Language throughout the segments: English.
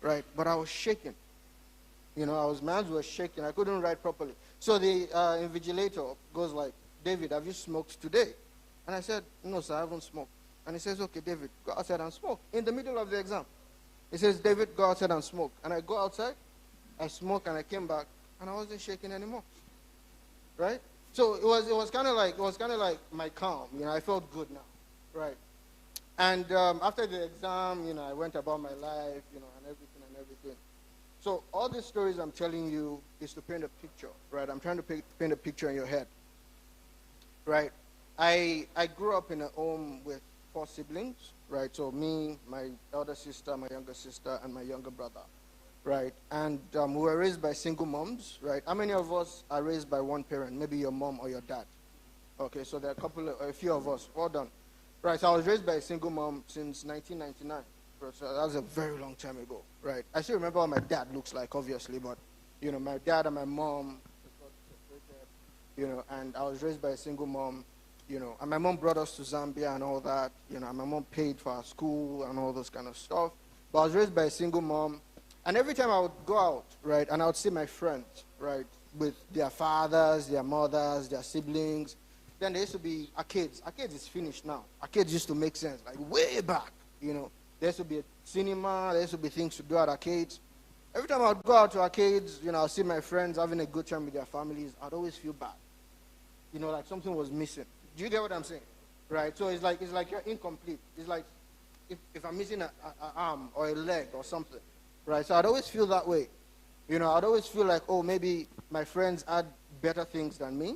right? But I was shaking. My hands were shaking. I couldn't write properly. So the invigilator goes like, David, have you smoked today? And I said, no, sir, I haven't smoked. And he says, okay, David, go outside and smoke. In the middle of the exam. He says, David, go outside and smoke. And I go outside, I smoke, and I came back, and I wasn't shaking anymore. Right? So it was kind of like my calm. I felt good now. Right? And after the exam, I went about my life, and everything. So all these stories I'm telling you is to paint a picture, right? I'm trying to paint a picture in your head, right? I grew up in a home with 4 siblings, right? So me, my elder sister, my younger sister, and my younger brother, right? And we were raised by single moms, right? How many of us are raised by one parent? Maybe your mom or your dad. Okay, so there are a few of us. Well done. Right, so I was raised by a single mom since 1999. So that was a very long time ago, right? I still remember what my dad looks like, obviously, but, my dad and my mom, and I was raised by a single mom, and my mom brought us to Zambia and all that, and my mom paid for our school and all this kind of stuff. But I was raised by a single mom, and every time I would go out, right, and I would see my friends, right, with their fathers, their mothers, their siblings, then there used to be arcades. Arcades is finished now. Arcades used to make sense, like way back, There used to be a cinema, there used to be things to do at arcades. Every time I would go out to arcades, I'd see my friends having a good time with their families, I'd always feel bad. Like something was missing. Do you get what I'm saying? Right? So it's like you're incomplete. It's like if I'm missing an arm or a leg or something. Right? So I'd always feel that way. I'd always feel like, oh, maybe my friends had better things than me,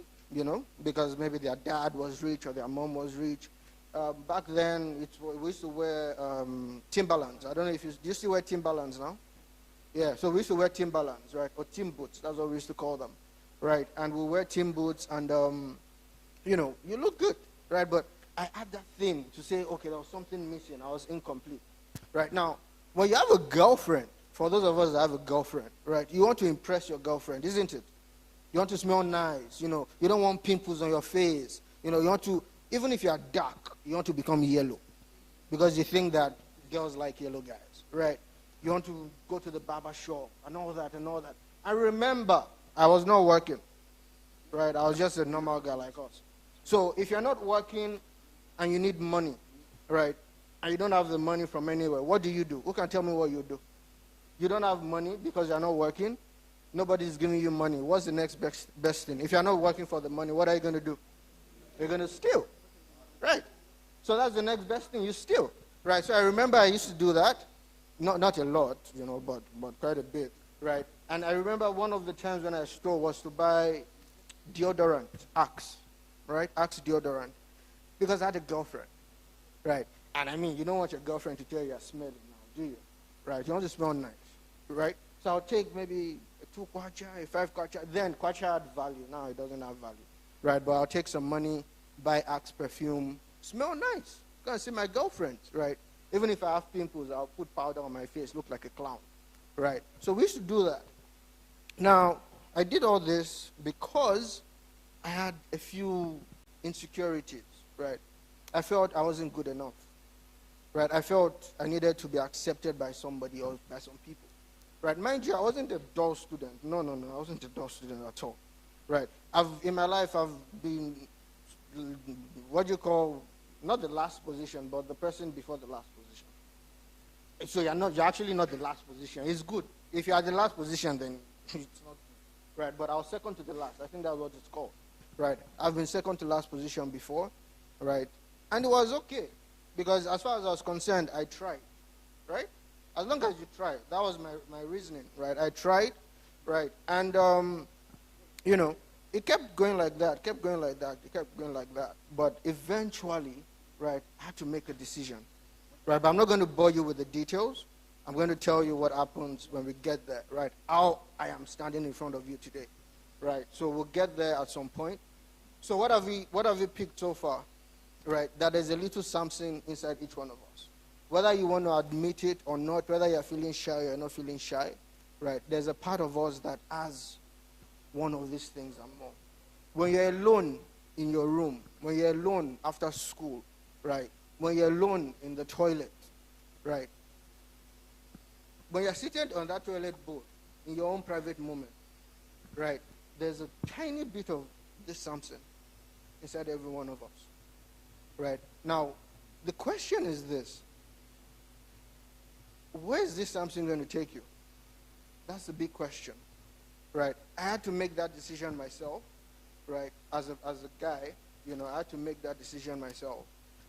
because maybe their dad was rich or their mom was rich. Back then, we used to wear Timberlands. I don't know if do you still wear Timberlands now? Yeah, so we used to wear Timberlands, right? Or Tim boots, that's what we used to call them, right? And we wear Tim boots and, you look good, right? But I had that thing to say, okay, there was something missing. I was incomplete, right? Now, when you have a girlfriend, for those of us that have a girlfriend, right, you want to impress your girlfriend, isn't it? You want to smell nice, you don't want pimples on your face, you want to, even if you are dark, you want to become yellow because you think that girls like yellow guys, right? You want to go to the barber shop and all that. I remember I was not working, right? I was just a normal guy like us. So if you're not working and you need money, right, and you don't have the money from anywhere, what do? Who can tell me what you do? You don't have money because you're not working. Nobody's giving you money. What's the next best thing? If you're not working for the money, what are you going to do? You're going to steal. Right. So that's the next best thing, you steal. Right. So I remember I used to do that. Not a lot, but quite a bit. Right. And I remember one of the times when I stole was to buy deodorant, Axe. Right? Axe deodorant. Because I had a girlfriend. Right. And I mean, you don't want your girlfriend to tell you you're smelling now, do you? Right. You want to smell nice. Right. So I'll take maybe a 2 kwacha, a 5 kwacha. Then kwacha had value. Now it doesn't have value. Right. But I'll take some money, buy Axe perfume, smell nice. Go and see my girlfriend, right? Even if I have pimples, I'll put powder on my face, look like a clown, right? So we used to do that. Now, I did all this because I had a few insecurities, right? I felt I wasn't good enough, right? I felt I needed to be accepted by somebody or by some people, right? Mind you, I wasn't a dull student. No, I wasn't a dull student at all, right? In my life, I've been what do you call, not the last position, but the person before the last position. So you're actually not the last position. It's good. If you are the last position, then it's not good. Right? But I was second to the last. I think that's what it's called. Right? I've been second to last position before. Right? And it was okay. Because as far as I was concerned, I tried. Right? As long as you try. That was my reasoning. Right? I tried. Right? And, it kept going like that, kept going like that. But eventually, right, I had to make a decision. Right, but I'm not going to bore you with the details. I'm going to tell you what happens when we get there, right? How I am standing in front of you today, right? So we'll get there at some point. So what have we picked so far, right? That there's a little something inside each one of us. Whether you want to admit it or not, whether you're feeling shy or you're not feeling shy, right? There's a part of us that has one of these things and more. When you're alone in your room, when you're alone after school, right? When you're alone in the toilet, right? when you're seated on that toilet bowl in your own private moment, right, there's a tiny bit of this something inside every one of us, right? Now, the question is this: where is this something going to take you? That's the big question, right? I had to make that decision myself, right? As a guy, I had to make that decision myself,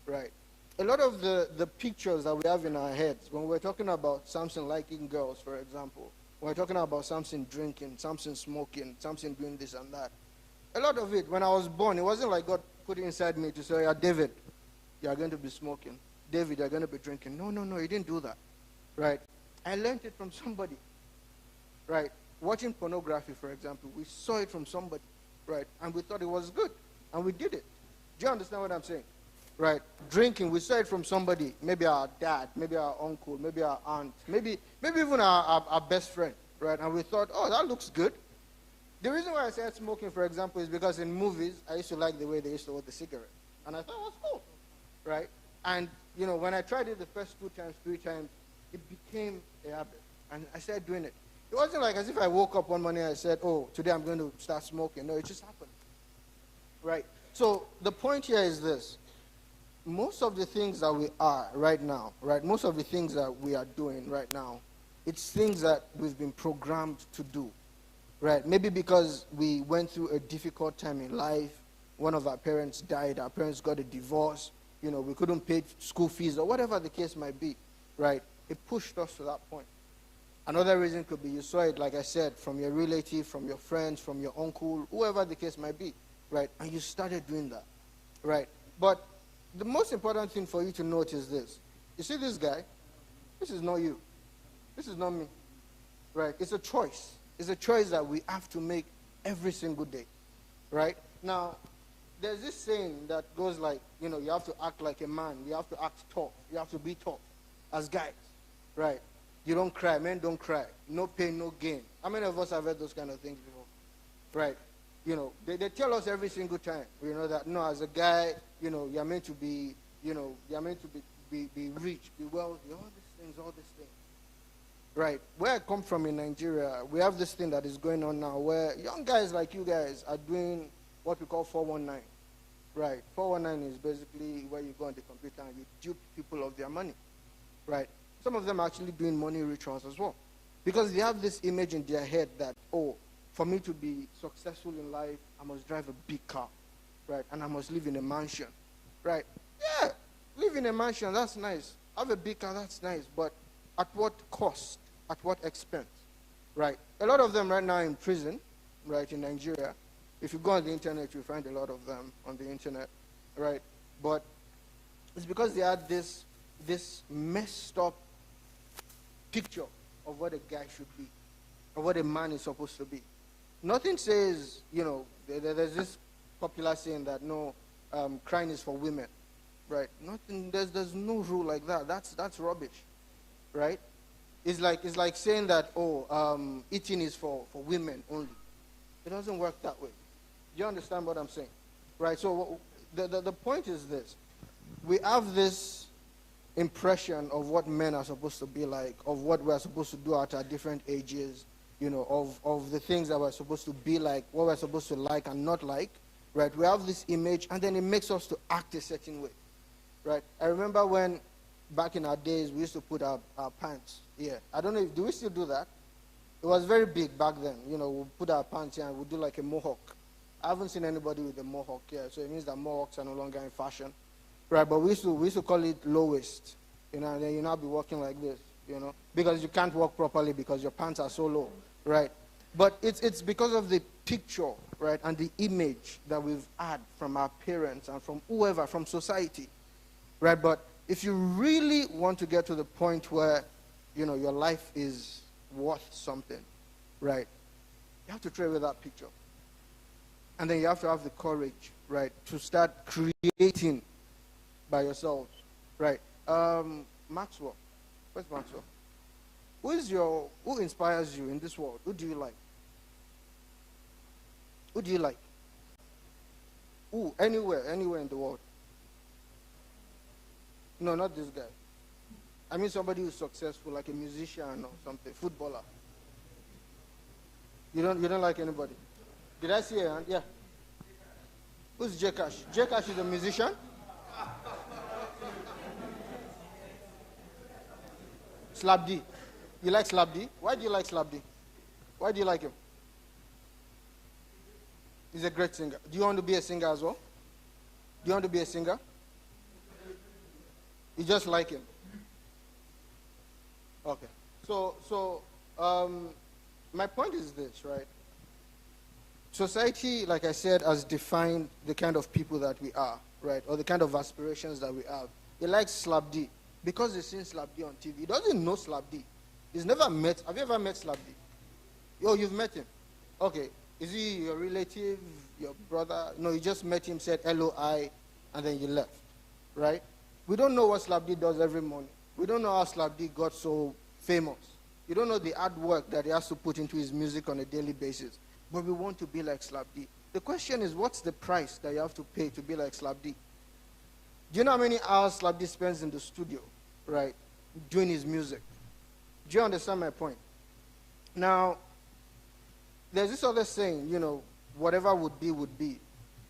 right? A lot of the pictures that we have in our heads, when we're talking about something liking girls, for example, when we're talking about something drinking, something smoking, something doing this and that, a lot of it, when I was born, it wasn't like God put it inside me to say, yeah, David, you're going to be smoking. David, you're going to be drinking. No, he didn't do that, right? I learned it from somebody, right? Watching pornography, for example, we saw it from somebody, right? And we thought it was good, and we did it. Do you understand what I'm saying? Right? Drinking, we saw it from somebody, maybe our dad, maybe our uncle, maybe our aunt, maybe even our best friend, right? And we thought, oh, that looks good. The reason why I said smoking, for example, is because in movies, I used to like the way they used to hold the cigarette. And I thought it was cool, right? And, when I tried it the first 2 times, 3 times, it became a habit. And I started doing it. It wasn't like as if I woke up one morning and I said, oh, today I'm going to start smoking. No, it just happened, right? So the point here is this. Most of the things that we are right now, right, most of the things that we are doing right now, it's things that we've been programmed to do, right? Maybe because we went through a difficult time in life, one of our parents died, our parents got a divorce, we couldn't pay school fees or whatever the case might be, right? It pushed us to that point. Another reason could be you saw it, like I said, from your relative, from your friends, from your uncle, whoever the case might be, right? And you started doing that, right? But the most important thing for you to note is this. You see this guy? This is not you. This is not me, right? It's a choice. It's a choice that we have to make every single day, right? Now, there's this saying that goes like, you have to act like a man. You have to act tough. You have to be tough as guys, right? You don't cry. Men don't cry. No pain, no gain. How many of us have heard those kind of things before, right? They tell us every single time, that, no, as a guy, you're meant to be, you're meant to be rich, be wealthy, all these things. Right. Where I come from in Nigeria, we have this thing that is going on now where young guys like you guys are doing what we call 419. Right. 419 is basically where you go on the computer and you dupe people of their money. Right. Some of them are actually doing money rituals as well. Because they have this image in their head that, oh, for me to be successful in life, I must drive a big car, right? And I must live in a mansion, right? Yeah, live in a mansion, that's nice. Have a big car, that's nice. But at what cost? At what expense, right? A lot of them right now in prison, right, in Nigeria. If you go on the internet, you'll find a lot of them on the internet, right? But it's because they had this messed up picture of what a guy should be, or what a man is supposed to be. Nothing says, there's this popular saying that no, crying is for women, right? Nothing. There's no rule like that. That's rubbish, right? It's like saying that eating is for women only. It doesn't work that way. Do you understand what I'm saying, right? So the point is this: we have this impression of what men are supposed to be like, of what we're supposed to do at our different ages. Of the things that we're supposed to be like, what we're supposed to like and not like, right? We have this image, and then it makes us to act a certain way, right? I remember when, back in our days, we used to put our pants here. I don't know, do we still do that? It was very big back then. We'll put our pants here and we'll do like a mohawk. I haven't seen anybody with a mohawk here, so it means that mohawks are no longer in fashion, right? But we used to call it low waist, and then you now be walking like this, because you can't walk properly because your pants are so low. Right, but it's because of the picture, right, and the image that we've had from our parents and from whoever, from society, right? But if you really want to get to the point where, your life is worth something, right, you have to trade with that picture. And then you have to have the courage, right, to start creating by yourselves, right? Maxwell, where's Maxwell? Who inspires you in this world? Who do you like? Who do you like? Who? Anywhere in the world. No, not this guy. I mean somebody who's successful, like a musician or something, footballer. You don't like anybody? Did I see a hand? Yeah. Who's J Cash? J Cash is a musician? Slap D. You like Slap D? Why do you like Slap D? Why do you like him? He's a great singer. Do you want to be a singer as well? Do you want to be a singer? You just like him? Okay. So, my point is this, right? Society, like I said, has defined the kind of people that we are, right? Or the kind of aspirations that we have. He likes Slap D because he's seen Slap D on TV. He doesn't know Slap D. He's never met. Have you ever met Slap D? Oh, you've met him. Okay. Is he your relative, your brother? No, you just met him, said LOI, and then you left, right? We don't know what Slap D does every morning. We don't know how Slap D got so famous. You don't know the hard work that he has to put into his music on a daily basis. But we want to be like Slap D. The question is, what's the price that you have to pay to be like Slap D? Do you know how many hours Slap D spends in the studio, right, doing his music? Do you understand my point? Now, there's this other saying, you know, whatever would be,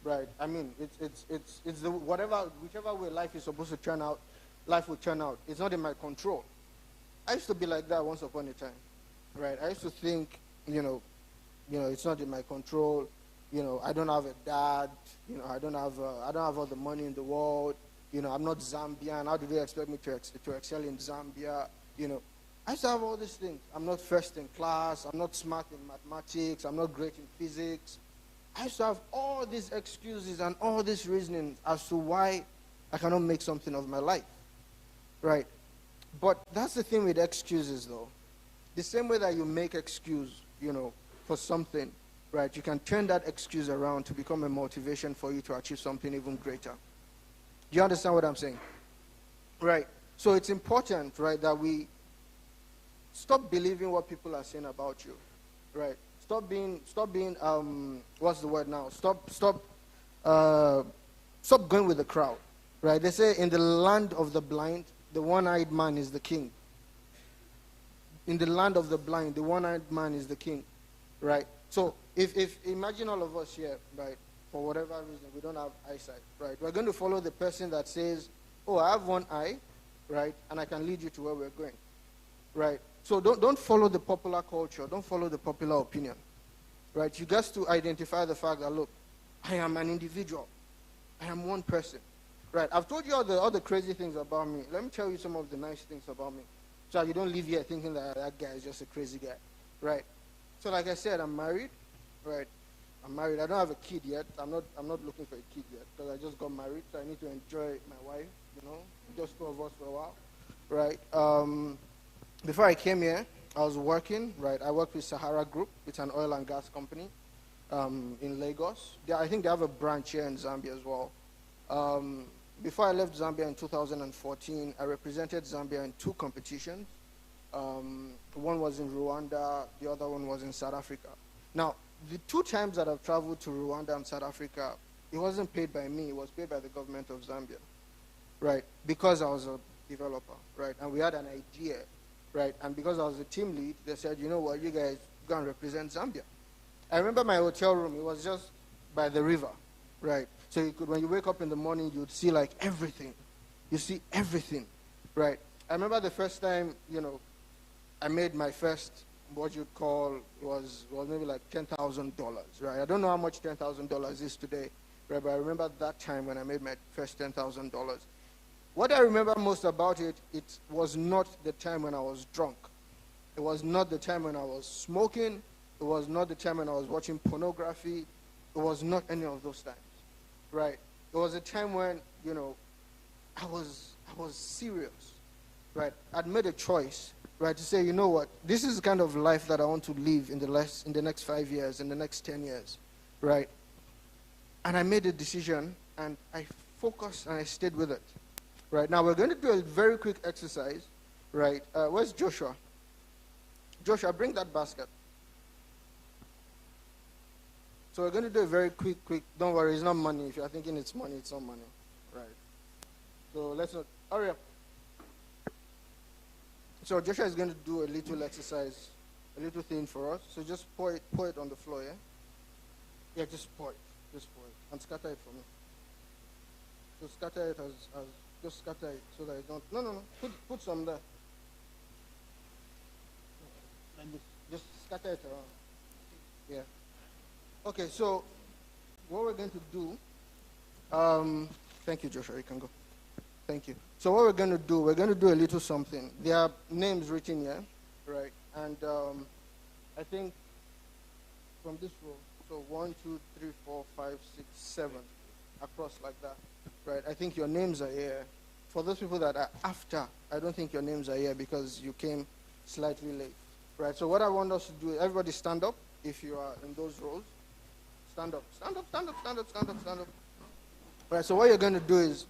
right? I mean, it's the whichever way life is supposed to turn out, life will turn out. It's not in my control. I used to be like that once upon a time, right? I used to think, you know, it's not in my control. You know, I don't have a dad. You know, I don't have all the money in the world. You know, I'm not Zambian. How do they expect me to excel in Zambia? You know, I used to have all these things. I'm not first in class. I'm not smart in mathematics. I'm not great in physics. I used to have all these excuses and all these reasonings as to why I cannot make something of my life, right? But that's the thing with excuses, though. The same way that you make excuse, you know, for something, right, you can turn that excuse around to become a motivation for you to achieve something even greater. Do you understand what I'm saying? Right. So it's important, right, that we stop believing what people are saying about you, right? Stop being, what's the word now? Stop going with the crowd, right? They say in the land of the blind, the one-eyed man is the king. In the land of the blind, the one-eyed man is the king, right? So if imagine all of us here, right, for whatever reason, we don't have eyesight, right? We're going to follow the person that says, oh, I have one eye, right, and I can lead you to where we're going, right? So don't follow the popular culture. Don't follow the popular opinion, right? You got to identify the fact that, look, I am an individual. I am one person, right? I've told you all the crazy things about me. Let me tell you some of the nice things about me, so you don't leave here thinking that guy is just a crazy guy, right? So like I said, I'm married, right? I'm married. I don't have a kid yet. I'm not looking for a kid yet because I just got married, so I need to enjoy my wife, you know, just two of us for a while, right? Before I came here, I was working, right? I worked with Sahara Group. It's an oil and gas company in Lagos. I think they have a branch here in Zambia as well. Before I left Zambia in 2014, I represented Zambia in 2 competitions. One was in Rwanda, the other one was in South Africa. Now, the 2 times that I've traveled to Rwanda and South Africa, it wasn't paid by me, it was paid by the government of Zambia, right? Because I was a developer, right? And we had an idea, right? And because I was the team lead, they said, you know what, you guys go and represent Zambia. I remember my hotel room, it was just by the river, right? So you could, when you wake up in the morning, you'd see like everything. You see everything, right? I remember the first time, you know, I made my first, what you'd call, was maybe like $10,000, right? I don't know how much $10,000 is today, right? But I remember that time when I made my first $10,000. What I remember most about it, it was not the time when I was drunk. It was not the time when I was smoking. It was not the time when I was watching pornography. It was not any of those times, right? It was a time when, you know, I was serious, right? I'd made a choice, right, to say, you know what, this is the kind of life that I want to live in the next 5 years, in the next 10 years, right? And I made a decision, and I focused, and I stayed with it, right? Now, we're going to do a very quick exercise, right? Where's Joshua? Joshua, bring that basket. So we're going to do a very quick, don't worry, it's not money. If you're thinking it's money, it's not money, right? So let's not, hurry up. So Joshua is going to do a little exercise, a little thing for us. So just pour it on the floor, yeah? Yeah, just pour it. Just pour it. And scatter it for me. So scatter it just scatter it so that it don't, no. Put some there. Like this. Just scatter it around. Yeah. Okay, so what we're going to do, thank you, Joshua, you can go. Thank you. So what we're going to do a little something. There are names written here, right? And I think from this row, so 1, 2, 3, 4, 5, 6, 7, across like that, right? I think your names are here. For those people that are after, I don't think your names are here because you came slightly late, right? So what I want us to do, everybody stand up if you are in those rows. Stand up, stand up, stand up, stand up, stand up, stand up. Right, so what you're going to do is,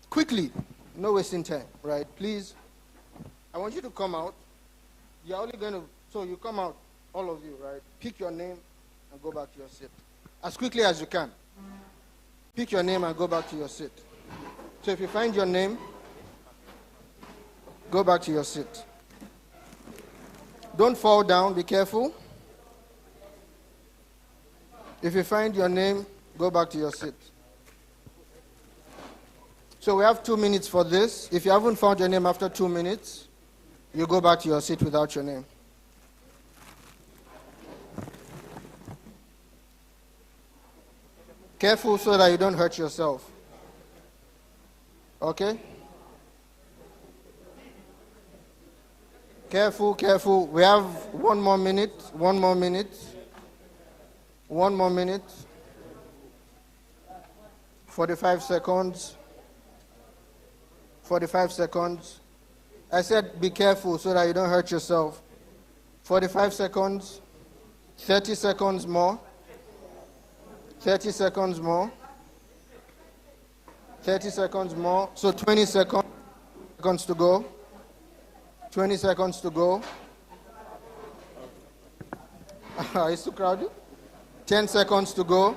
quickly, no wasting time, right? Please, I want you to come out. You're only going to, so you come out, all of you, right? Pick your name and go back to your seat. As quickly as you can. Pick your name and go back to your seat. So if you find your name, go back to your seat. Don't fall down, be careful. If you find your name, go back to your seat. So we have 2 minutes for this. If you haven't found your name after 2 minutes, you go back to your seat without your name. Careful so that you don't hurt yourself. Okay? Careful, careful. We have 1 more minute, 1 more minute. 1 more minute. 45 seconds. 45 seconds. I said be careful so that you don't hurt yourself. 45 seconds. 30 seconds more. 30 seconds more. 30 seconds more. So 20 seconds to go. 20 seconds to go. It's too crowded. 10 seconds to go.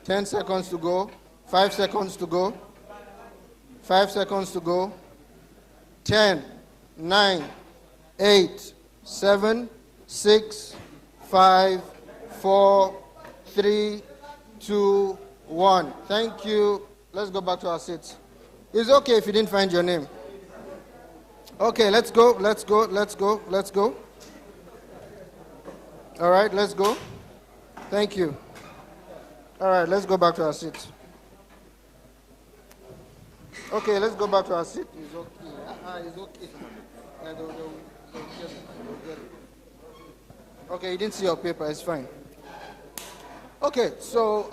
10 seconds to go. 5 seconds to go. 5 seconds to go. 10, 9, 8, 7, 6, 5, 4, 3, 2, 1. Thank you. Let's go back to our seats. It's okay if you didn't find your name. Okay, let's go. All right, let's go. Thank you. All right, let's go back to our seats. Okay, let's go back to our seat. It's okay. It's okay. Okay, you didn't see your paper. It's fine. Okay, so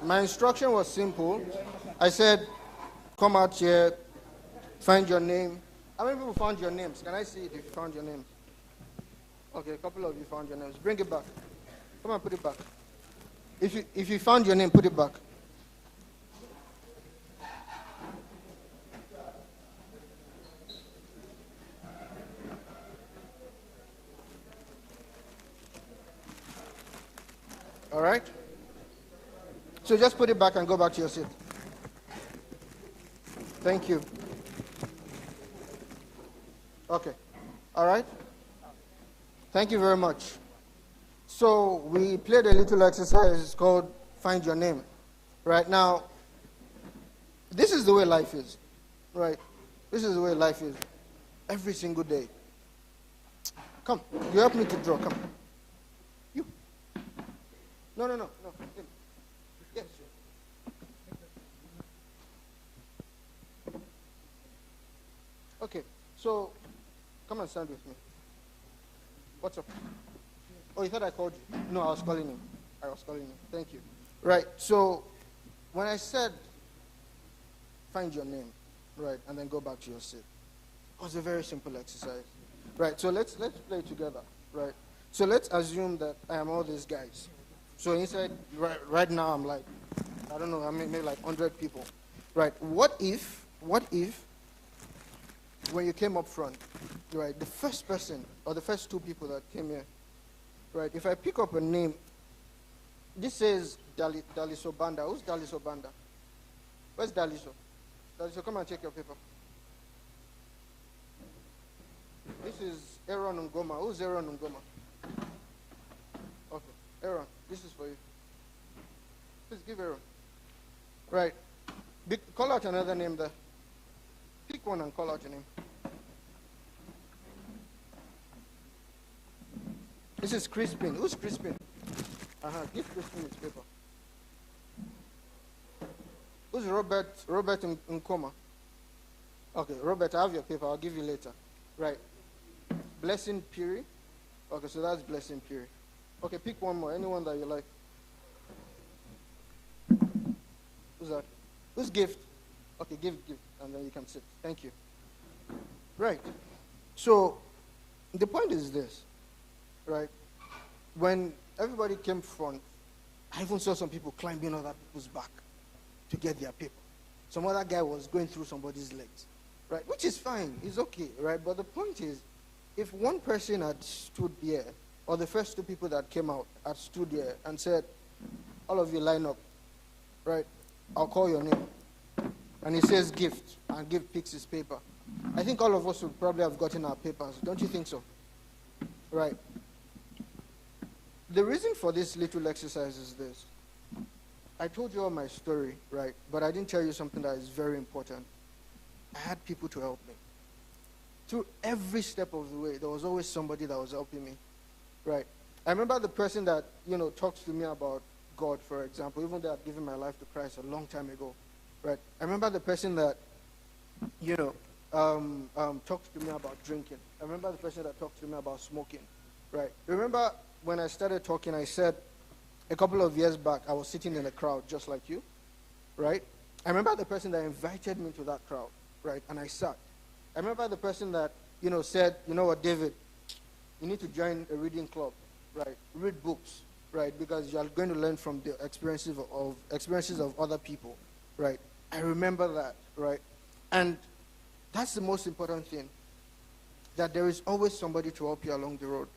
my instruction was simple. I said, come out here, find your name. How many people found your names? Can I see it if you found your names? Okay, a couple of you found your names. Bring it back. Come on, put it back. If you found your name, put it back. All right? So just put it back and go back to your seat. Thank you. Okay. All right? Thank you very much. So we played a little exercise called Find Your Name. Right now, this is the way life is. Right? This is the way life is. Every single day. Come. You help me to draw. Come. You. No. Him. Yes. Okay. So, come and stand with me. What's up? Oh, you thought I called you? No, I was calling him. Thank you. Right. So, when I said, find your name, right, and then go back to your seat, it was a very simple exercise. Right. So let's play together. Right. So let's assume that I am all these guys. So inside, right now, I'm like, I don't know, I mean, maybe like 100 people. Right. What if, when you came up front, right, the first person or the first 2 people that came here, right, if I pick up a name, this says Daliso Banda. Who's Daliso Banda? Where's Daliso? Daliso, come and check your paper. This is Aaron Ngoma. Who's Aaron Ngoma? Okay, Aaron, this is for you. Please give Aaron. Right. Call out another name there. Pick one and call out your name. This is Crispin. Who's Crispin? Give Crispin his paper. Who's Robert? Robert Nkoma. Okay, Robert, I have your paper. I'll give you later. Right. Blessing Piri. Okay, so that's Blessing Piri. Okay, pick one more. Anyone that you like. Who's that? Who's Gift? Okay, give, and then you can sit. Thank you. Right. So, the point is this, right? When everybody came front, I even saw some people climbing other people's back to get their paper. Some other guy was going through somebody's legs, right? Which is fine. It's okay, right? But the point is, if one person had stood there, or the first two people that came out had stood there and said, all of you line up, right? I'll call your name. And he says Gift, and Gift picks his paper. I think all of us would probably have gotten our papers. Don't you think so? Right. The reason for this little exercise is this. I told you all my story, right? But I didn't tell you something that is very important. I had people to help me. Through every step of the way, there was always somebody that was helping me, right? I remember the person that, talks to me about God, for example, even though I had given my life to Christ a long time ago, right? I remember the person that, talks to me about drinking. I remember the person that talks to me about smoking, right? Remember when I started talking, I said a couple of years back, I was sitting in a crowd just like you, right? I remember the person that invited me to that crowd, right? And I sat. I remember the person that, said, you know what, David, you need to join a reading club, right? Read books, right? Because you're going to learn from the experiences of other people, right? I remember that, right? And that's the most important thing, that there is always somebody to help you along the road.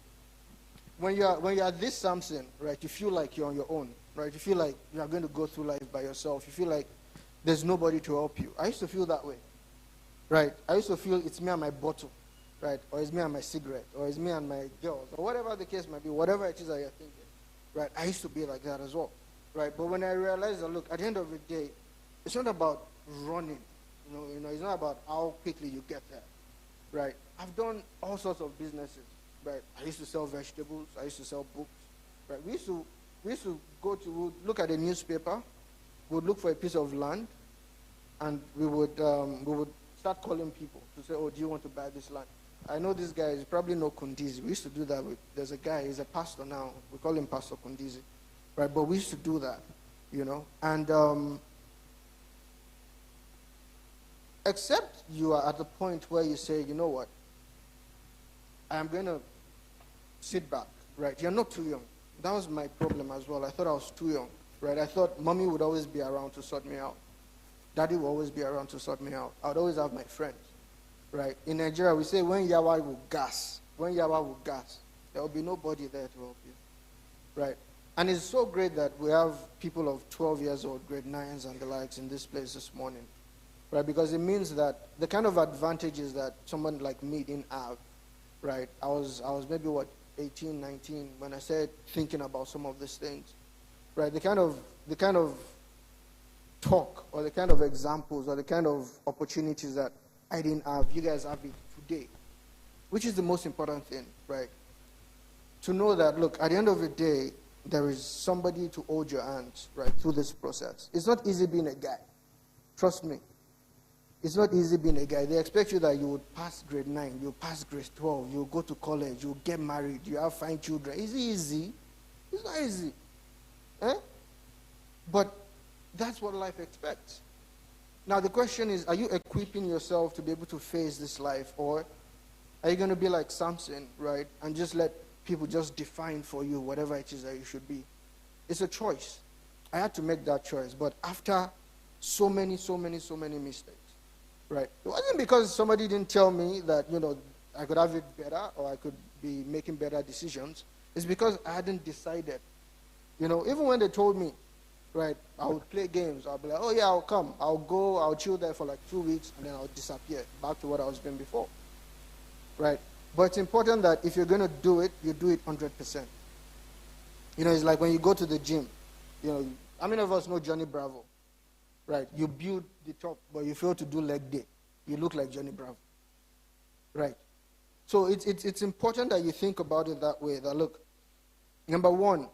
When you're this Samson, right, you feel like you're on your own, right? You feel like you're going to go through life by yourself. You feel like there's nobody to help you. I used to feel that way, right? I used to feel it's me and my bottle, right? Or it's me and my cigarette, or it's me and my girls, or whatever the case might be, whatever it is that you're thinking, right? I used to be like that as well, right? But when I realized that, look, at the end of the day, it's not about running, it's not about how quickly you get there, right? I've done all sorts of businesses, right? I used to sell vegetables, I used to sell books, right? We used to we'd look at a newspaper, we'd look for a piece of land, and we would start calling people to say, oh, do you want to buy this land? I know this guy is probably no Kundizi. We used to do that there's a guy, he's a pastor now, we call him Pastor Kundizi, right? But we used to do that, and except you are at the point where you say, you know what, I'm going to sit back, right? You're not too young. That was my problem as well. I thought I was too young, right? I thought mommy would always be around to sort me out. Daddy would always be around to sort me out. I would always have my friends, right? In Nigeria, we say when Yawa will gas, there will be nobody there to help you, right? And it's so great that we have people of 12 years old, grade 9s and the likes in this place this morning, right? Because it means that the kind of advantages that someone like me didn't have, right? I was maybe, 18, 19, when I started thinking about some of these things, right? The kind of talk or the kind of examples or the kind of opportunities that I didn't have, you guys have it today, which is the most important thing, right? To know that, look, at the end of the day, there is somebody to hold your hands, right, through this process. It's not easy being a guy. Trust me. It's not easy being a guy. They expect you that you would pass grade 9, you pass grade 12, you go to college, you get married, you have 5 children. Is it easy? It's not easy. But that's what life expects. Now the question is, are you equipping yourself to be able to face this life, or are you going to be like Samson, right, and just let people just define for you whatever it is that you should be? It's a choice. I had to make that choice, but after so many mistakes, right? It wasn't because somebody didn't tell me that, I could have it better or I could be making better decisions. It's because I hadn't decided. Even when they told me, right, I would play games, I'll be like, oh yeah, I'll come, I'll go, I'll chill there for like 2 weeks, and then I'll disappear back to what I was doing before, right? But it's important that if you're going to do it, you do it 100%. It's like when you go to the gym. How many of us know Johnny Bravo? Right? You build the top, but you fail to do leg day. You look like Johnny Bravo. Right? So it's important that you think about it that way. That look, number one,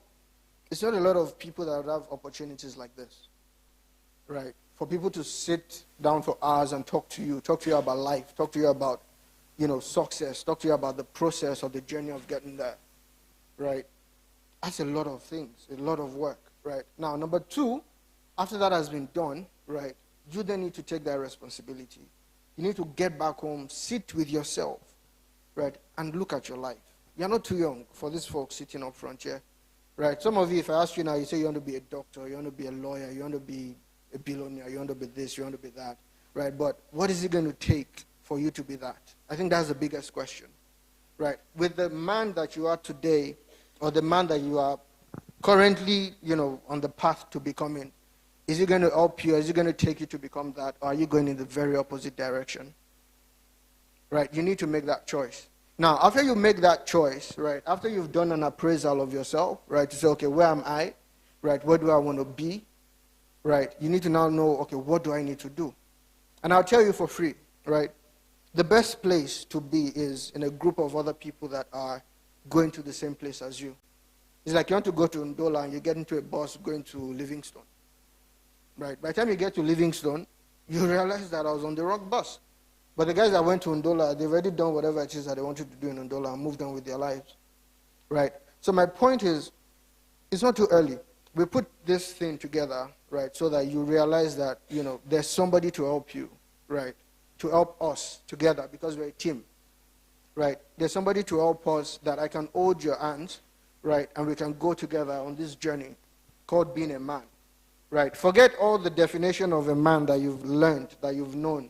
it's not a lot of people that have opportunities like this. Right? For people to sit down for hours and talk to you about life, talk to you about, success, talk to you about the process of the journey of getting there. Right? That's a lot of things, a lot of work. Right? Now, number two, after that has been done, right, you then need to take that responsibility. You need to get back home, sit with yourself, right, and look at your life. You're not too young for these folks sitting up front here, right? Some of you, if I ask you now, you say you want to be a doctor, you want to be a lawyer, you want to be a billionaire, you want to be this, you want to be that, right? But what is it going to take for you to be that? I think that's the biggest question, right? With the man that you are today, or the man that you are currently, on the path to becoming, is it going to help you? Is it going to take you to become that? Or are you going in the very opposite direction? Right? You need to make that choice. Now, after you make that choice, right, after you've done an appraisal of yourself, right, to say, okay, where am I? Right, where do I want to be? Right, you need to now know, okay, what do I need to do? And I'll tell you for free, right, the best place to be is in a group of other people that are going to the same place as you. It's like you want to go to Ndola and you get into a bus going to Livingstone. Right. By the time you get to Livingstone, you realize that I was on the wrong bus. But the guys that went to Ndola, they've already done whatever it is that they wanted to do in Ndola and moved on with their lives. Right. So my point is, it's not too early. We put this thing together, right, so that you realize that, there's somebody to help you, right, to help us together because we're a team. Right. There's somebody to help us that I can hold your hands, right, and we can go together on this journey called being a man. Right. Forget all the definition of a man that you've learned, that you've known,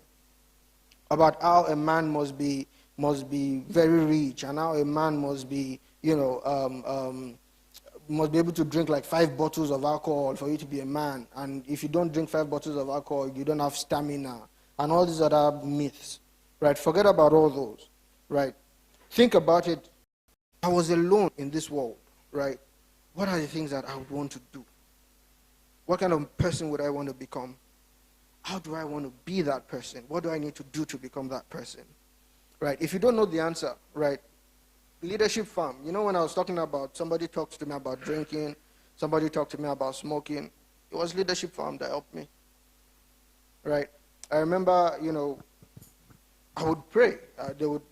about how a man must be very rich and how a man must be, must be able to drink like 5 bottles of alcohol for you to be a man. And if you don't drink 5 bottles of alcohol, you don't have stamina and all these other myths. Right. Forget about all those. Right. Think about it. I was alone in this world. Right. What are the things that I would want to do? What kind of person would I want to become? How do I want to be that person? What do I need to do to become that person? Right? If you don't know the answer, right? Leadership farm. When I was talking about, somebody talked to me about drinking, somebody talked to me about smoking. It was leadership farm that helped me. Right? I remember, I would pray. They would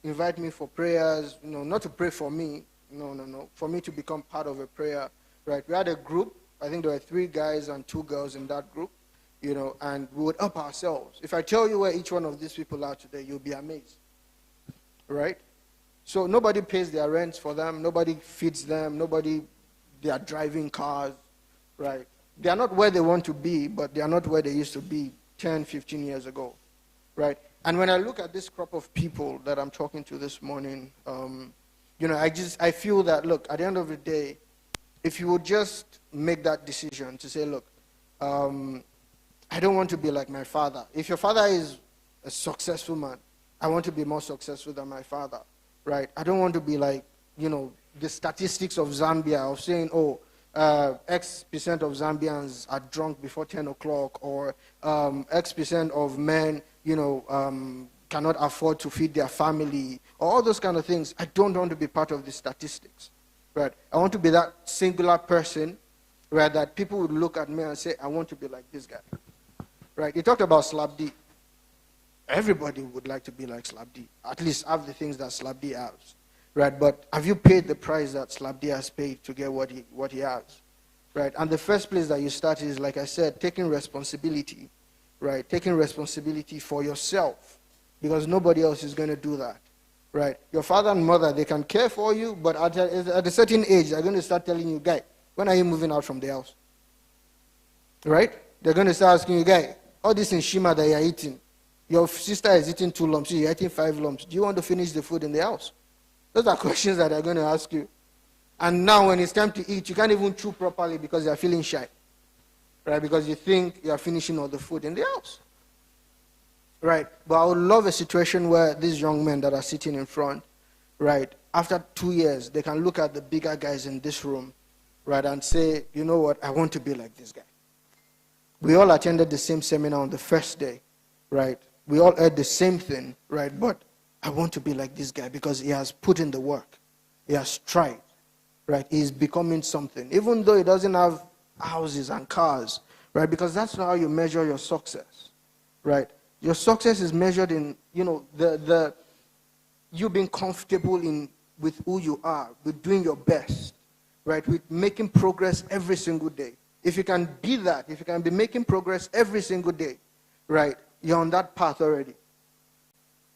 invite me for prayers, not to pray for me. No. For me to become part of a prayer. Right? We had a group. I think there were 3 guys and 2 girls in that group, and we would up ourselves. If I tell you where each one of these people are today, you'll be amazed, right? So nobody pays their rents for them, nobody feeds them, they are driving cars, right? They are not where they want to be, but they are not where they used to be 10, 15 years ago, right? And when I look at this crop of people that I'm talking to this morning, I feel that, look, at the end of the day, if you would just make that decision to say, look, I don't want to be like my father. If your father is a successful man, I want to be more successful than my father, right? I don't want to be like, the statistics of Zambia of saying, X% of Zambians are drunk before 10 o'clock, or X% of men, cannot afford to feed their family, or all those kind of things. I don't want to be part of the statistics. Right. I want to be that singular person, right, that people would look at me and say, I want to be like this guy. Right. He talked about Slap D. Everybody would like to be like Slap D. At least have the things that Slap D has. Right. But have you paid the price that Slap D has paid to get what he has? Right. And the first place that you start is, like I said, taking responsibility. Right. Taking responsibility for yourself. Because nobody else is going to do that. Right? Your father and mother, they can care for you, but at a certain age, they're going to start telling you, guy, when are you moving out from the house? Right? They're going to start asking you, guy, all this in Shima that you're eating, your sister is eating 2 lumps, you're eating 5 lumps. Do you want to finish the food in the house? Those are questions that they're going to ask you. And now when it's time to eat, you can't even chew properly because you're feeling shy. Right? Because you think you're finishing all the food in the house. Right, but I would love a situation where these young men that are sitting in front, right, after 2 years, they can look at the bigger guys in this room, right, and say, you know what, I want to be like this guy. We all attended the same seminar on the first day, right? We all heard the same thing, right? But I want to be like this guy because he has put in the work. He has tried, right? He's becoming something. Even though he doesn't have houses and cars, right? Because that's not how you measure your success, right? Your success is measured in, you being comfortable with who you are, with doing your best, right? With making progress every single day. If you can be that, if you can be making progress every single day, right, you're on that path already.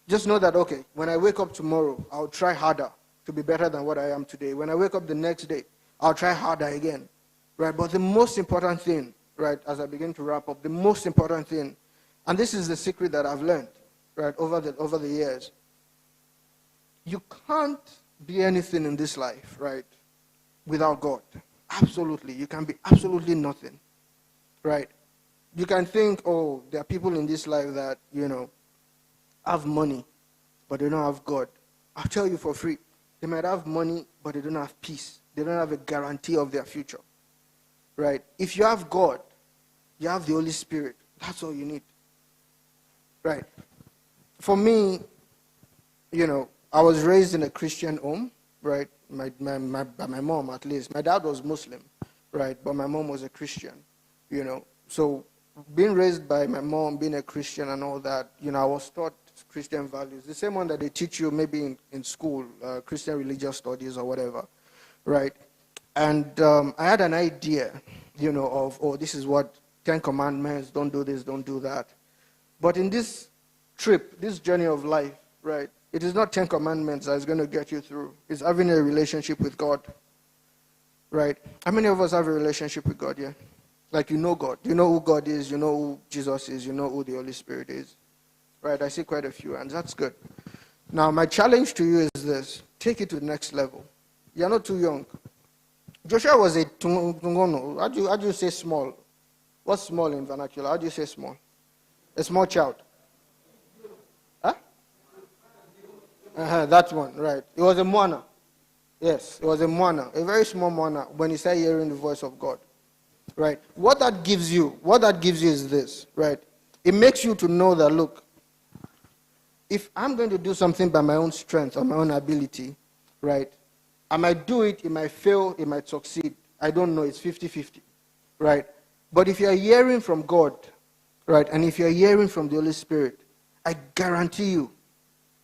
Just know that, okay, when I wake up tomorrow, I'll try harder to be better than what I am today. When I wake up the next day, I'll try harder again, right? But the most important thing, right, as I begin to wrap up, the most important thing, and this is the secret that I've learned, right, over the years, you can't be anything in this life, right, without God. Absolutely. You can be absolutely nothing, right? You can think, oh, there are people in this life that, have money, but they don't have God. I'll tell you for free. They might have money, but they don't have peace. They don't have a guarantee of their future, right? If you have God, you have the Holy Spirit. That's all you need, right? For me, I was raised in a Christian home, right? By my mom, at least. My dad was Muslim, right? But my mom was a Christian, So being raised by my mom, being a Christian and all that, I was taught Christian values. The same one that they teach you maybe in school, Christian religious studies or whatever, right? And I had an idea, of, oh, this is what 10 commandments, don't do this, don't do that. But in this trip, this journey of life, right, it is not 10 commandments that is going to get you through. It's having a relationship with God, right? How many of us have a relationship with God, yeah? Like you know God. You know who God is. You know who Jesus is. You know who the Holy Spirit is, right? I see quite a few, and that's good. Now, my challenge to you is this. Take it to the next level. You're not too young. Joshua was a tungono. How do you say small? What's small in vernacular? How do you say small? A small child. That one, right. It was a moana. Yes, it was a moana, a very small moana when he started hearing the voice of God, right? What that gives you is this, right? It makes you to know that, look, if I'm going to do something by my own strength or my own ability, right, I might do it, it might fail, it might succeed. I don't know, it's 50-50, right? But if you're hearing from God, right, and if you're hearing from the Holy Spirit, I guarantee you,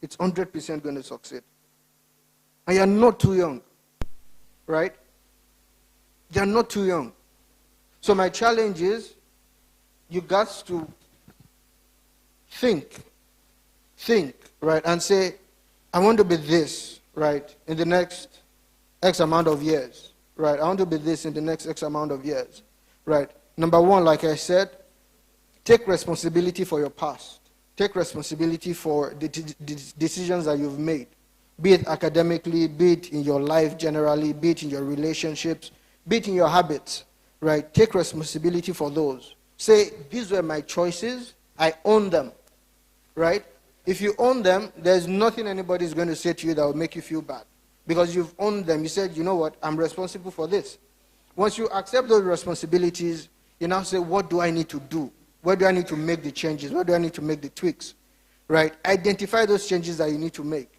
it's 100% going to succeed. And you're not too young, right? You're not too young. So my challenge is, you got to think, right, and say, I want to be this, right, in the next X amount of years, right? I want to be this in the next X amount of years, right? Number one, like I said, take responsibility for your past. Take responsibility for the decisions that you've made, be it academically, be it in your life generally, be it in your relationships, be it in your habits, right? Take responsibility for those. Say, these were my choices, I own them, right? If you own them, there's nothing anybody's going to say to you that will make you feel bad. Because you've owned them. You said, you know what, I'm responsible for this. Once you accept those responsibilities, you now say, what do I need to do? Where do I need to make the changes? Where do I need to make the tweaks? Right? Identify those changes that you need to make.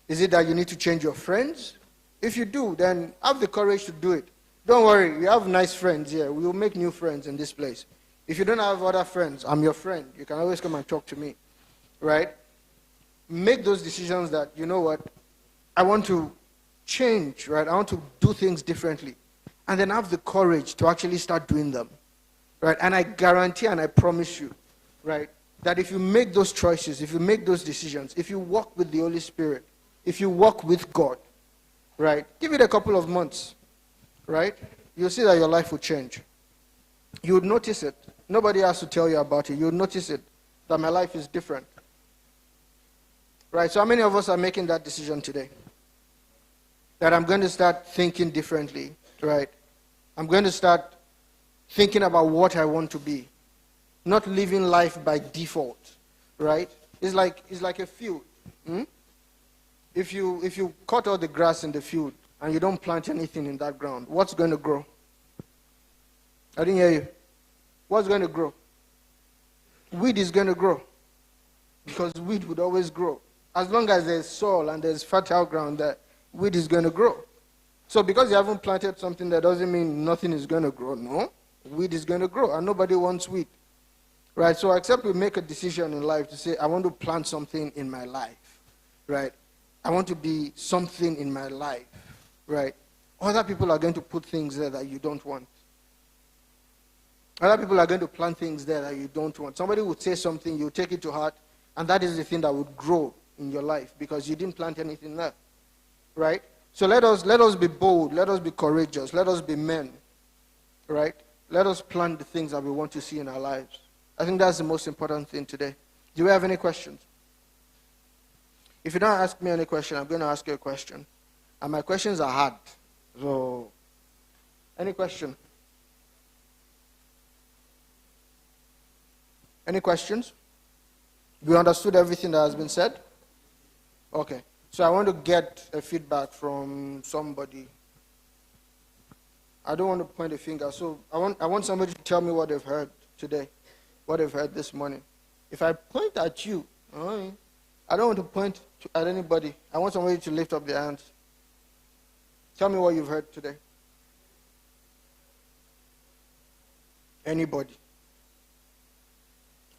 Is it that you need to change your friends? If you do, then have the courage to do it. Don't worry, we have nice friends here. We will make new friends in this place. If you don't have other friends, I'm your friend. You can always come and talk to me. Right? Make those decisions that, you know what, I want to change, right? I want to do things differently. And then have the courage to actually start doing them. Right? And I guarantee and I promise you, right, that if you make those choices, if you make those decisions, if you walk with the Holy Spirit, if you walk with God, right, give it a couple of months, right, you'll see that your life will change. You would notice it. Nobody has to tell you about it. You would notice it, that my life is different. Right? So how many of us are making that decision today? That I'm going to start thinking differently, right? I'm going to start thinking about what I want to be, not living life by default, right? It's like a field. If if you cut all the grass in the field and you don't plant anything in that ground, what's going to grow? I didn't hear you. What's going to grow? Weed is going to grow, because weed would always grow. As long as there's soil and there's fertile ground there, weed is going to grow. So because you haven't planted something, that doesn't mean nothing is going to grow. No, weed is going to grow, and nobody wants weed. Right? So except we make a decision in life to say, I want to plant something in my life. Right? I want to be something in my life. Right? Other people are going to put things there that you don't want. Other people are going to plant things there that you don't want. Somebody would say something, you take it to heart, and that is the thing that would grow in your life because you didn't plant anything there. Right? So let us be bold, let us be courageous, let us be men. Right? Let us plant the things that we want to see in our lives. I think that's the most important thing today. Do you have any questions? If you don't ask me any question, I'm going to ask you a question. And my questions are hard. So, any question? Any questions? We understood everything that has been said? Okay. So I want to get a feedback from somebody. I don't want to point a finger. So I want somebody to tell me what they've heard today, what they've heard this morning. If I point at you, I don't want to point at anybody. I want somebody to lift up their hands. Tell me what you've heard today. Anybody?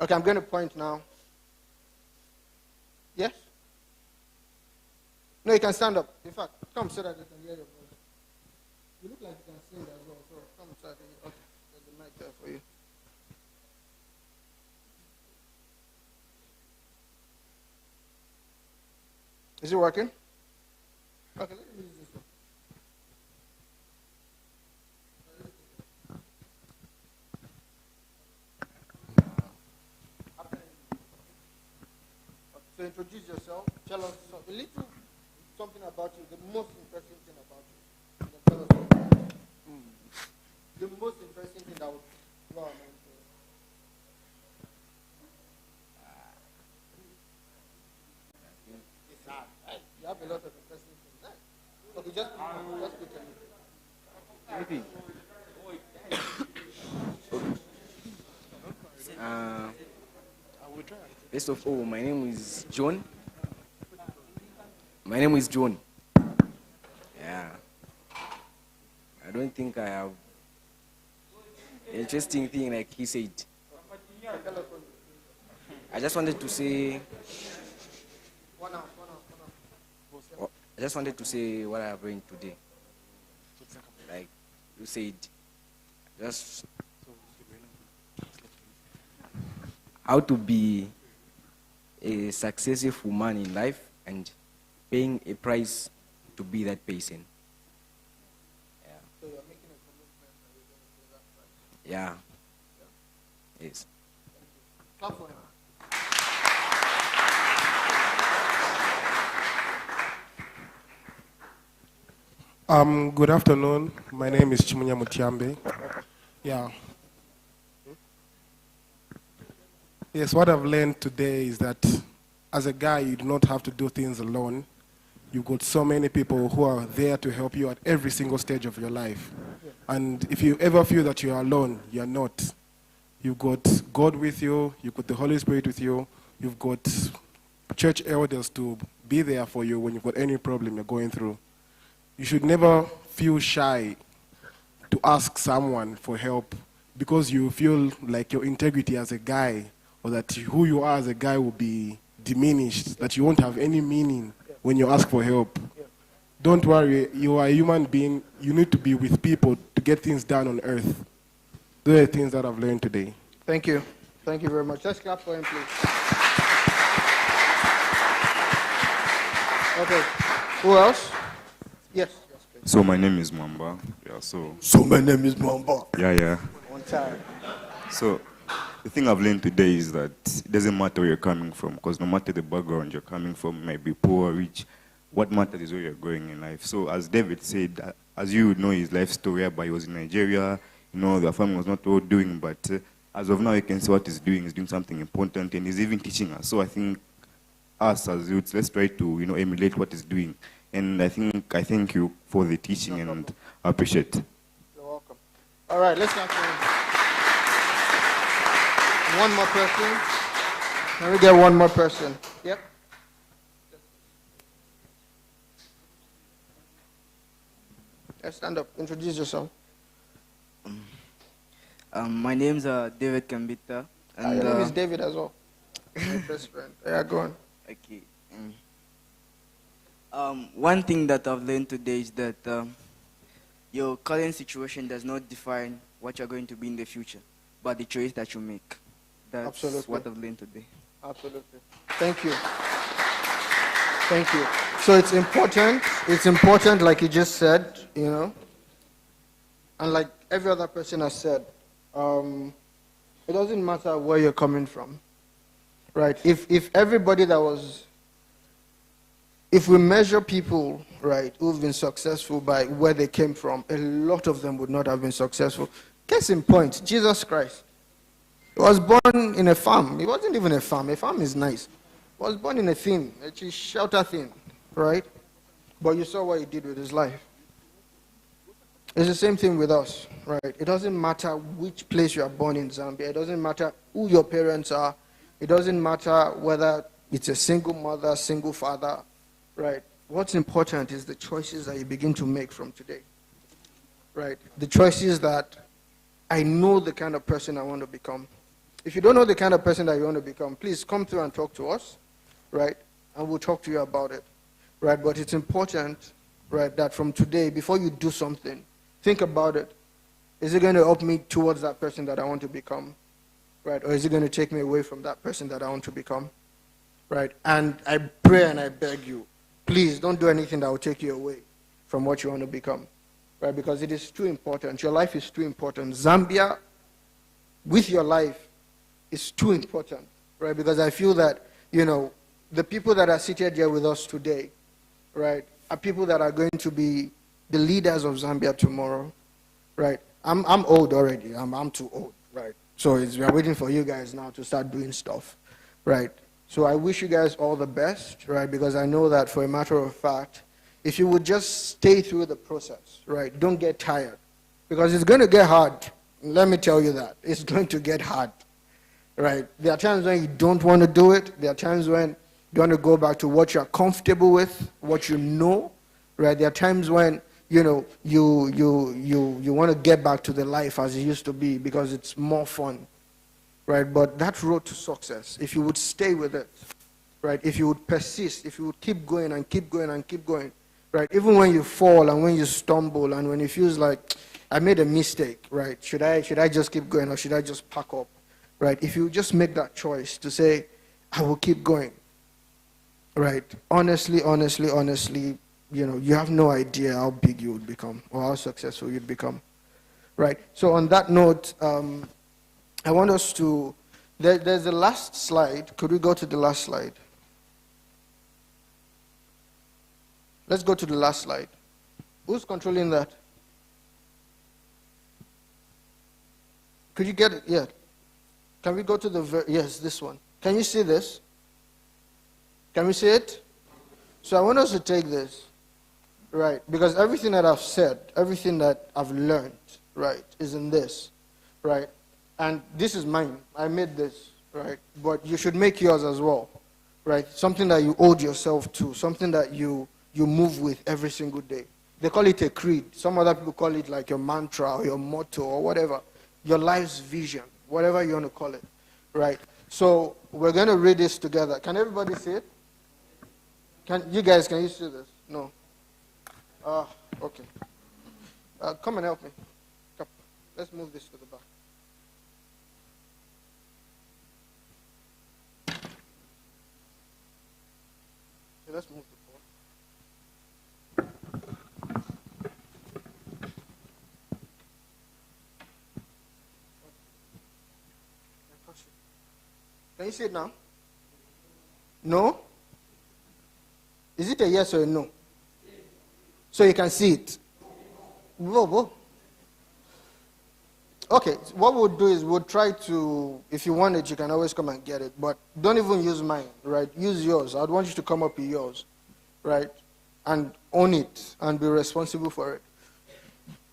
Okay, I'm going to point now. Yes? No, you can stand up. In fact, come so that they can hear your voice. You look like you can sing as well, so come so that they okay, there's the mic there for you. Is it working? Okay, let me use this one. So introduce yourself. Tell us a little something about you, the most interesting thing about you. And then tell us about it. The most interesting thing that would blow our mind. It's hard, right? You have a lot of interesting things. Right? Okay, just maybe. First of all, my name is John. My name is John. Yeah. I don't think I have an interesting thing like he said. I just wanted to say what I have learned today. Like you said, just how to be a successful man in life and paying a price to be that person. Yeah. So you're making a commitment that you're going to pay that price. Yeah. Yes. Clap for him. Good afternoon. My name is Chimunya Mutiambe. Yeah. Yes, what I've learned today is that as a guy, you do not have to do things alone. You've got so many people who are there to help you at every single stage of your life. And if you ever feel that you are alone, you're not. You've got God with you, you've got the Holy Spirit with you, you've got church elders to be there for you when you've got any problem you're going through. You should never feel shy to ask someone for help because you feel like your integrity as a guy or that who you are as a guy will be diminished, that you won't have any meaning when you ask for help. Don't worry, you are a human being. You need to be with people to get things done on earth. Those are the things that I've learned today. Thank you. Thank you very much. Let's clap for him, please. Okay. Who else? Yes. Please. So my name is Mwamba. Yeah, So my name is Mwamba. Yeah. One time. So the thing I've learned today is that it doesn't matter where you're coming from, because no matter the background you're coming from, you might be poor or rich, what matters is where you're going in life. So as David said, as you know his life story, whereby he was in Nigeria, the family was not all doing, but as of now you can see what he's doing something important, and he's even teaching us. So I think us as youths, let's try to, emulate what he's doing. And I thank you for the teaching and I appreciate it. You're welcome. All right, let's start. One more person. Can we get one more person? Yep. Yeah, stand up. Introduce yourself. My name's David Kambita. And Your name is David as well. My best friend. Yeah, go on. Okay. One thing that I've learned today is that your current situation does not define what you're going to be in the future, but the choice that you make. That's Absolutely. what I've learned today. Absolutely. Thank you. Thank you. So it's important, like you just said, and like every other person has said, it doesn't matter where you're coming from, right? If everybody if we measure people, right, who've been successful by where they came from, a lot of them would not have been successful. Case in point, Jesus Christ. He was born in a farm. He wasn't even a farm. A farm is nice. He was born in a thing, a shelter thing, right? But you saw what he did with his life. It's the same thing with us, right? It doesn't matter which place you are born in Zambia. It doesn't matter who your parents are. It doesn't matter whether it's a single mother, single father, right? What's important is the choices that you begin to make from today, right? The choices that I know the kind of person I want to become. If you don't know the kind of person that you want to become, please come through and talk to us, right? And we'll talk to you about it, right? But it's important, right, that from today, before you do something, think about it. Is it going to help me towards that person that I want to become, right? Or is it going to take me away from that person that I want to become, right? And I pray and I beg you, please don't do anything that will take you away from what you want to become, right? Because it is too important. Your life is too important. Zambia, with your life, is too important, right? Because I feel that, the people that are seated here with us today, right, are people that are going to be the leaders of Zambia tomorrow, right? I'm old already. I'm too old, right? So we are waiting for you guys now to start doing stuff, right? So I wish you guys all the best, right? Because I know that for a matter of fact, if you would just stay through the process, right? Don't get tired. Because it's going to get hard. Let me tell you that. It's going to get hard, right? There are times when you don't want to do it. There are times when you want to go back to what you're comfortable with, what you know, right? There are times when, you want to get back to the life as it used to be because it's more fun, right? But that road to success, if you would stay with it, right? If you would persist, if you would keep going and keep going and keep going, right? Even when you fall and when you stumble and when it feels like I made a mistake, right? Should I just keep going or should I just pack up, right? If you just make that choice to say, I will keep going, right? Honestly, you have no idea how big you would become or how successful you'd become, right? So on that note, I want us to, there's the last slide. Could we go to the last slide? Let's go to the last slide. Who's controlling that? Could you get it? Yeah. Can we go to the, yes, this one. Can you see this? Can we see it? So I want us to take this. Right, because everything that I've said, everything that I've learned, right, is in this, right? And this is mine. I made this, right? But you should make yours as well, right? Something that you hold yourself to, something that you move with every single day. They call it a creed. Some other people call it like your mantra or your motto or whatever. Your life's vision, whatever you want to call it, right? So we're going to read this together. Can everybody see it? Can you see this? No. Okay. Come and help me. Come. Let's move this to the back. Okay, let's move the board. Can you see it now? No? Is it a yes or a no? So you can see it. Whoa, whoa. Okay, what we'll do is we'll try to, if you want it, you can always come and get it, but don't even use mine, right? Use yours. I'd want you to come up with yours, right? And own it and be responsible for it.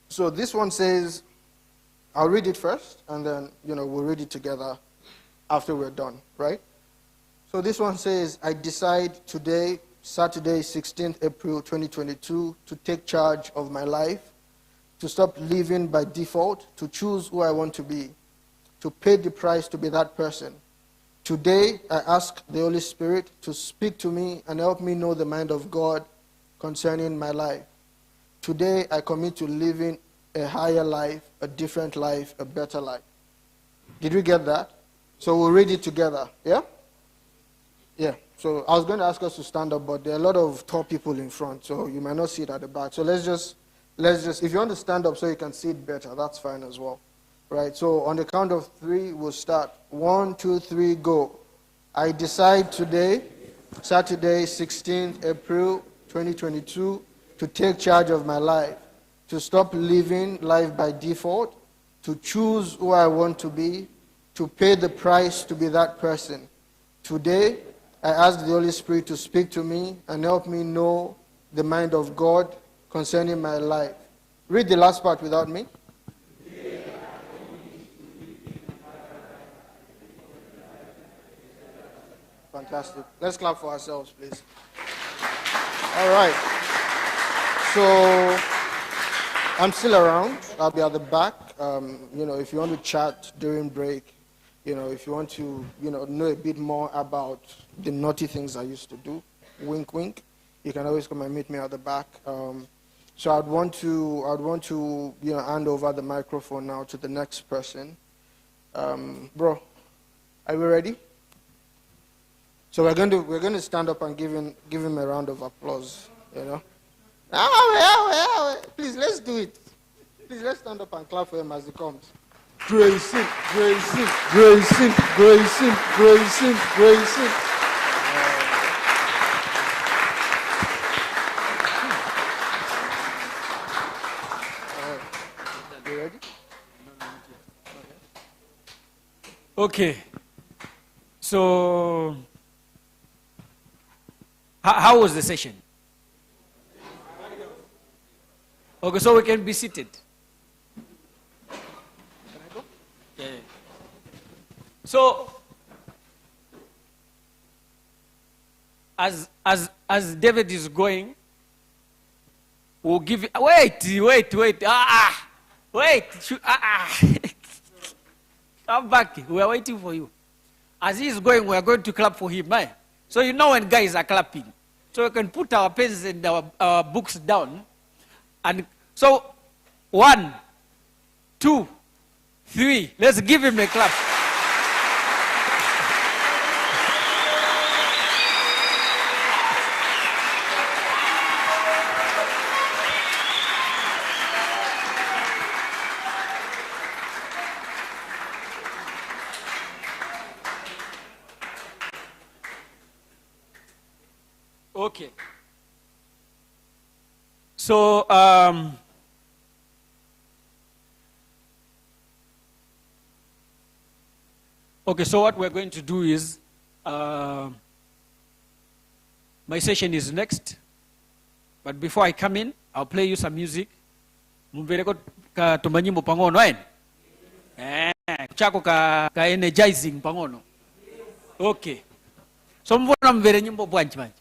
So this one says, I'll read it first, and then, we'll read it together after we're done, right? So this one says, I decide today, Saturday, 16th April 2022, to take charge of my life, to stop living by default, to choose who I want to be, to pay the price to be that person. Today, I ask the Holy Spirit to speak to me and help me know the mind of God concerning my life. Today, I commit to living a higher life, a different life, a better life. Did we get that? So we'll read it together, yeah? Yeah. So I was going to ask us to stand up, but there are a lot of tall people in front, so you might not see it at the back. So let's just, if you want to stand up so you can see it better, that's fine as well. Right? So on the count of 3, we'll start. 1, 2, 3, go. I decide today, Saturday, 16th April 2022, to take charge of my life, to stop living life by default, to choose who I want to be, to pay the price to be that person. Today, I ask the Holy Spirit to speak to me and help me know the mind of God concerning my life. Read the last part without me. Fantastic. Let's clap for ourselves, please. All right. So I'm still around. I'll be at the back. If you want to chat during break, if you want to, know a bit more about the naughty things I used to do, wink, wink, you can always come and meet me at the back. So I'd want to, hand over the microphone now to the next person. Bro, are we ready? So we're going to stand up and give him a round of applause. Please, let's do it. Please, let's stand up and clap for him as he comes. Grace him, grace him, grace him, grace him, grace him, grace him. You ready? Okay. So, how was the session? Okay, so we can be seated. Can I go? Yeah. So, as David is going, we'll give you, wait. Come back. We are waiting for you. As he is going, we are going to clap for him. Eh? So when guys are clapping, so we can put our pens and our books down. And so 1, 2, 3. Let's give him a clap. Okay. So, so what we're going to do is, my session is next, but before I come in, I'll play you some music. Mumvereko ka tumanyimbo pangono chako ka energizing pangono. Okay. So mbona mvere nyimbo bwanji manje?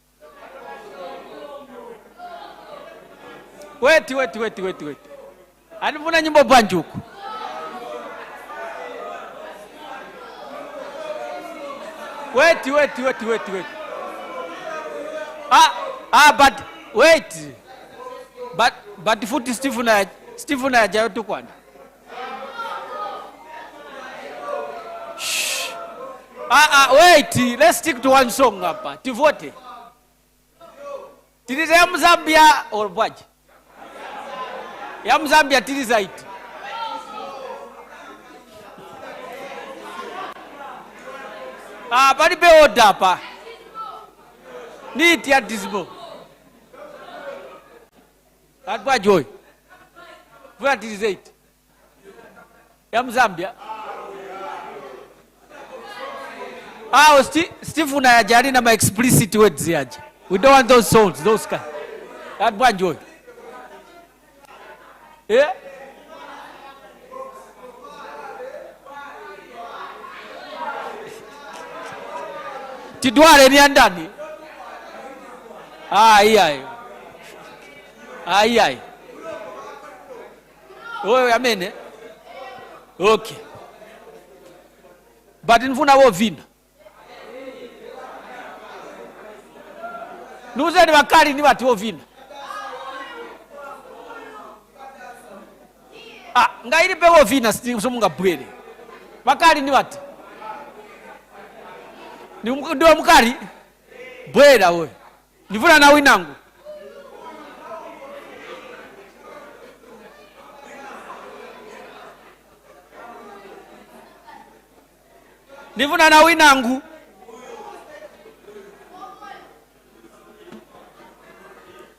Wait. Anifuna nyimbo bwanji huko. Wait. But wait. But futi Stephen ajayo tu kwani. Shh. Wait. Let's stick to one song hapa. Tivote. Tiriza ya Mzambia or bwaji? Ya Mzambia tiriza iti. Pari be oda pa. Niti ya disbo. Atwa joy. Vua tiriza iti. ya Mzambia. Steve na yajari na ma explicit words yaje. We don't want those songs, those kind. That one joy. Yeah? Tidwale ni andani. Ai. Wewe amene? Okay. But nfuna wo vina. Nuze ni wakali ni watu wo vina. Ngairi pe wo vina somunga bwele. Wakali ni watu. Ndio mkali? Bwela wewe. Nivuna na winangu. Nivuna na winangu.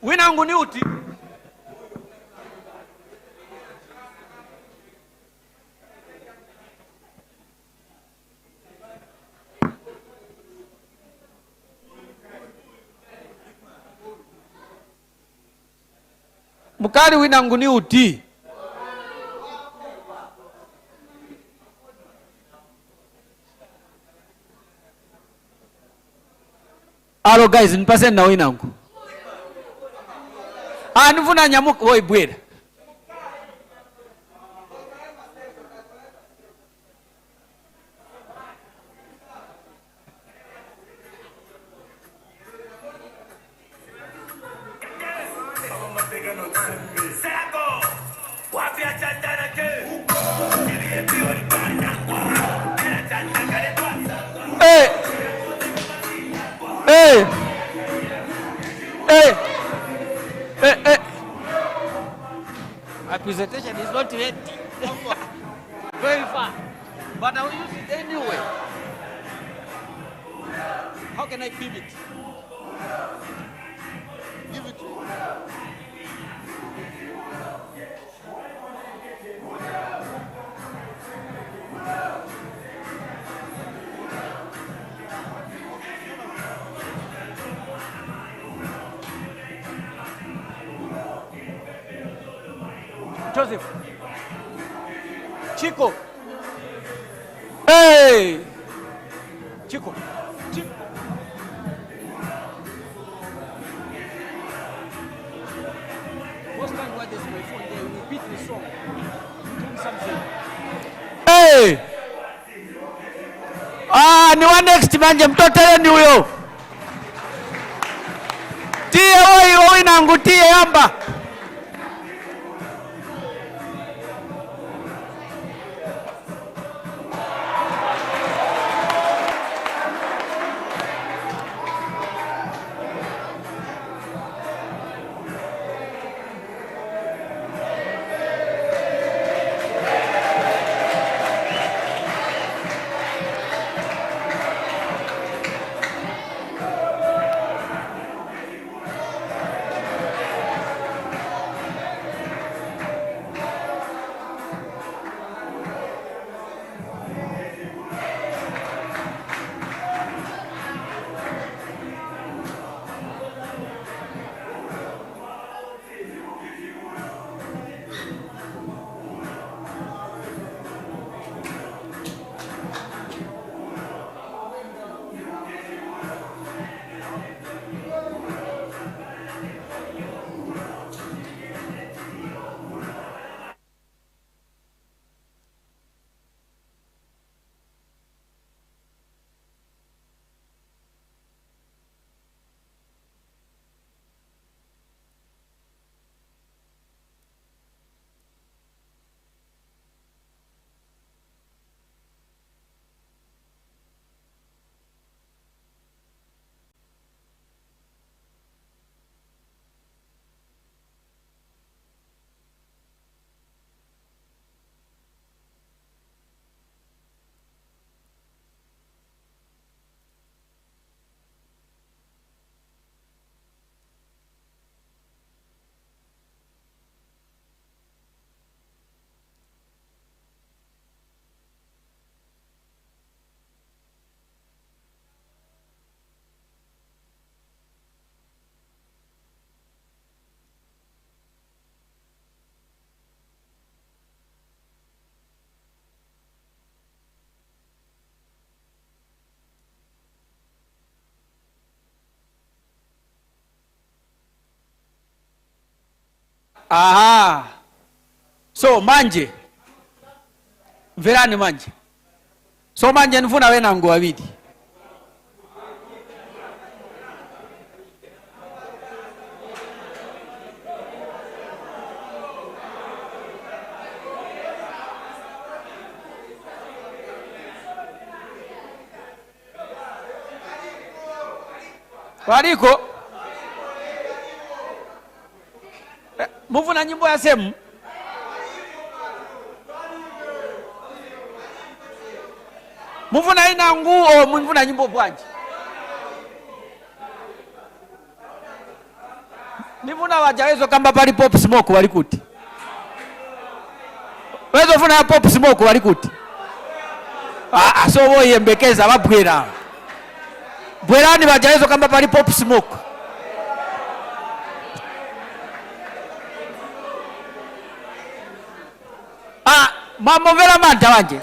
Winangu ni uti. Mukali winangu ni uti. Hello guys, nipase na winangu. Nivuna nyamuka woi bwera. My presentation is not ready. Very far. But I will use it anyway. How can I pivot? Give it to me. Joseph. Chico. Hey! Chico. Most times when there's my phone, they repeat the song. Doing something. Hey! Ni wa next manje mtotele ni huyo. Tie woi nangu tie yamba. Aha. So manje. Mverani manje. So manje nifuna wena ngo wawili. Waliko? Mufuna nyimbo ya semu? Mufuna ina nguo, mufuna nyimbo bwaji? Nifuna wajawezo kamba pali pop smoke walikuti. Wezo funa pop smoke walikuti. So woye mbekeza wabwera. Bwerani wajawezo kamba pali pop smoke. Mamo vela manta wanje.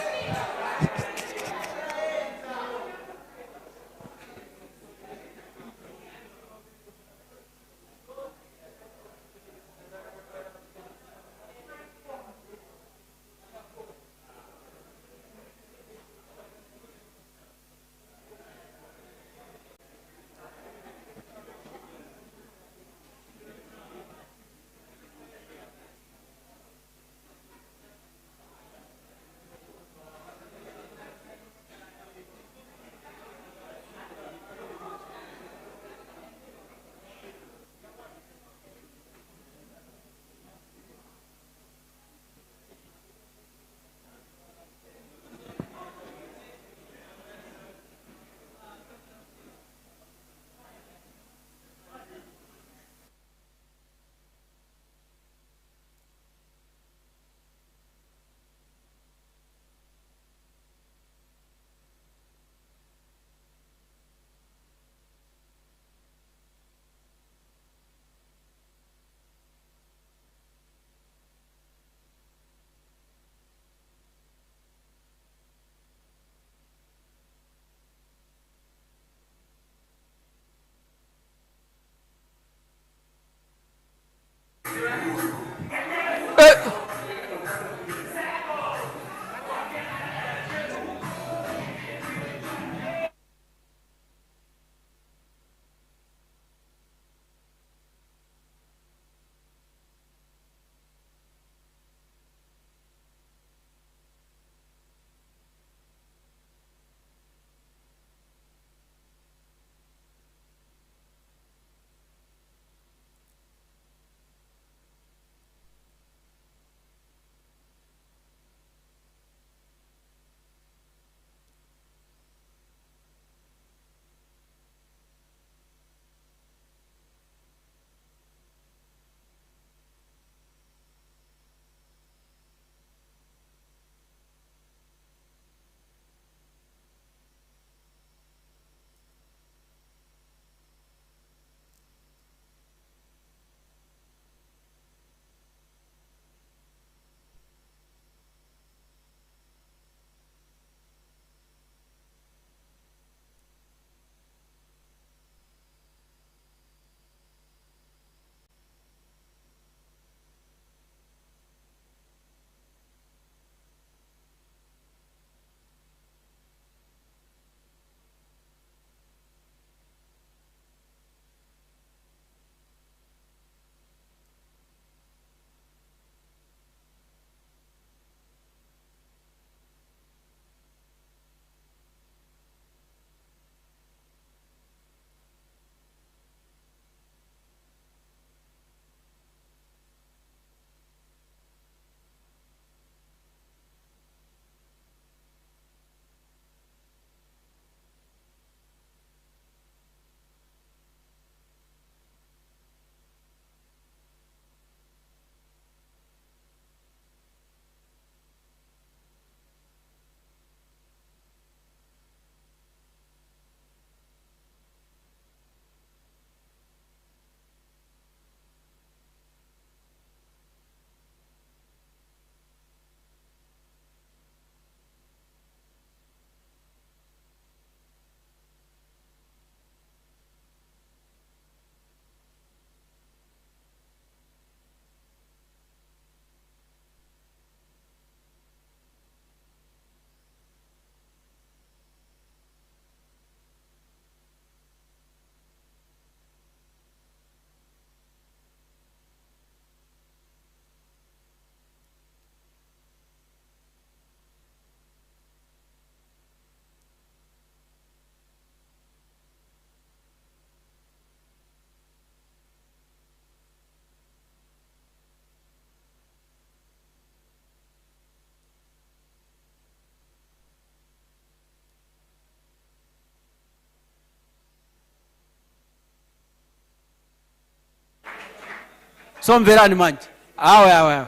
Somverani manje. Awe.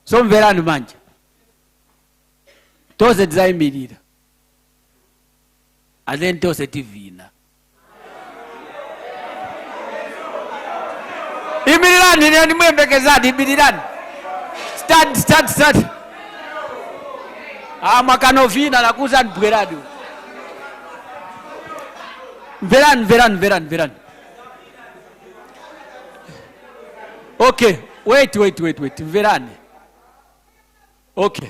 Somverani manje. Tose tizayimirira. And then tose tivina. Imirirani nini mwembekezani imirirani. Stand. Makanovina nakuza nbweradu. Mverani. Okay, wait. Mverani. Okay.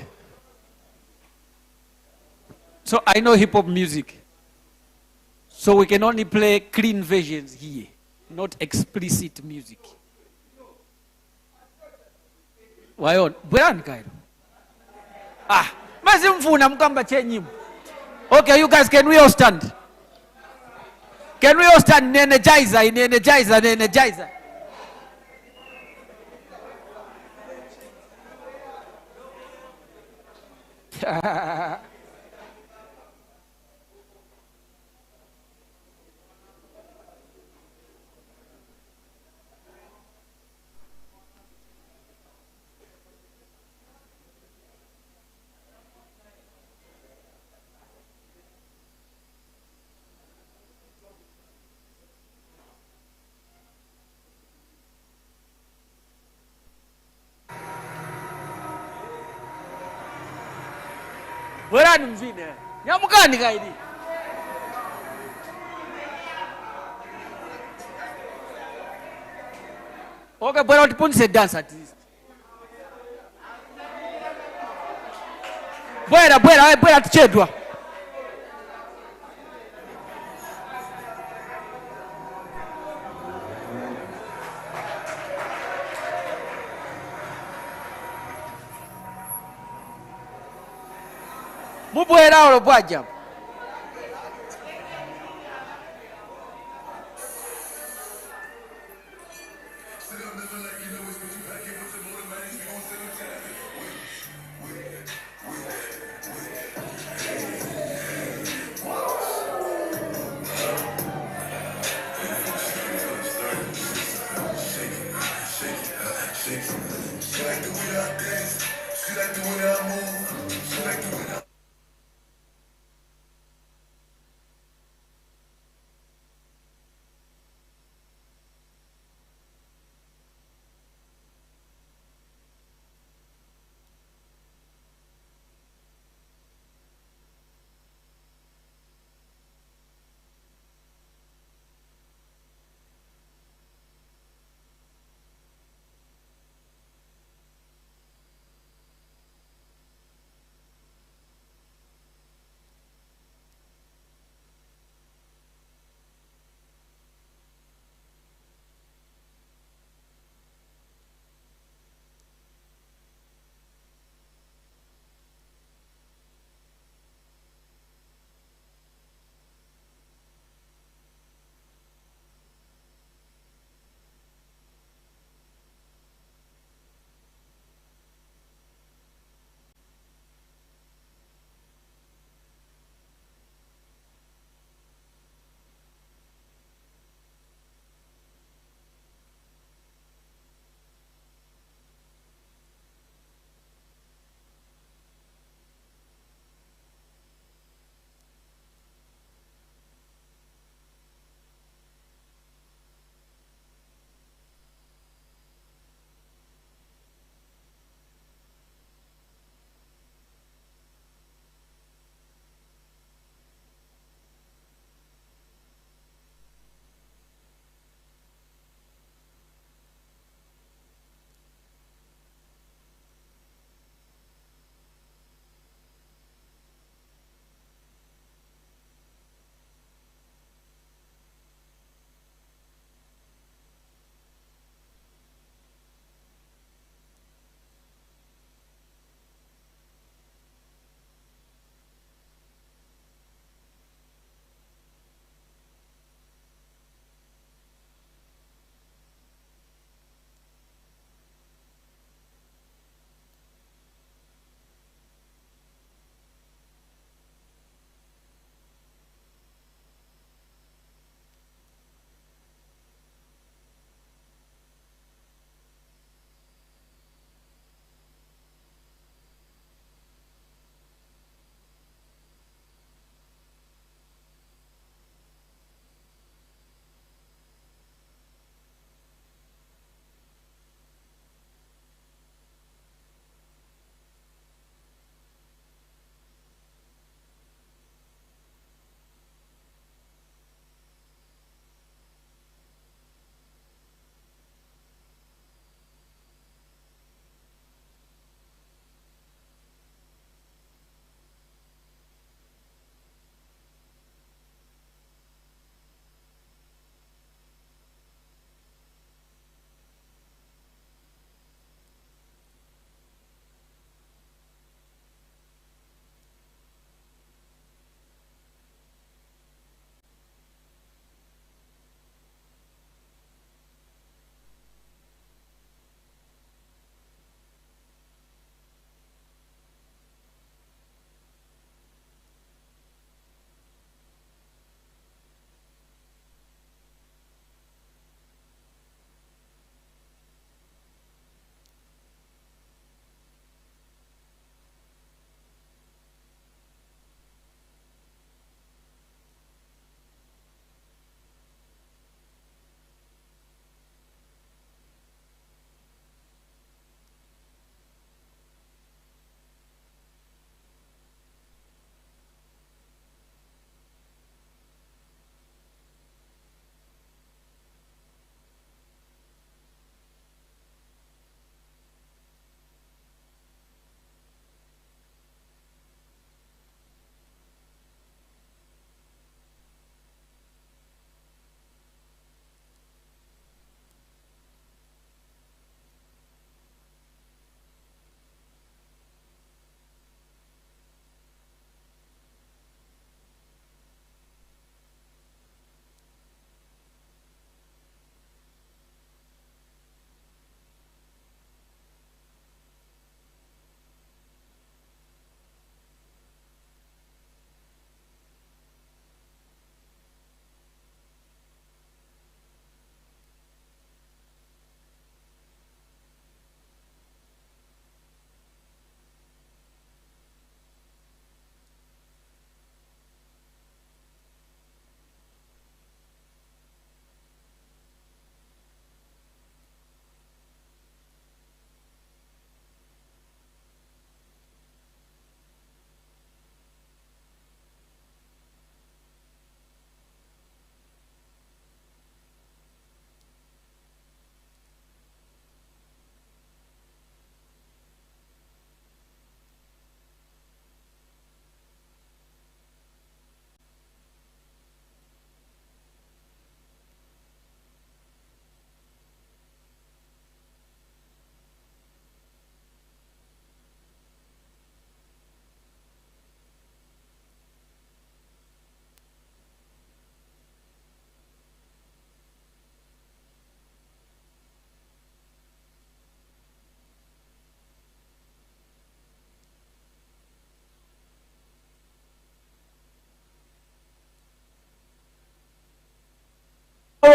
So I know hip hop music. So we can only play clean versions here, not explicit music. Why on? Mverani kairo. Mazimfuna mkamba chenyimbo. Okay, you guys, can we all stand? Can we all stand? Energizer. Mverani mvine. Nyamukani kaidi. Okay, bwana tipunise dance at least. Bwana tichedwa. Mubwera olo bwaja.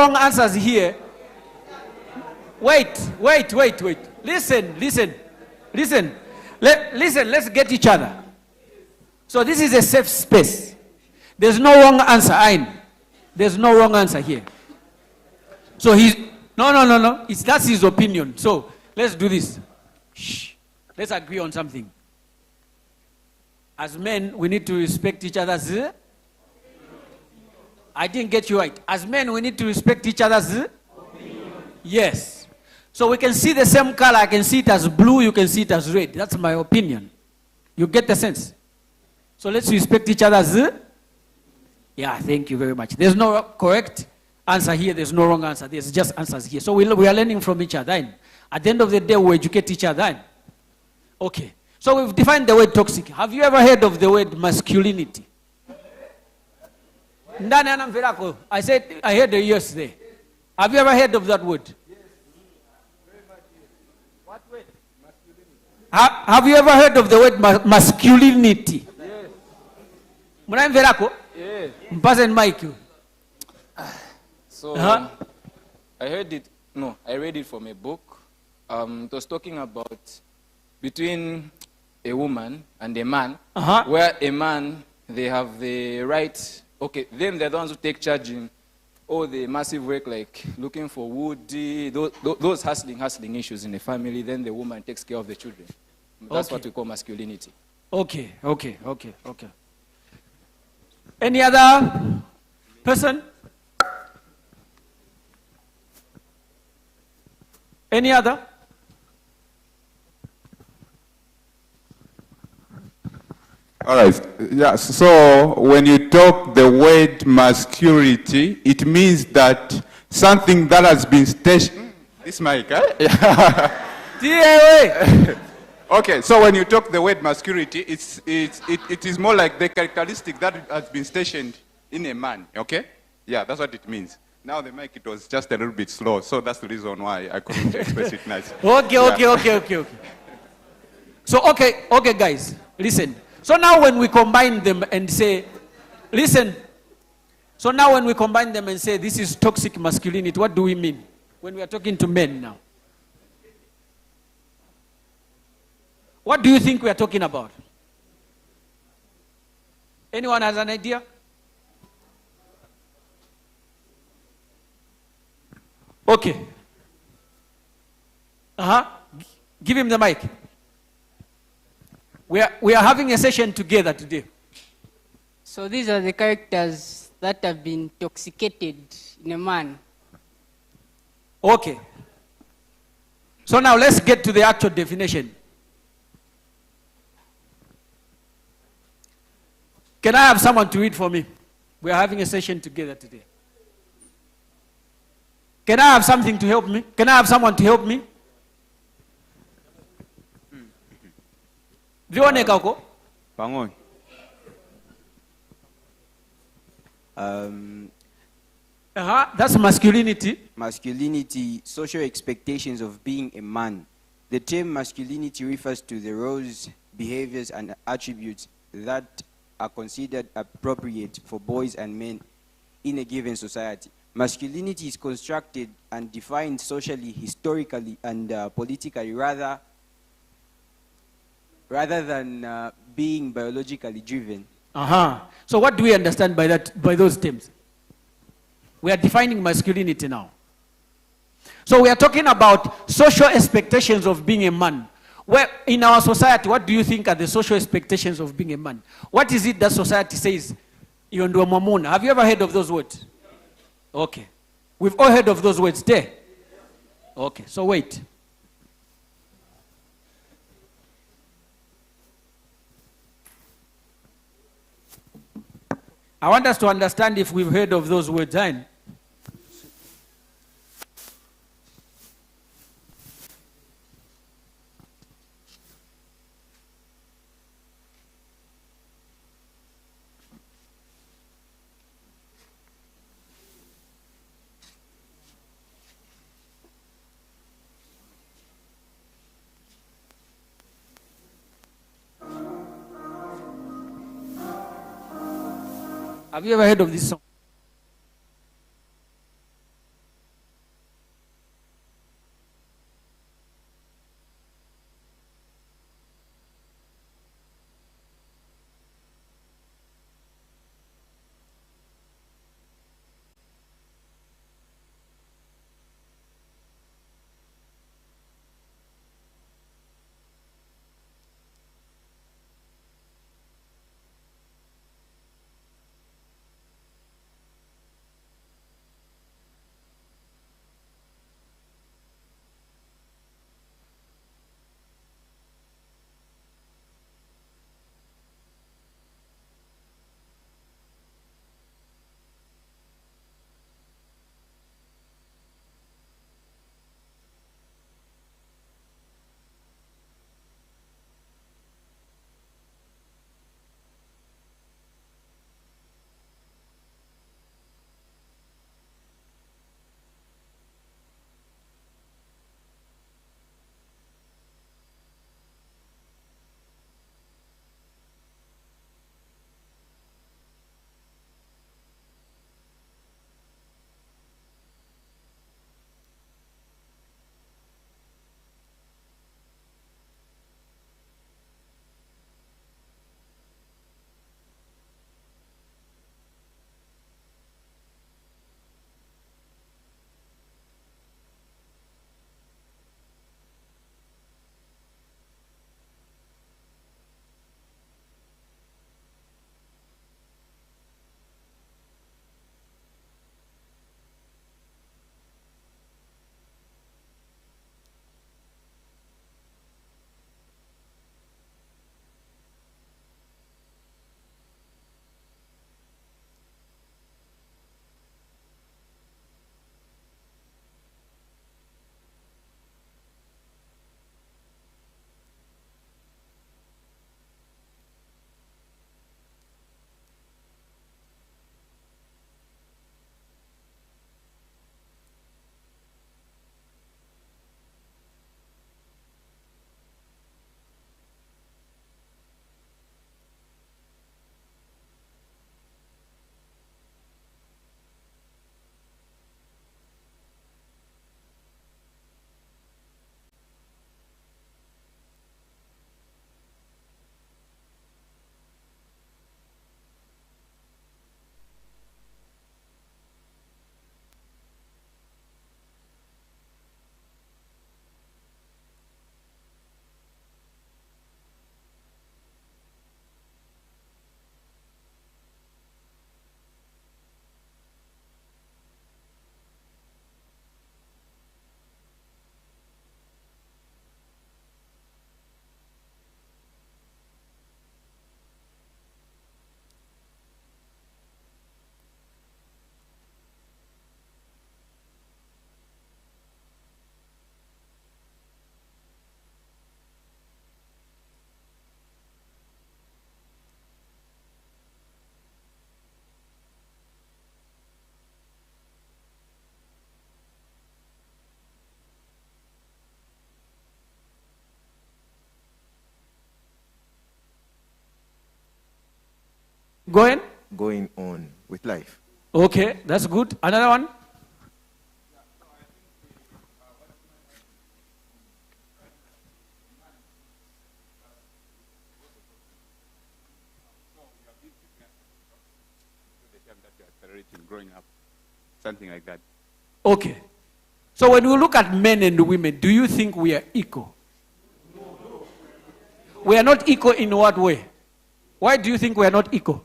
wrong answers here. Wait. Listen. Listen, let's get each other. So this is a safe space. There's no wrong answer, Ain. There's no wrong answer here. So no. That's his opinion. So let's do this. Shh. Let's agree on something. As men, we need to respect each other's. I didn't get you right. As men, we need to respect each other's. Yes. So we can see the same color. I can see it as blue. You can see it as red. That's my opinion. You get the sense? So let's respect each other's. Yeah, thank you very much. There's no correct answer here. There's no wrong answer. There's just answers here. So we are learning from each other. At the end of the day, we educate each other. Okay. So we've defined the word toxic. Have you ever heard of the word masculinity? I said, I heard the yes there. Have you ever heard of that word? Yes. What word? Masculinity. Have you ever heard of the word masculinity? Yes. Yes. Mpazen Mike. So, I read it from a book. It was talking about between a woman and a man, where a man, they have the right, okay, them they're the ones who take charge in all the massive work, like looking for wood, those hustling issues in the family, then the woman takes care of the children. That's what we call masculinity. Okay. Any other person? Any other? All right. Yeah. So when you talk the word masculinity, it means that something that has been stationed. This mic, eh? Yeah. Okay. So when you talk the word masculinity, it is more like the characteristic that has been stationed in a man. Okay. Yeah, that's what it means. Now the mic, it was just a little bit slow, so that's the reason why I couldn't express it nicely. Okay. So okay, guys, listen. So now when we combine them and say, listen. So now when we combine them and say this is toxic masculinity, what do we mean? When we are talking to men now. What do you think we are talking about? Anyone has an idea? Okay. Give him the mic. We are having a session together today. So these are the characters that have been intoxicated in a man. Okay. So now let's get to the actual definition. Can I have someone to read for me? We are having a session together today. Can I have something to help me? Can I have someone to help me? Pangon. That's masculinity. Masculinity, social expectations of being a man. The term masculinity refers to the roles, behaviors, and attributes that are considered appropriate for boys and men in a given society. Masculinity is constructed and defined socially, historically, and politically rather than being biologically driven. So what do we understand by that, by those terms? We are defining masculinity now. So we are talking about social expectations of being a man. Where in our society, what do you think are the social expectations of being a man? What is it that society says? Have you ever heard of those words? Okay. We've all heard of those words there. Okay, so wait. I want us to understand if we've heard of those words. Have you ever heard of this song? going on with life. Okay, that's good. Another one? Growing up, something like that. Okay. So when we look at men and women, do you think we are equal? We are not equal in what way? Why do you think we are not equal?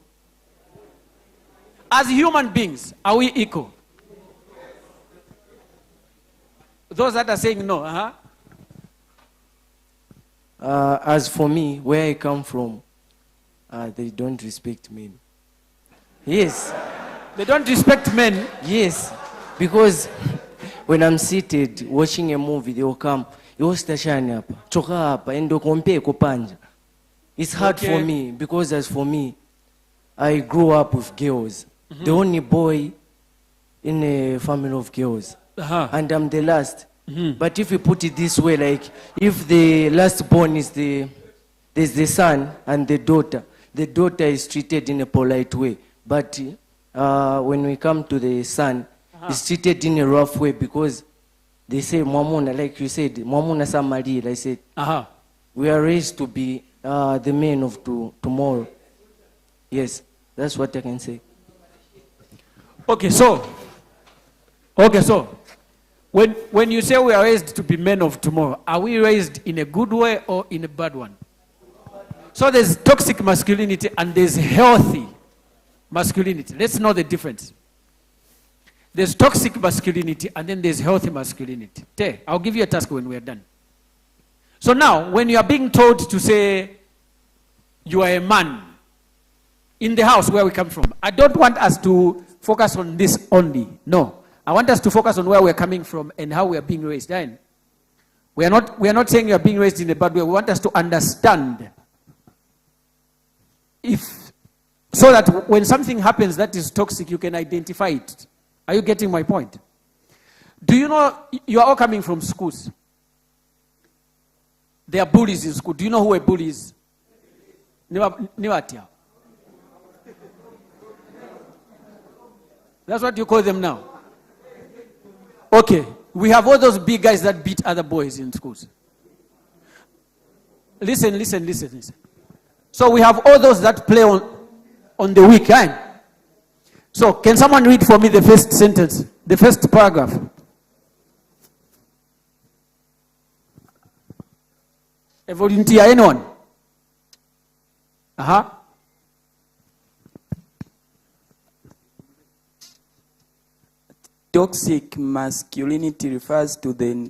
As human beings, are we equal? Those that are saying no, As for me, where I come from, they don't respect men. Yes. They don't respect men? Yes. Because when I'm seated watching a movie, they will come, it's hard for me, because as for me, I grew up with girls. The only boy in a family of girls. And I'm the last. But if you put it this way, like if the last born is there's the son and the daughter is treated in a polite way. But when we come to the son, it's treated in a rough way, because they say, Mwamuna, like you said, Mwamuna Samari, I said, we are raised to be the men of tomorrow. Yes, that's what I can say. Okay, so when you say we are raised to be men of tomorrow, are we raised in a good way or in a bad one? So there's toxic masculinity and there's healthy masculinity. Let's know the difference. There's toxic masculinity and then there's healthy masculinity. I'll give you a task when we are done. So now, when you are being told to say you are a man in the house where we come from, I don't want us to focus on this only. No. I want us to focus on where we're coming from and how we are being raised. We are not saying you are being raised in a bad way. We want us to understand so that when something happens that is toxic, you can identify it. Are you getting my point? Do you know, you are all coming from schools. There are bullies in school. Do you know who a bully is? Niwatia. That's what you call them now. Okay, we have all those big guys that beat other boys in schools. Listen. So we have all those that play on the weekend. So can someone read for me the first sentence, the first paragraph? A volunteer, anyone? Toxic masculinity refers to the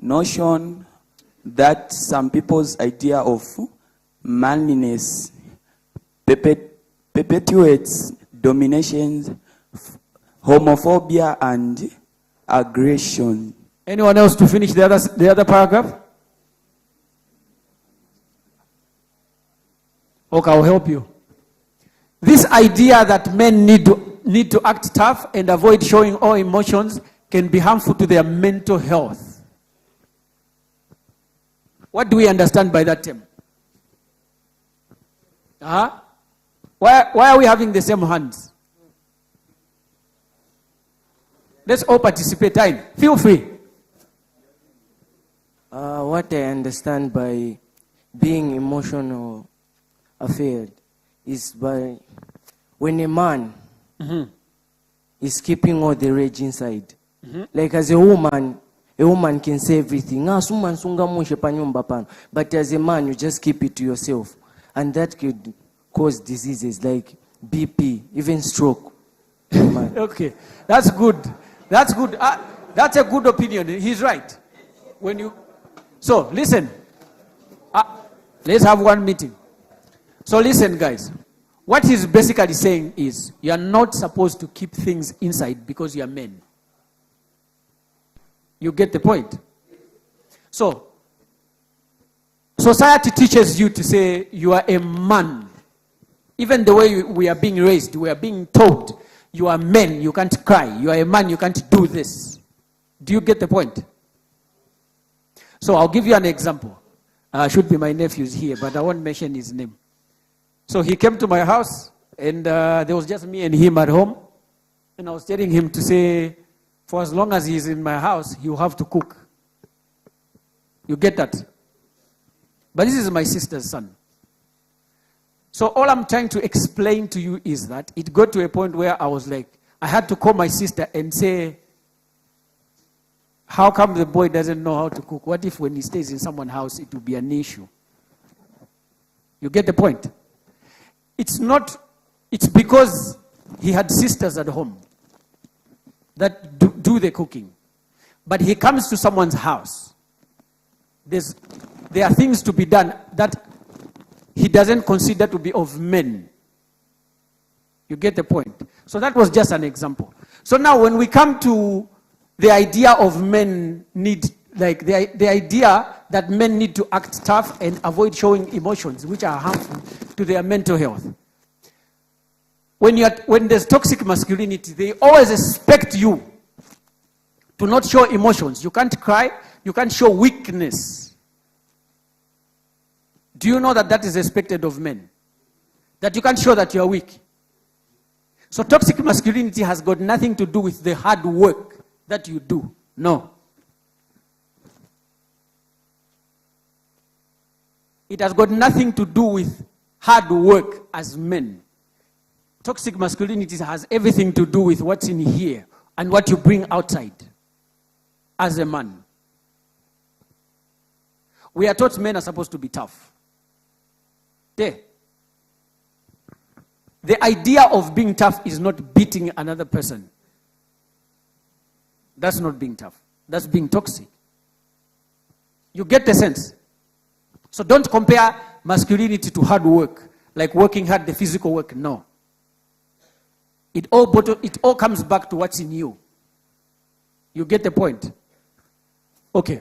notion that some people's idea of manliness perpetuates domination, homophobia, and aggression. Anyone else to finish the other paragraph? Okay, I'll help you. This idea that men need to act tough and avoid showing all emotions can be harmful to their mental health. What do we understand by that term? Why are we having the same hands? Let's all participate. Feel free. What I understand by being emotional affair is by when a man is keeping all the rage inside. Like as a woman can say everything. But as a man, you just keep it to yourself. And that could cause diseases like BP, even stroke. Okay, that's good. That's good. That's a good opinion. He's right. So listen. Let's have one meeting. So listen, guys. What he's basically saying is you are not supposed to keep things inside because you are men. You get the point? So, society teaches you to say you are a man. Even the way we are being raised, we are being told you are men, you can't cry. You are a man, you can't do this. Do you get the point? So I'll give you an example. Should be my nephew's here, but I won't mention his name. So he came to my house And there was just me and him at home. And I was telling him to say, for as long as he's in my house, he'll have to cook. You get that? But this is my sister's son. So all I'm trying to explain to you is that it got to a point where I was like, I had to call my sister and say, how come the boy doesn't know how to cook? What if when he stays in someone's house, it will be an issue? You get the point? It's because he had sisters at home that do the cooking. But he comes to someone's house. There are things to be done that he doesn't consider to be of men. You get the point? So that was just an example. So now when we come to the idea of men need, like the idea that men need to act tough and avoid showing emotions which are harmful to their mental health. When there's toxic masculinity, they always expect you to not show emotions. You can't cry, you can't show weakness. Do you know that that is expected of men? That you can't show that you are weak. So toxic masculinity has got nothing to do with the hard work that you do. No. It has got nothing to do with hard work as men. Toxic masculinity has everything to do with what's in here and what you bring outside as a man. We are taught men are supposed to be tough. There. The idea of being tough is not beating another person. That's not being tough. That's being toxic. You get the sense? So don't compare masculinity to hard work, like working hard, the physical work. No. It all comes back to what's in you. You get the point? Okay.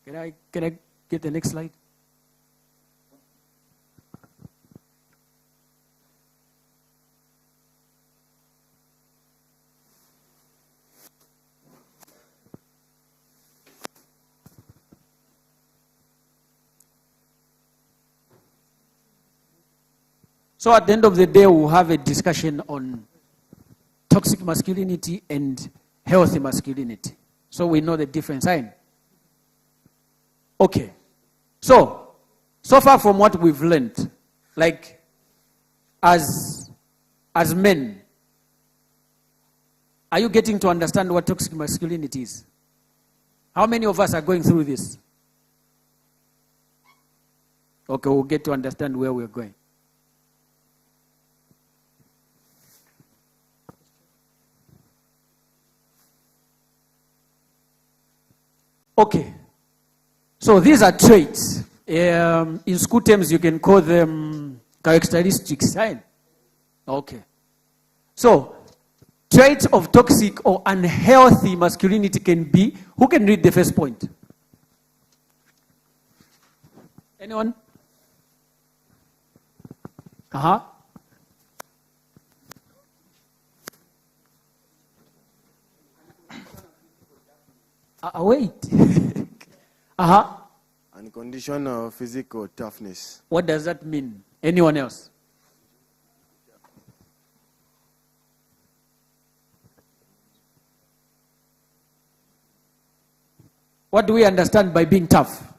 Can I get the next slide? So at the end of the day, we'll have a discussion on toxic masculinity and healthy masculinity. So we know the difference. Okay. So far from what we've learned, like as men, are you getting to understand what toxic masculinity is? How many of us are going through this? Okay, we'll get to understand where we're going. Okay, so these are traits. In school terms, you can call them characteristics. Right? Okay. So, traits of toxic or unhealthy masculinity can be, who can read the first point? Anyone? Wait. Unconditional physical toughness. What does that mean? Anyone else? What do we understand by being tough?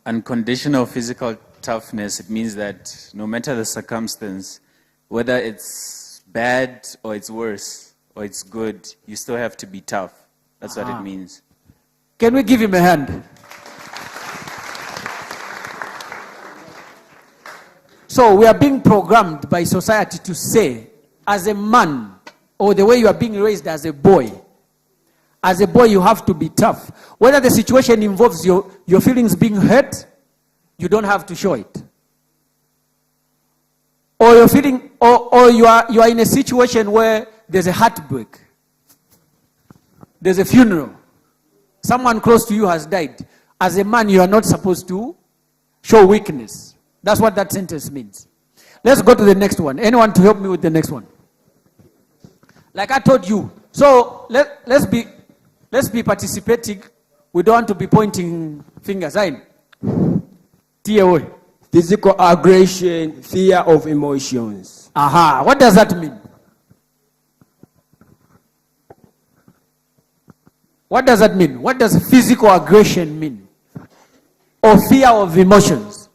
Unconditional physical toughness, it means that no matter the circumstance, whether it's bad or it's worse or it's good, you still have to be tough. That's what it means. Can we give him a hand? So we are being programmed by society to say, as a man, or the way you are being raised as a boy you have to be tough. Whether the situation involves your feelings being hurt, you don't have to show it. Or you're feeling, or you are in a situation where there's a heartbreak. There's a funeral. Someone close to you has died. As a man, you are not supposed to show weakness. That's what that sentence means. Let's go to the next one. Anyone to help me with the next one? Like I told you, So let's be participating. We don't want to be pointing fingers. Physical aggression, fear of emotions. Aha. What does that mean? What does that mean? What does physical aggression mean? Or fear of emotions?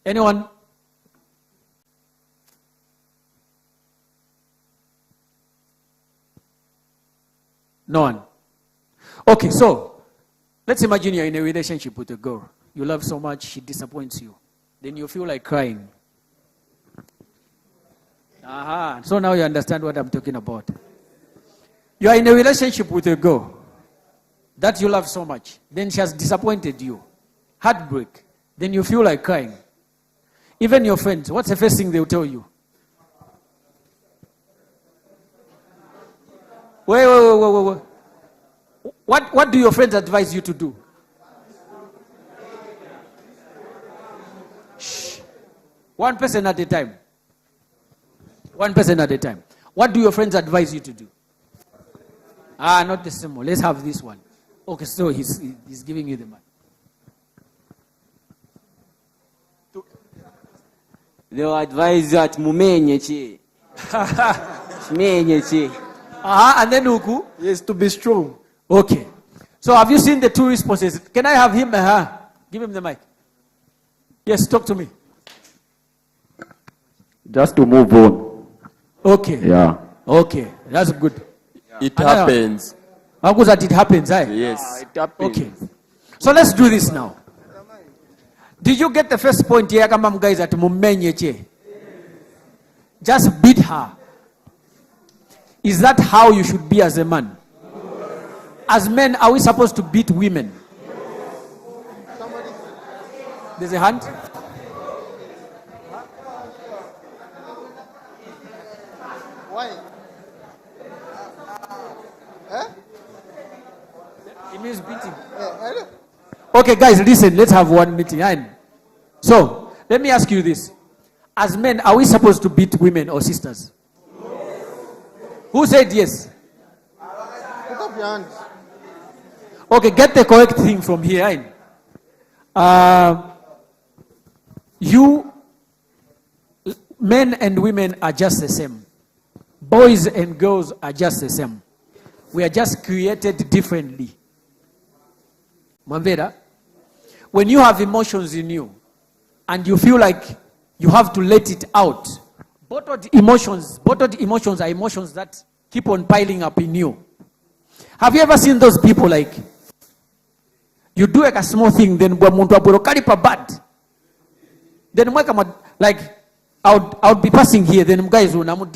Anyone? No one. Okay, so let's imagine you're in a relationship with a girl. You love so much, she disappoints you. Then you feel like crying. Aha, so now you understand what I'm talking about. You are in a relationship with a girl that you love so much. Then she has disappointed you. Heartbreak. Then you feel like crying. Even your friends, what's the first thing they'll tell you? Wait. What do your friends advise you to do? Shh. One person at a time. One person at a time. What do your friends advise you to do? Not the same one. Let's have this one. Okay, so he's giving you the money. They will advise you at mumenye. And then Uku? Yes, to be strong. Okay. So have you seen the two responses? Can I have him? Give him the mic. Yes, talk to me. Just to move on. Okay. Yeah. Okay, that's good. It happens. How good that it happens, Yes. It happens. Okay. So let's do this now. Did you get the first point here, guys, at mumenye? Just beat her. Is that how you should be as a man? As men, are we supposed to beat women? There's a hand. Why? It means beating. Okay, guys, listen. Let's have one meeting. So, let me ask you this. As men, are we supposed to beat women or sisters? Who said yes? Put up your hands. Okay, get the correct thing from here. You, men and women are just the same. Boys and girls are just the same. We are just created differently. Mavera, when you have emotions in you and you feel like you have to let it out, bottled emotions are emotions that keep on piling up in you. Have you ever seen those people like, you do like a small thing, then bad. Then like, I would be passing here, then guys will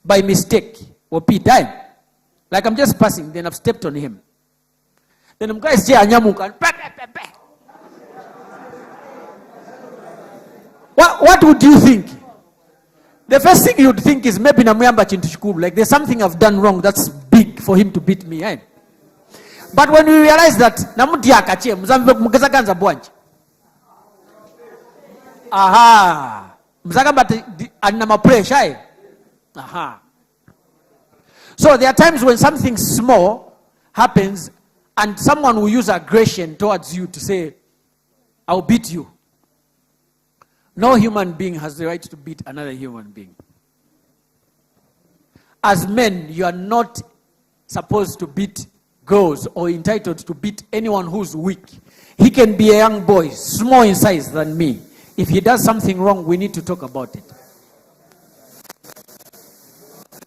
by mistake or time. Like I'm just passing, then I've stepped on him. Then guys what would you think? The first thing you'd think is maybe like there's something I've done wrong that's big for him to beat me. But when we realize that so there are times when something small happens and someone will use aggression towards you to say, I'll beat you. No human being has the right to beat another human being. As men, you are not supposed to beat girls or entitled to beat anyone who's weak. He can be a young boy, small in size than me. If he does something wrong, we need to talk about it.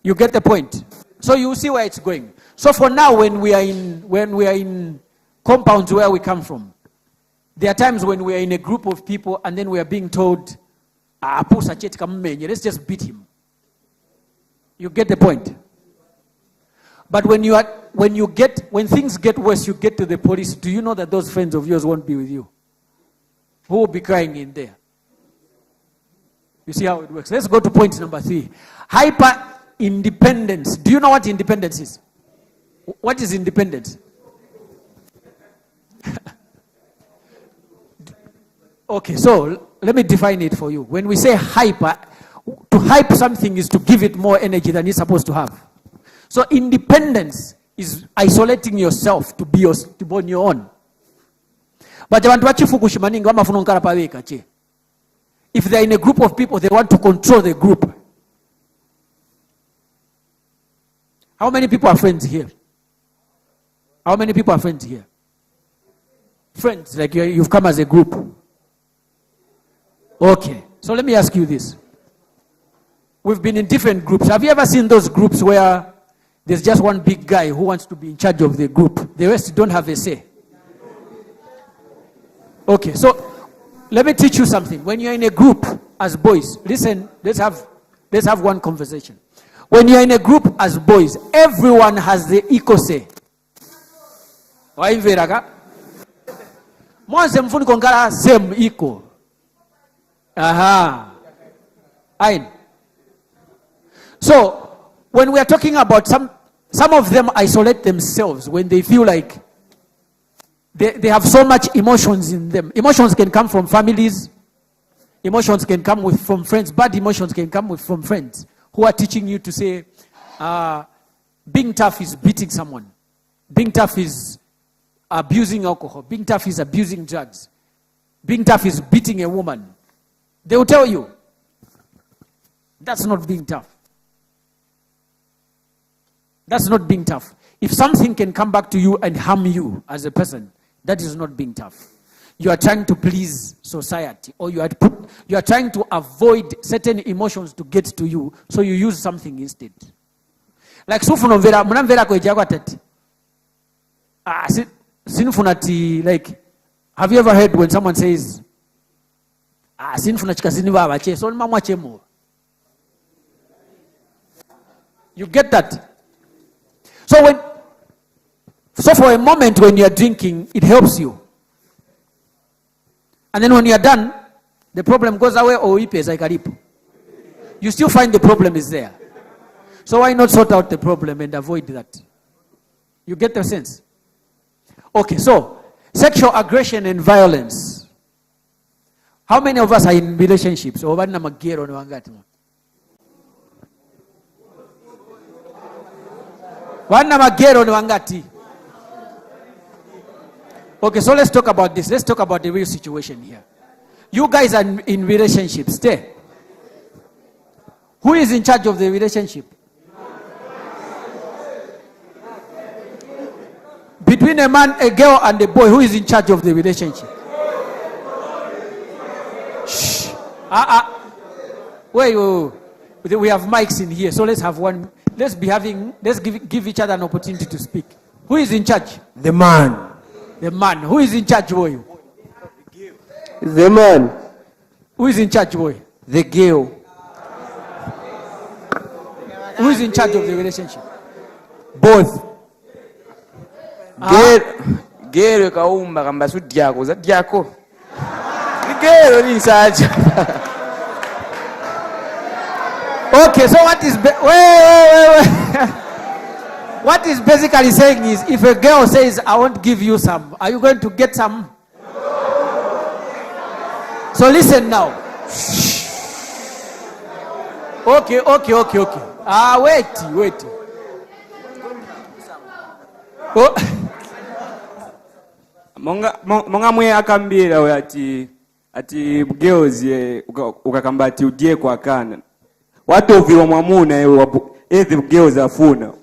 You get the point? So you see where it's going. So for now, when we are in compounds where we come from, there are times when we are in a group of people and then we are being told, let's just beat him. You get the point? But when things get worse, you get to the police, do you know that those friends of yours won't be with you? Who will be crying in there? You see how it works. Let's go to point number 3. Hyper independence. Do you know what independence is? What is independence? Okay, so let me define it for you. When we say hyper, to hype something is to give it more energy than it's supposed to have. So independence is isolating yourself to be on your own. But if they're in a group of people, they want to control the group. How many people are friends here? How many people are friends here? Friends, like you've come as a group. Okay, so let me ask you this. We've been in different groups. Have you ever seen those groups where there's just one big guy who wants to be in charge of the group? The rest don't have a say. Okay, so let me teach you something. When you're in a group as boys, listen, let's have one conversation. When you're in a group as boys, everyone has the equal say. Mwanze mfuni kongala same equal. Aha. Ain. So, when we are talking about some of them isolate themselves when they feel like they have so much emotions in them. Emotions can come from families. Emotions can come from friends. Bad emotions can come from friends who are teaching you to say, being tough is beating someone. Being tough is abusing alcohol. Being tough is abusing drugs. Being tough is beating a woman. They will tell you, that's not being tough. That's not being tough. If something can come back to you and harm you as a person, that is not being tough. You are trying to please society, or you are trying to avoid certain emotions to get to you, so you use something instead. Like like, have you ever heard when someone says, you get that? So for a moment when you are drinking, it helps you. And then when you are done, the problem goes away, or you still find the problem is there. So why not sort out the problem and avoid that? You get the sense? Okay, so sexual aggression and violence. How many of us are in relationships? Okay, so let's talk about this. Let's talk about the real situation here. You guys are in relationships. Stay. Who is in charge of the relationship? Between a man, a girl, and a boy, who is in charge of the relationship? Shh. Wait. We have mics in here, so let's have one. Let's give each other an opportunity to speak. Who is in charge? The man. The man. Who is in charge, boy? The man. Who is in charge, boy? The girl. Who is in charge of the relationship? Both. Girl kaumba kamba su diako, za diako. Girl in charge. Okay, so what is wait. What is basically saying is, if a girl says, I won't give you some, are you going to get some? So listen now. Okay. Wait. Oh. Monga mwe akambira we ati girls ukakamba ati udie kwa kana. Watu oviro mwamuna ezi girls afuna.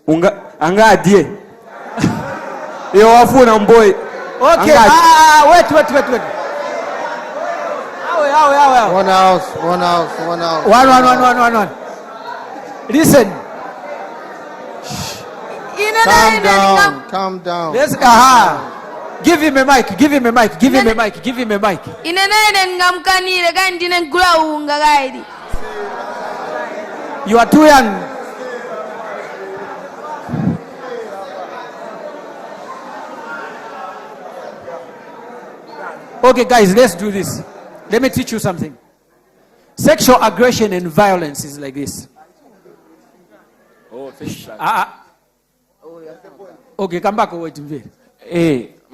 Anga adie. Yo wafuna mboy. Okay. Wait. How? One house. One. Listen. Calm down. Let's Give him a mic. You are too young. Okay, guys, let's do this. Let me teach you something. Sexual aggression and violence is like this. Okay, come back. Wait.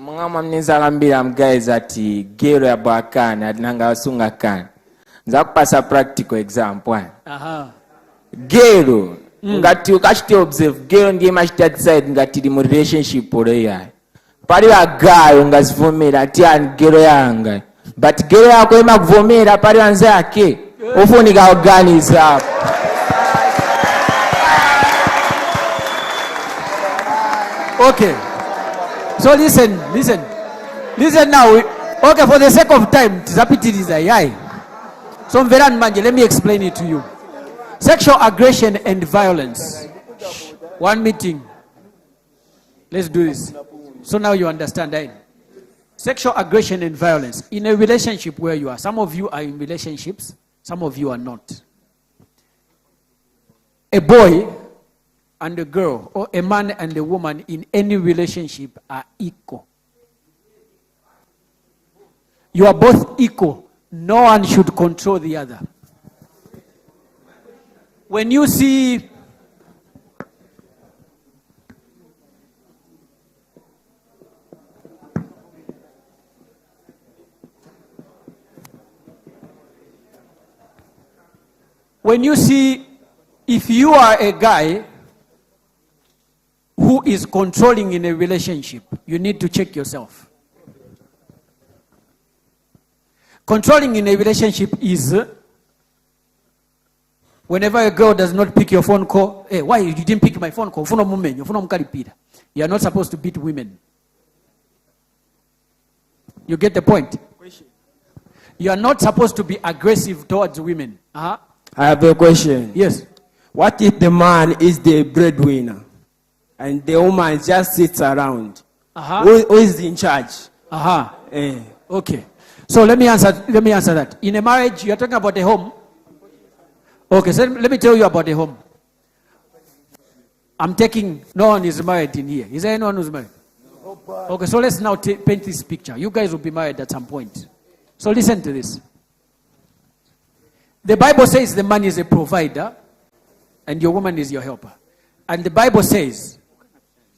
Mungama mnizalambira guys ati gero ya bakana adinanga wasunga kana. Nza kupasa practical example. Gero ngati ukachite observe gero ndiye machita decide ngati li mu relationship oleya. Pali agayo ngazivomera ati ani gero yanga. But gero yako ema kuvomera pali wanzake. Ufunika organize. Okay. So listen now. Okay, for the sake of time, so Veran Manje, let me explain it to you. Sexual aggression and violence. One meeting. Let's do this. So now you understand that. Sexual aggression and violence. In a relationship where you are. Some of you are in relationships. Some of you are not. A boy and a girl, or a man and a woman in any relationship are equal. You are both equal. No one should control the other. When you see if you are a guy who is controlling in a relationship, you need to check yourself. Controlling in a relationship is whenever a girl does not pick your phone call, hey, why you didn't pick my phone call? You are not supposed to beat women. You get the point? You are not supposed to be aggressive towards women. I have a question. Yes. What if the man is the breadwinner and the woman just sits around? Who is in charge? Okay. So let me answer that. In a marriage, you are talking about a home. Okay, so let me tell you about a home. No one is married in here. Is there anyone who's married? Okay, so let's now paint this picture. You guys will be married at some point. So listen to this. The Bible says the man is a provider and your woman is your helper. And the Bible says,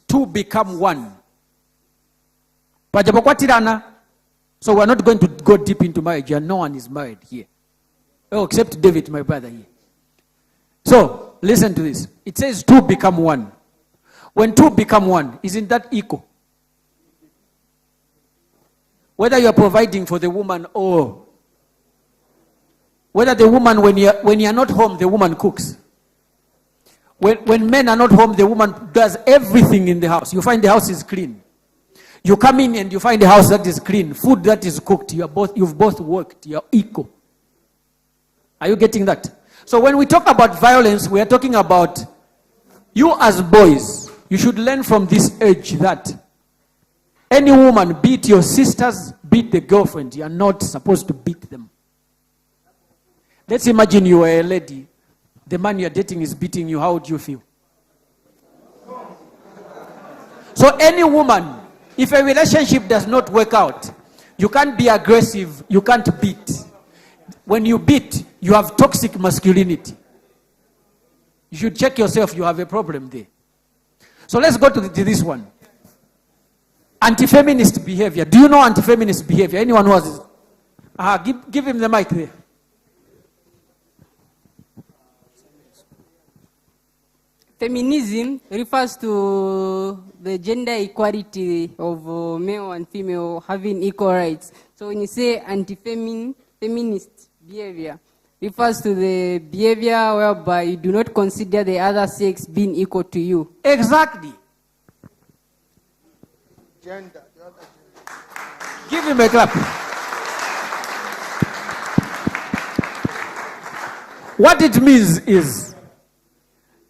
two become one. So we're not going to go deep into marriage. No one is married here. Oh, except David, my brother here. So, listen to this. It says two become one. When two become one, isn't that equal? Whether you're providing for the woman or whether the woman, when you're not home, the woman cooks. When men are not home, the woman does everything in the house. You find the house is clean. You come in and you find a house that is clean, food that is cooked. You've both worked. You're equal. Are you getting that? So when we talk about violence, we are talking about you as boys. You should learn from this age that any woman, beat your sisters, beat the girlfriend. You are not supposed to beat them. Let's imagine you are a lady. The man you are dating is beating you. How would you feel? So any woman, if a relationship does not work out, you can't be aggressive, you can't beat. When you beat, you have toxic masculinity. You should check yourself, you have a problem there. So let's go to this one. Anti-feminist behavior. Do you know anti-feminist behavior? Anyone who has this? Give him the mic there. Feminism refers to the gender equality of male and female having equal rights. So when you say anti-feminist behavior, refers to the behavior whereby you do not consider the other sex being equal to you. Exactly. Gender. Give him a clap. What it means is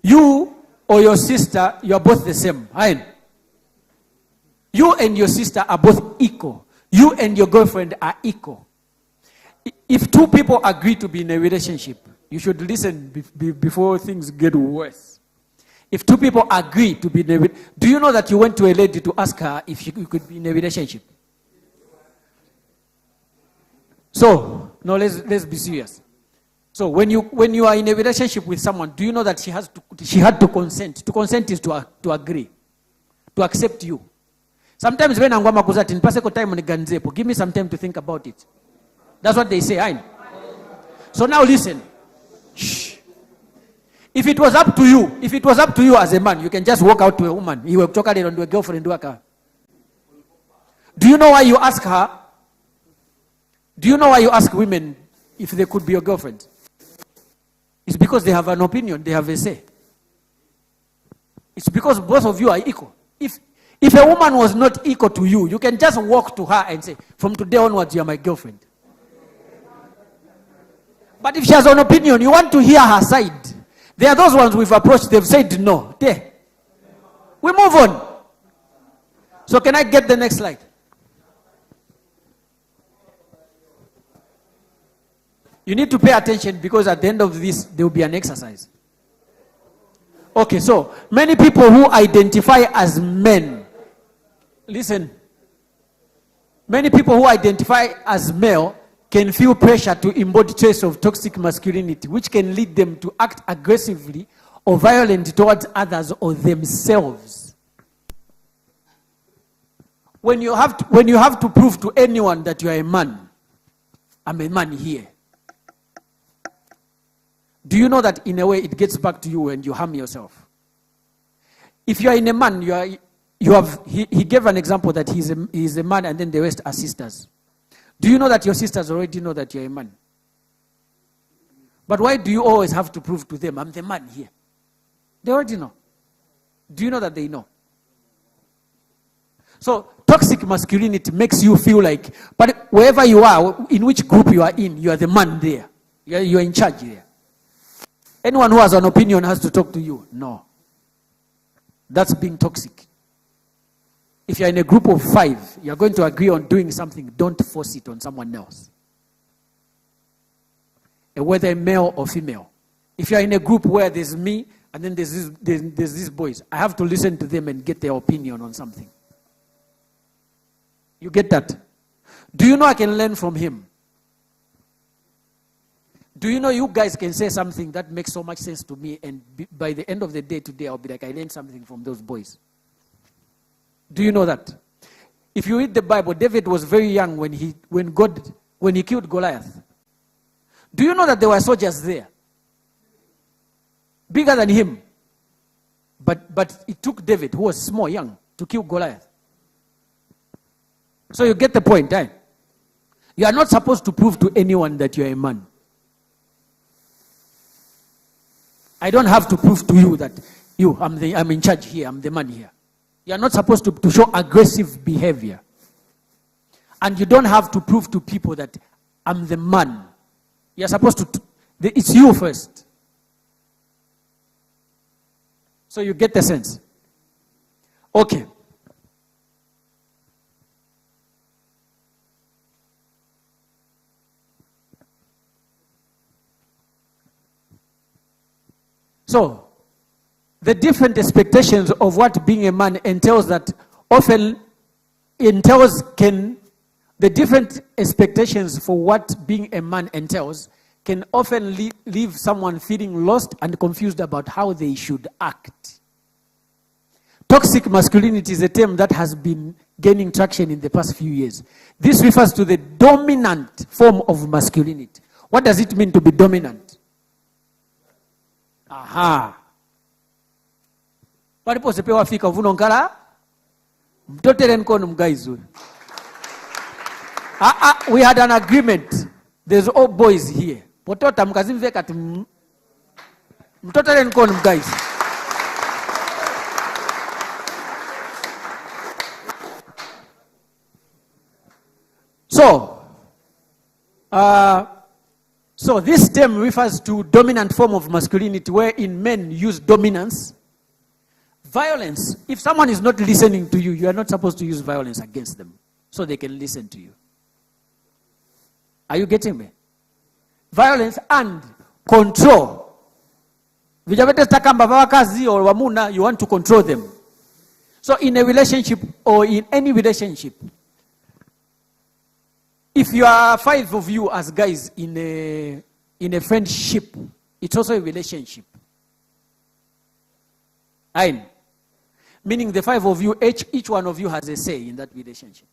you or your sister, you are both the same. Right? You and your sister are both equal. You and your girlfriend are equal. If two people agree to be in a relationship, you should listen before things get worse. If two people agree to be in a relationship, do you know that you went to a lady to ask her if you could be in a relationship? So, no, let's be serious. So when you are in a relationship with someone, do you know that she had to consent? To consent is to agree, to accept you. Sometimes when I'm going to nipaseko time niganzepo, give me some time to think about it. That's what they say, ain. So now listen. Shh. If it was up to you as a man, you can just walk out to a woman. You will talk to a girlfriend. Do you know why you ask her? Do you know why you ask women if they could be your girlfriend? It's because they have an opinion, they have a say. It's because both of you are equal. If a woman was not equal to you, you can just walk to her and say, from today onwards, you are my girlfriend. But if she has an opinion, you want to hear her side. There are those ones we've approached, they've said no. There. We move on. So can I get the next slide? You need to pay attention because at the end of this, there will be an exercise. Okay, so many people who identify as men, listen, many people who identify as male can feel pressure to embody traits of toxic masculinity, which can lead them to act aggressively or violent towards others or themselves. When you have to prove to anyone that you are a man, I'm a man here. Do you know that in a way it gets back to you and you harm yourself? If you are in a man, he gave an example that he's a man and then the rest are sisters. Do you know that your sisters already know that you're a man? But why do you always have to prove to them, I'm the man here? They already know. Do you know that they know? So toxic masculinity makes you feel like, but wherever you are, in which group you are in, you are the man there. You are in charge there. Anyone who has an opinion has to talk to you. No. That's being toxic. If you're in a group of 5, you're going to agree on doing something, don't force it on someone else. Whether male or female. If you're in a group where there's me and then there's these boys, I have to listen to them and get their opinion on something. You get that? Do you know I can learn from him? Do you know you guys can say something that makes so much sense to me, and by the end of the day today, I'll be like, I learned something from those boys. Do you know that? If you read the Bible, David was very young when he killed Goliath. Do you know that there were soldiers there? Bigger than him. But it took David, who was small, young, to kill Goliath. So you get the point, eh? You are not supposed to prove to anyone that you are a man. I don't have to prove to you that I'm in charge here, I'm the man here. You are not supposed to show aggressive behavior. And you don't have to prove to people that I'm the man. You're supposed to, it's you first. So you get the sense. Okay. So, the different expectations of what being a man entails the different expectations for what being a man entails can often leave someone feeling lost and confused about how they should act. Toxic masculinity is a term that has been gaining traction in the past few years. This refers to the dominant form of masculinity. What does it mean to be dominant? Aha. Palipo sepewa fika uvuno nkala mtotere nkono mgaizu. We had an agreement. There's all boys here. Potota mkazimve kati mtotere nkono mgaizu. So this term refers to dominant form of masculinity wherein men use dominance, violence. If someone is not listening to you, you are not supposed to use violence against them so they can listen to you. Are you getting me? Violence and control. Vijabete stakamba vawakazi or wamuna, you want to control them. So in a relationship or in any relationship, if you are 5 of you as guys in a friendship, it's also a relationship. Meaning the 5 of you, each one of you has a say in that relationship.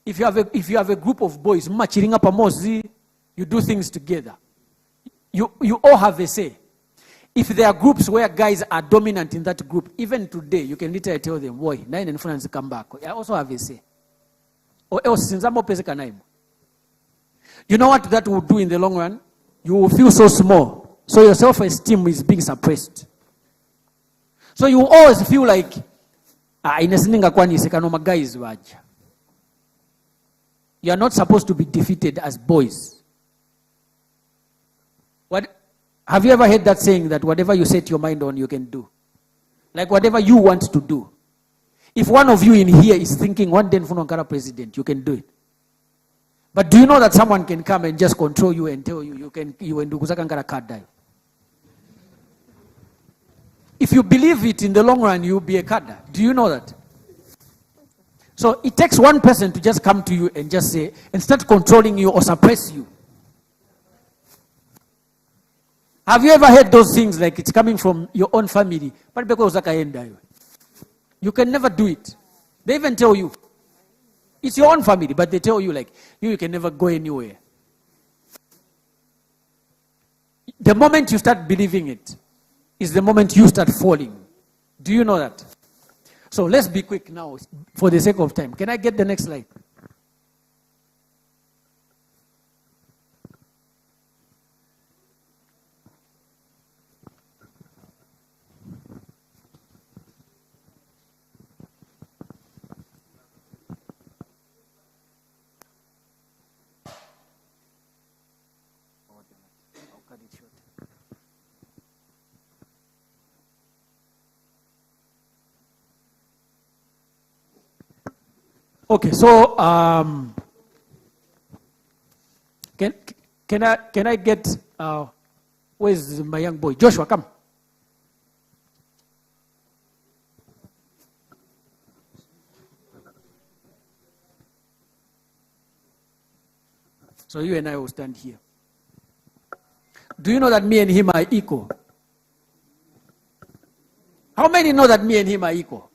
If you have a group of boys, you do things together. You all have a say. If there are groups where guys are dominant in that group, even today, you can literally tell them, boy, 9 and friends come back. I also have a say. Or else, since I'm you know what that will do in the long run? You will feel so small. So your self-esteem is being suppressed. So you always feel like, guys. You are not supposed to be defeated as boys. Have you ever heard that saying that whatever you set your mind on, you can do? Like whatever you want to do. If one of you in here is thinking one day Mfuno president, you can do it. But do you know that someone can come and just control you and tell you can do card? If you believe it, in the long run, you'll be a cadre. Do you know that? So it takes one person to just come to you and just say, and start controlling you or suppress you. Have you ever heard those things like it's coming from your own family? You can never do it. They even tell you. It's your own family, but they tell you like, you can never go anywhere. The moment you start believing it is the moment you start falling. Do you know that? So let's be quick now for the sake of time. Can I get the next slide? Okay, so can I get where's my young boy? Joshua, come. So you and I will stand here. Do you know that me and him are equal? How many know that me and him are equal?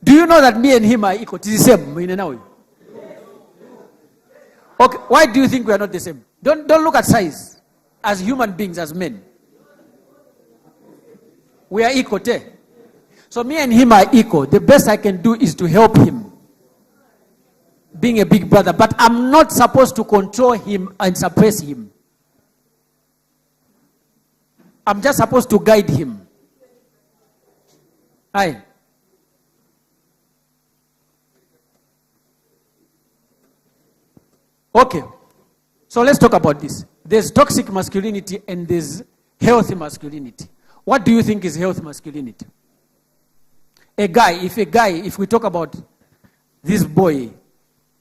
Do you know that me and him are equal? It's the same. Okay, why do you think we are not the same? Don't look at size. As human beings, as men. We are equal. So me and him are equal. The best I can do is to help him. Being a big brother. But I'm not supposed to control him and suppress him. I'm just supposed to guide him. Aye. Okay, so let's talk about this. There's toxic masculinity and there's healthy masculinity. What do you think is healthy masculinity? If we talk about this boy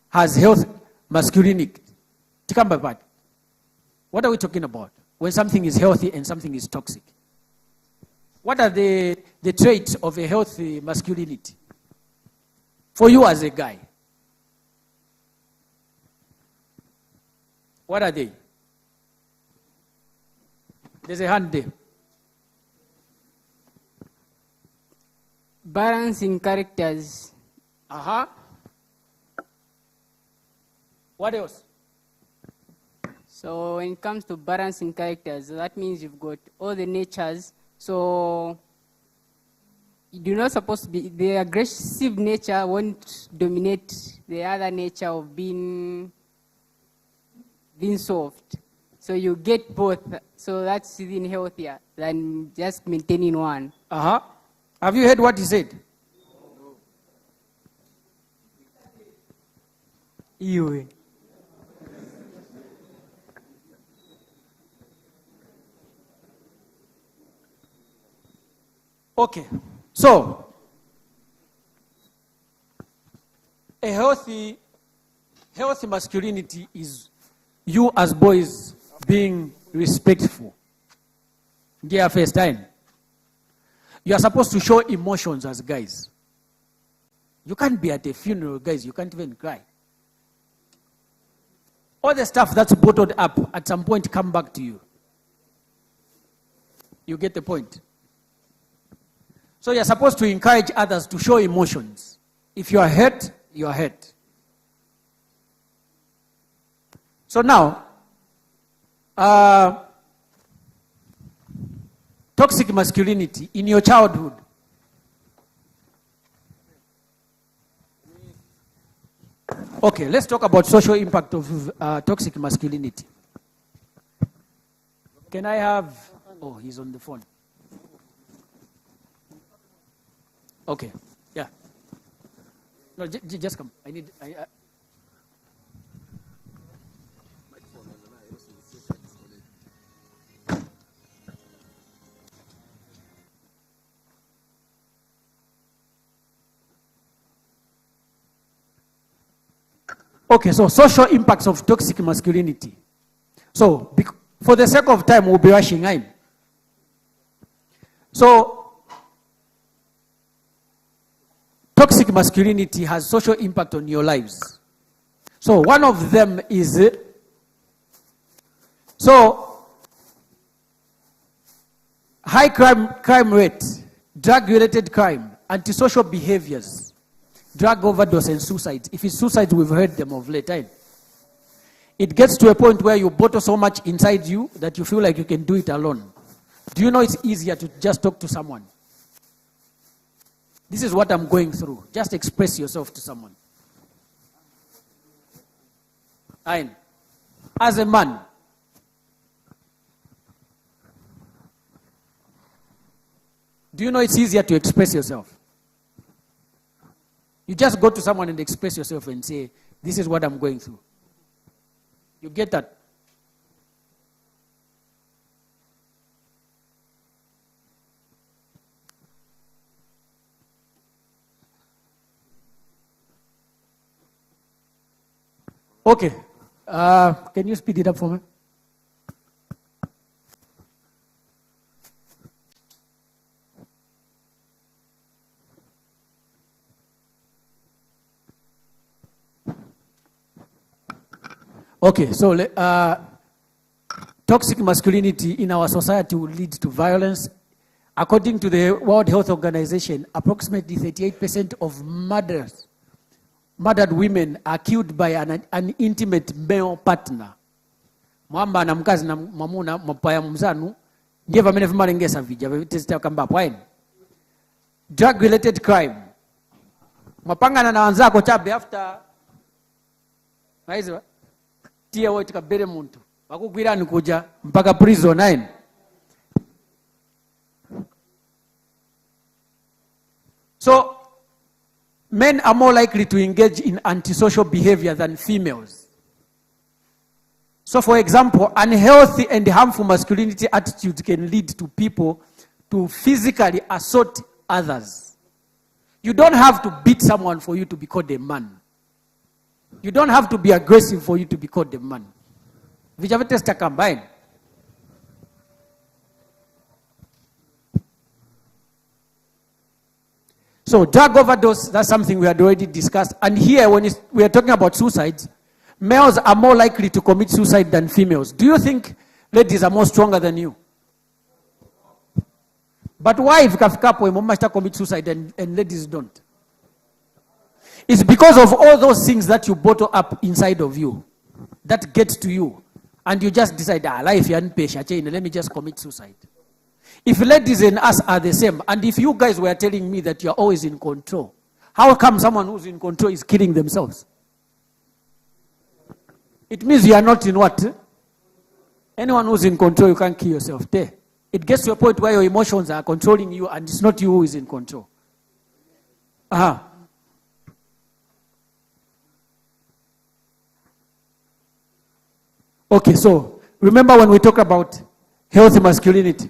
has healthy masculinity, what are we talking about? When something is healthy and something is toxic. What are the traits of a healthy masculinity? For you as a guy. What are they? There's a hand there. Balance in characters. What else? So when it comes to balance in characters, that means you've got all the natures. So you're not supposed to be, the aggressive nature won't dominate the other nature of being soft. So you get both. So that's even healthier than just maintaining one. Have you heard what he said? You. Okay. So a healthy masculinity is you as boys being respectful. Dear first time. You are supposed to show emotions as guys. You can't be at a funeral, guys. You can't even cry. All the stuff that's bottled up at some point come back to you. You get the point? So you're supposed to encourage others to show emotions. If you are hurt, you are hurt. So now, toxic masculinity in your childhood. Okay, let's talk about social impact of toxic masculinity. Can I have... Oh, he's on the phone. Okay, yeah. No, just come. I need... Okay, so social impacts of toxic masculinity. So, for the sake of time, we'll be rushing in. So, toxic masculinity has social impact on your lives. So, one of them is, high crime rate, drug-related crime, antisocial behaviors, drug overdose and suicide. If it's suicide, we've heard them of late time. It gets to a point where you bottle so much inside you that you feel like you can do it alone. Do you know it's easier to just talk to someone? This is what I'm going through. Just express yourself to someone. Fine. As a man, do you know it's easier to express yourself? You just go to someone and express yourself and say, this is what I'm going through. You get that? Okay. Can you speed it up for me? Okay, so toxic masculinity in our society will lead to violence. According to the World Health Organization, approximately 38% of murdered women are killed by an intimate male partner. Mwamba na mkazi na mamuna mpaya mzanu ndiye vamene vimalengesa vija vitesita kamba pwaini. Drug-related crime. Mwapangana na wanzako chabe after maiziwa tiye wote kabere muntu wakugwira nikuja mpaka prison 9. So men are more likely to engage in antisocial behavior than females. So for example, unhealthy and harmful masculinity attitudes can lead to people to physically assault others. You don't have to beat someone for you to be called a man. You don't have to be aggressive for you to be called a man. Vijavete combine. So drug overdose, that's something we had already discussed. And here, when we are talking about suicide, males are more likely to commit suicide than females. Do you think ladies are more stronger than you? But why if kafikapo must commit suicide and ladies don't? It's because of all those things that you bottle up inside of you that get to you. And you just decide, life let me just commit suicide. If ladies and us are the same, and if you guys were telling me that you're always in control, how come someone who's in control is killing themselves? It means you are not in what? Anyone who's in control, you can't kill yourself. There. It gets to a point where your emotions are controlling you and it's not you who is in control. Okay, so remember when we talk about healthy masculinity.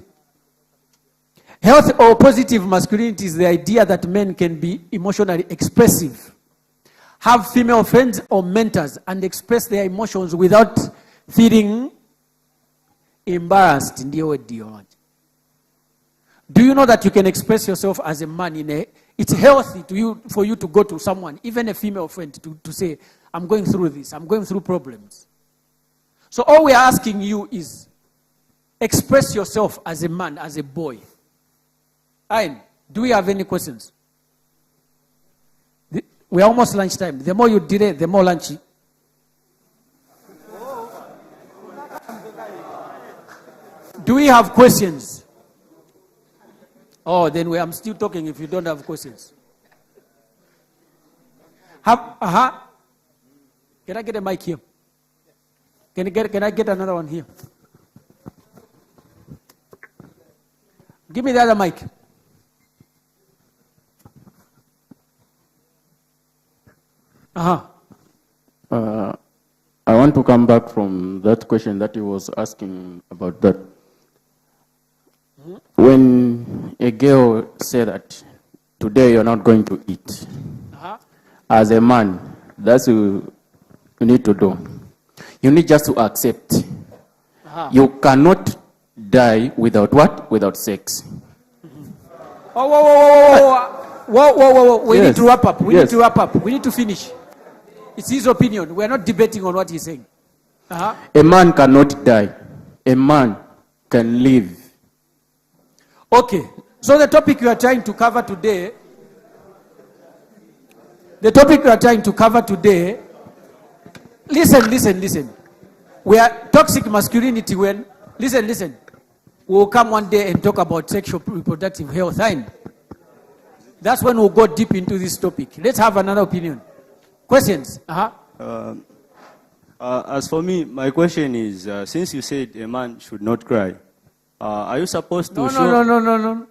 Healthy or positive masculinity is the idea that men can be emotionally expressive, have female friends or mentors, and express their emotions without feeling embarrassed in the ideology. Do you know that you can express yourself as a man it's healthy for you to go to someone, even a female friend, to say, I'm going through this, I'm going through problems. So all we are asking you is, express yourself as a man, as a boy. Ayn, do we have any questions? We're almost lunchtime. The more you delay, the more lunch. Do we have questions? Oh, then I'm still talking if you don't have questions. Can I get a mic here? Can I get another one here? Give me the other mic. I want to come back from that question that he was asking about that. When a girl said that today you're not going to eat, as a man, that's what you need to do. You need just to accept. You cannot die without what? Without sex. Whoa. We need to wrap up. We need to wrap up. We need to finish. It's his opinion. We're not debating on what he's saying. A man cannot die. A man can live. Okay. So the topic we are trying to cover today, listen. We are toxic masculinity when, listen. We'll come one day and talk about sexual reproductive health. That's when we'll go deep into this topic. Let's have another opinion. Questions? As for me, my question is, since you said a man should not cry, are you supposed to show... No.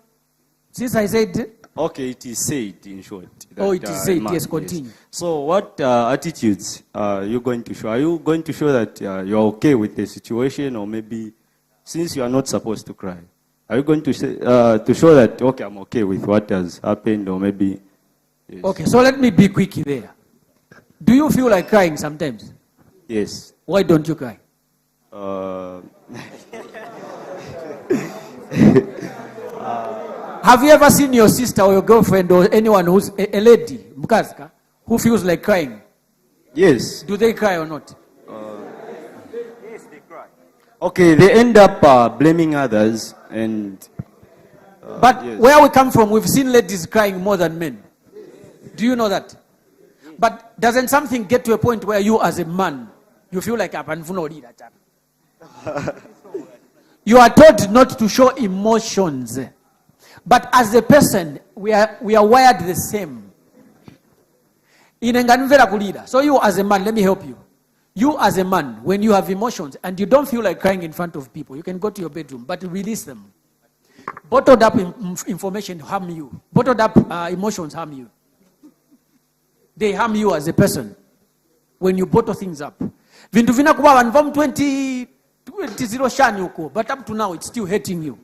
Since I said... Okay, it is said, in short. That, it is said, yes, continue. Yes. So what attitudes are you going to show? Are you going to show that you're okay with the situation, or maybe since you are not supposed to cry, are you going to show that, okay, I'm okay with what has happened, or maybe... Yes. Okay, so let me be quick there. Do you feel like crying sometimes? Yes. Why don't you cry? Have you ever seen your sister or your girlfriend or anyone who's a lady, who feels like crying? Yes. Do they cry or not? Yes, they cry. Okay, they end up blaming others and... but yes. Where we come from, we've seen ladies crying more than men. Do you know that? But doesn't something get to a point where you as a man, you feel like you are told not to show emotions. But as a person, we are wired the same. So you as a man, let me help you. You as a man, when you have emotions and you don't feel like crying in front of people, you can go to your bedroom, but release them. Bottled up information harm you. Bottled up emotions harm you. They harm you as a person when you bottle things up. Vintu vina kuwa 20 shani uko, but up to now it's still hurting you.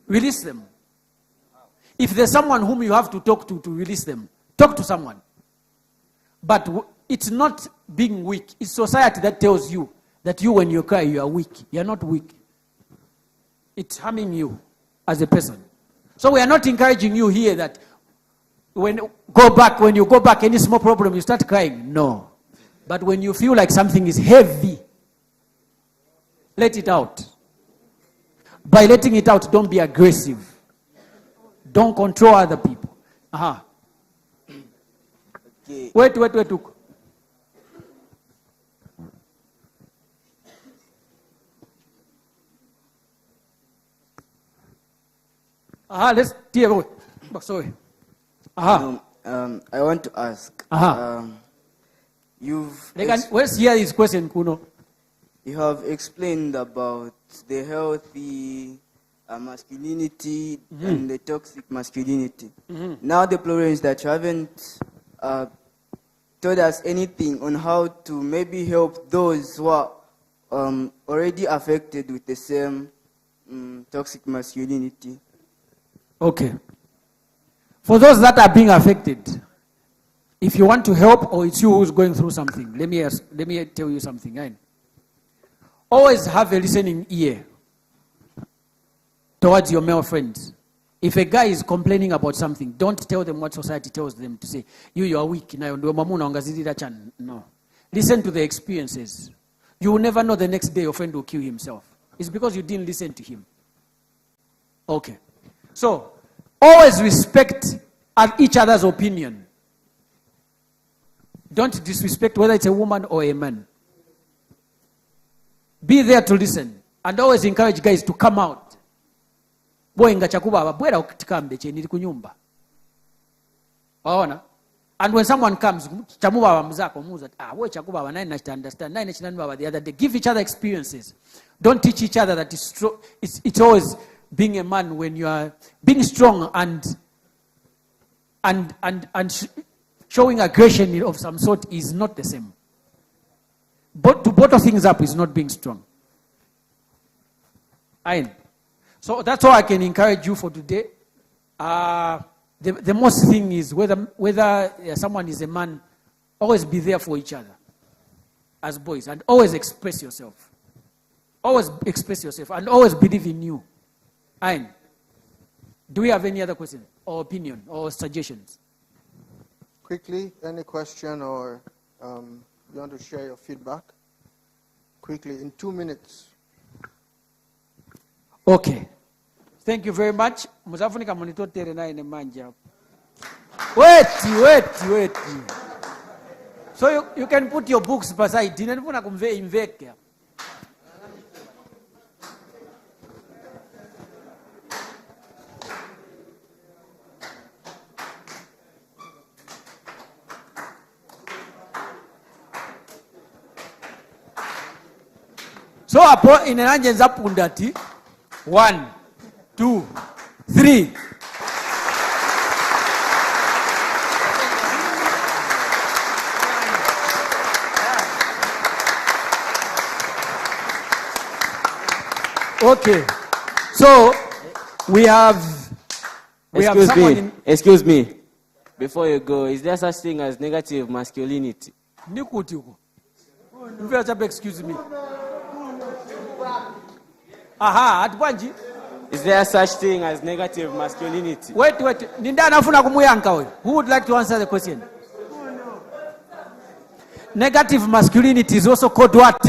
Release them. If there's someone whom you have to talk to release them, talk to someone. But it's not being weak. It's society that tells you that you, when you cry, you are weak. You're not weak. It's harming you as a person. So we are not encouraging you here that when you go back, any small problem, you start crying. No. But when you feel like something is heavy, let it out. By letting it out, don't be aggressive. Don't control other people. Okay. Wait. Let's deal with it. Sorry. I want to ask. Let's hear this question, Kuno. You have explained about the healthy masculinity and the toxic masculinity. Now the problem is that you haven't told us anything on how to maybe help those who are already affected with the same toxic masculinity. Okay. For those that are being affected, if you want to help or it's you who's going through something, let me tell you something. Right? Always have a listening ear towards your male friends. If a guy is complaining about something, don't tell them what society tells them to say. You are weak. No. Listen to the experiences. You will never know the next day your friend will kill himself. It's because you didn't listen to him. Okay. So, always respect each other's opinion. Don't disrespect whether it's a woman or a man. Be there to listen. And always encourage guys to come out. Boy nga chakubaba bwera okitikambe kye nili kunyumba. Waona? And when someone comes, chamubaba mzako muza, we chakubaba naye nachita understand, naye nachita baba the other day. Give each other experiences. Don't teach each other that it's always being a man when you are being strong and showing aggression of some sort is not the same. But to bottle things up is not being strong. So that's all I can encourage you for today. The most thing is whether someone is a man, always be there for each other as boys and always express yourself. Always express yourself and always believe in you. Do we have any other question or opinion or suggestions? Quickly, any question or you want to share your feedback? Quickly, in 2 minutes. Okay. Thank you very much. Muzafunika monitotere na ine manja. Wait. So you can put your books beside. Dinenfuna kumve inveke. So apo inenanje nzapundati 1, 2, 3. Okay. So we have someone Excuse me. Before you go, is there such thing as negative masculinity? Excuse me. At Banji. Is there such thing as negative masculinity? Wait. Who would like to answer the question? Negative masculinity is also called what?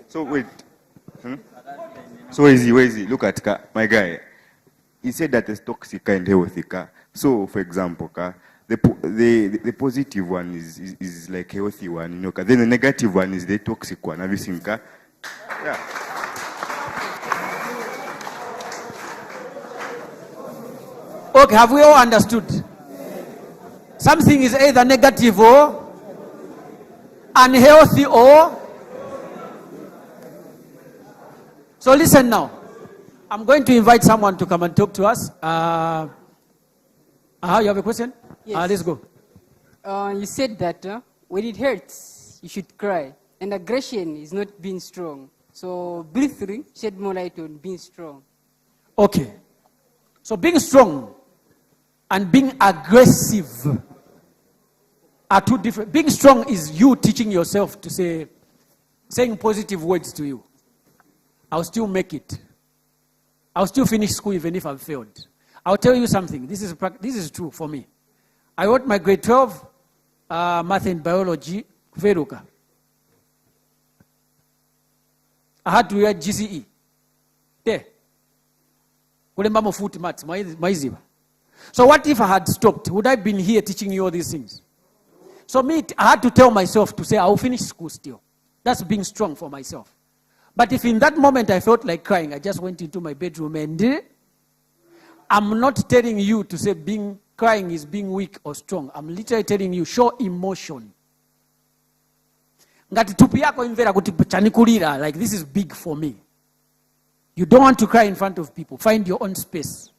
So wait. So where is he? Look at my guy. He said that it's toxic and healthy. So, for example, the positive one is like healthy one, you know. Then the negative one is the toxic one. Have you seen? Yeah. Okay, have we all understood? Something is either negative or unhealthy or... So listen now. I'm going to invite someone to come and talk to us. You have a question? Yes. Let's go. You said that when it hurts, you should cry. And aggression is not being strong. So briefly, shed more light on being strong. Okay. So being strong and being aggressive are two different. Being strong is you teaching yourself to saying positive words to you. I'll still make it. I'll still finish school even if I've failed. I'll tell you something. This is true for me. I wrote my grade 12 math and biology, Veruka. I had to write GCE. There. So what if I had stopped? Would I have been here teaching you all these things? So I had to tell myself to say, I'll finish school still. That's being strong for myself. But if in that moment I felt like crying, I just went into my bedroom and I'm not telling you to say crying is being weak or strong. I'm literally telling you, show emotion. Like this is big for me. You don't want to cry in front of people. Find your own space.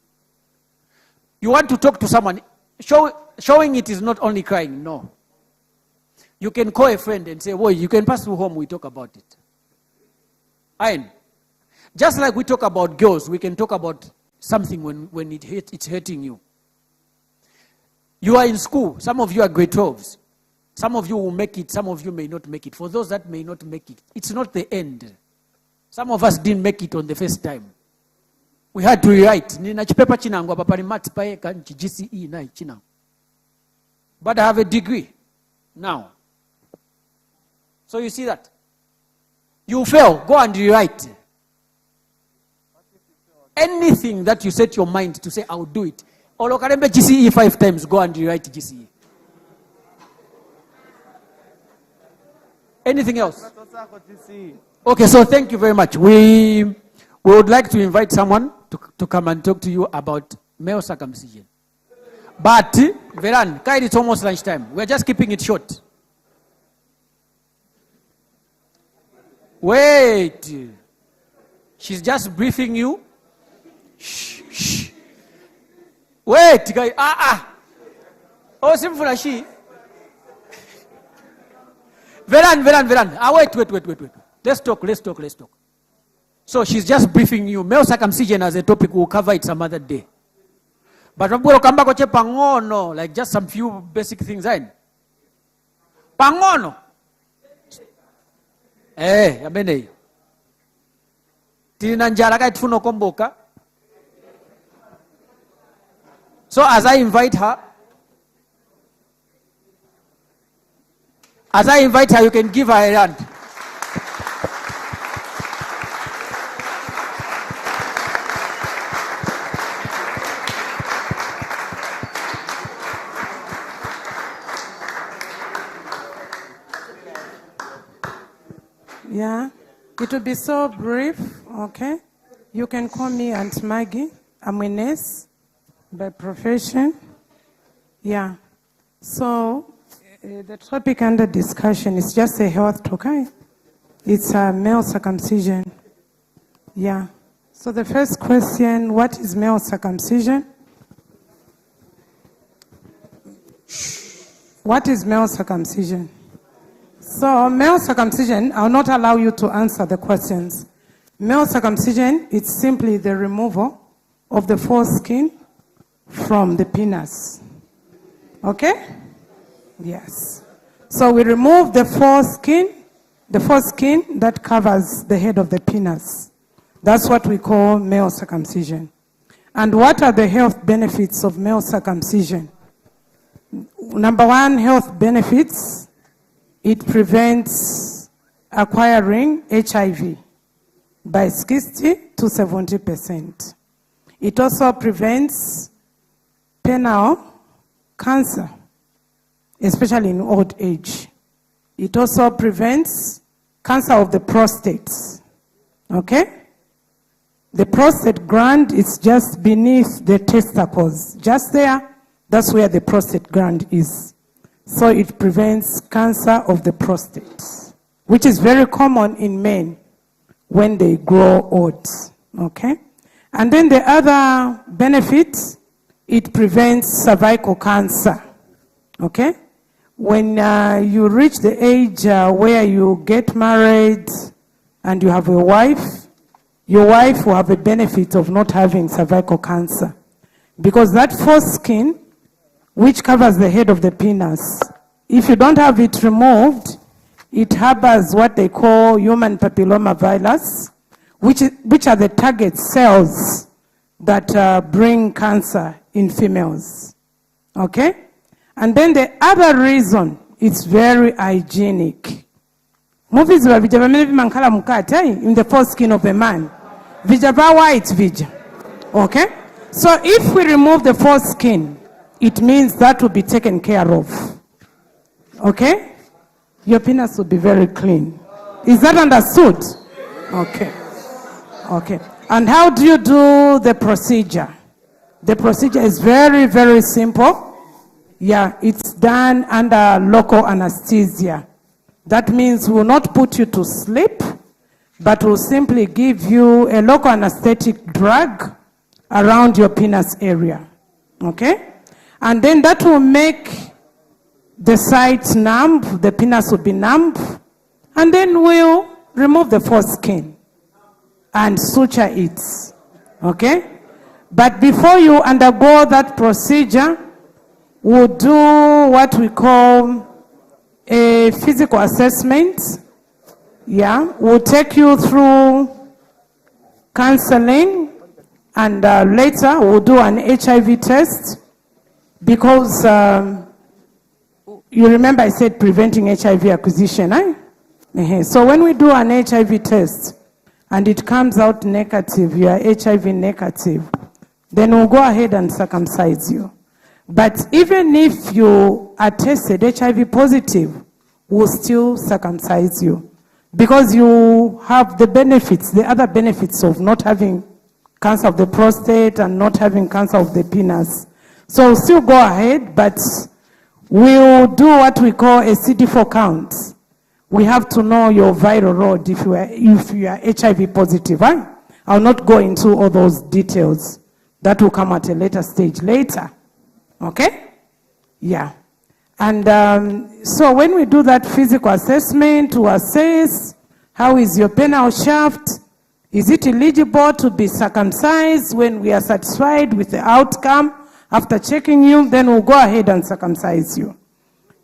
You want to talk to someone. Showing it is not only crying, no. You can call a friend and say, well, you can pass through home, we talk about it. Just like we talk about girls, we can talk about something when it's hurting you. You are in school. Some of you are grade 12s. Some of you will make it. Some of you may not make it. For those that may not make it, it's not the end. Some of us didn't make it on the first time. We had to rewrite. but I have a degree now. So you see that? You fail, go and rewrite. Anything that you set your mind to say, I'll do it. Or look at GCE 5 times, go and rewrite GCE. Anything else? Okay, so thank you very much. We would like to invite someone to come and talk to you about male circumcision. But, Veran, Kairi, it's almost lunchtime. We're just keeping it short. Wait. She's just briefing you. Shh, shh. Wait, guy. Oh, simple she. Veran. Wait. Let's talk. So she's just briefing you. Male circumcision as a topic, we'll cover it some other day. But we'll come back to pangono, like just some few basic things. Pangono. Yabene. Tinanjara kai tuno komboka. So as I invite her, you can give her a hand. Yeah, it will be so brief, okay? You can call me Aunt Maggie. I'm a nurse by profession. Yeah, so the topic under discussion is just a health talk, okay? It's a male circumcision. Yeah, so the first question, what is male circumcision? What is male circumcision? So male circumcision, I'll not allow you to answer the questions. Male circumcision, it's simply the removal of the foreskin from the penis. Okay? Yes. So we remove the foreskin that covers the head of the penis. That's what we call male circumcision. And what are the health benefits of male circumcision? Number one, health benefits. It prevents acquiring HIV by 60 to 70%. It also prevents penile cancer, especially in old age. It also prevents cancer of the prostate. Okay? The prostate gland is just beneath the testicles. Just there, that's where the prostate gland is. So it prevents cancer of the prostate, which is very common in men when they grow old. Okay? And then the other benefit, it prevents cervical cancer. Okay? When you reach the age where you get married and you have a wife, your wife will have a benefit of not having cervical cancer. Because that foreskin, which covers the head of the penis, if you don't have it removed, it harbors what they call human papilloma virus, which are the target cells that bring cancer in females. Okay? And then the other reason, it's very hygienic. Movies were in the foreskin of a man. Vijaba white vija. Okay? So if we remove the foreskin, it means that will be taken care of. Okay? Your penis will be very clean. Is that understood? Okay. Okay. And how do you do the procedure? The procedure is very, very simple. Yeah, it's done under local anesthesia. That means we will not put you to sleep, but we'll simply give you a local anesthetic drug around your penis area. Okay? And then that will make the site numb, the penis will be numb, and then we'll remove the foreskin and suture it. Okay? But before you undergo that procedure, we'll do what we call a physical assessment. Yeah, we'll take you through counseling, and later we'll do an HIV test, because you remember I said preventing HIV acquisition, eh? So when we do an HIV test and it comes out negative, you are HIV negative, then we'll go ahead and circumcise you. But even if you are tested HIV positive, we'll still circumcise you because you have the benefits, the other benefits of not having cancer of the prostate and not having cancer of the penis. So we'll still go ahead, but we'll do what we call a CD4 count. We have to know your viral load if you are HIV positive. I'll not go into all those details. That will come at a later stage later. Okay? Yeah. And so when we do that physical assessment to assess how is your penile shaft, is it eligible to be circumcised? When we are satisfied with the outcome, after checking you, then we'll go ahead and circumcise you.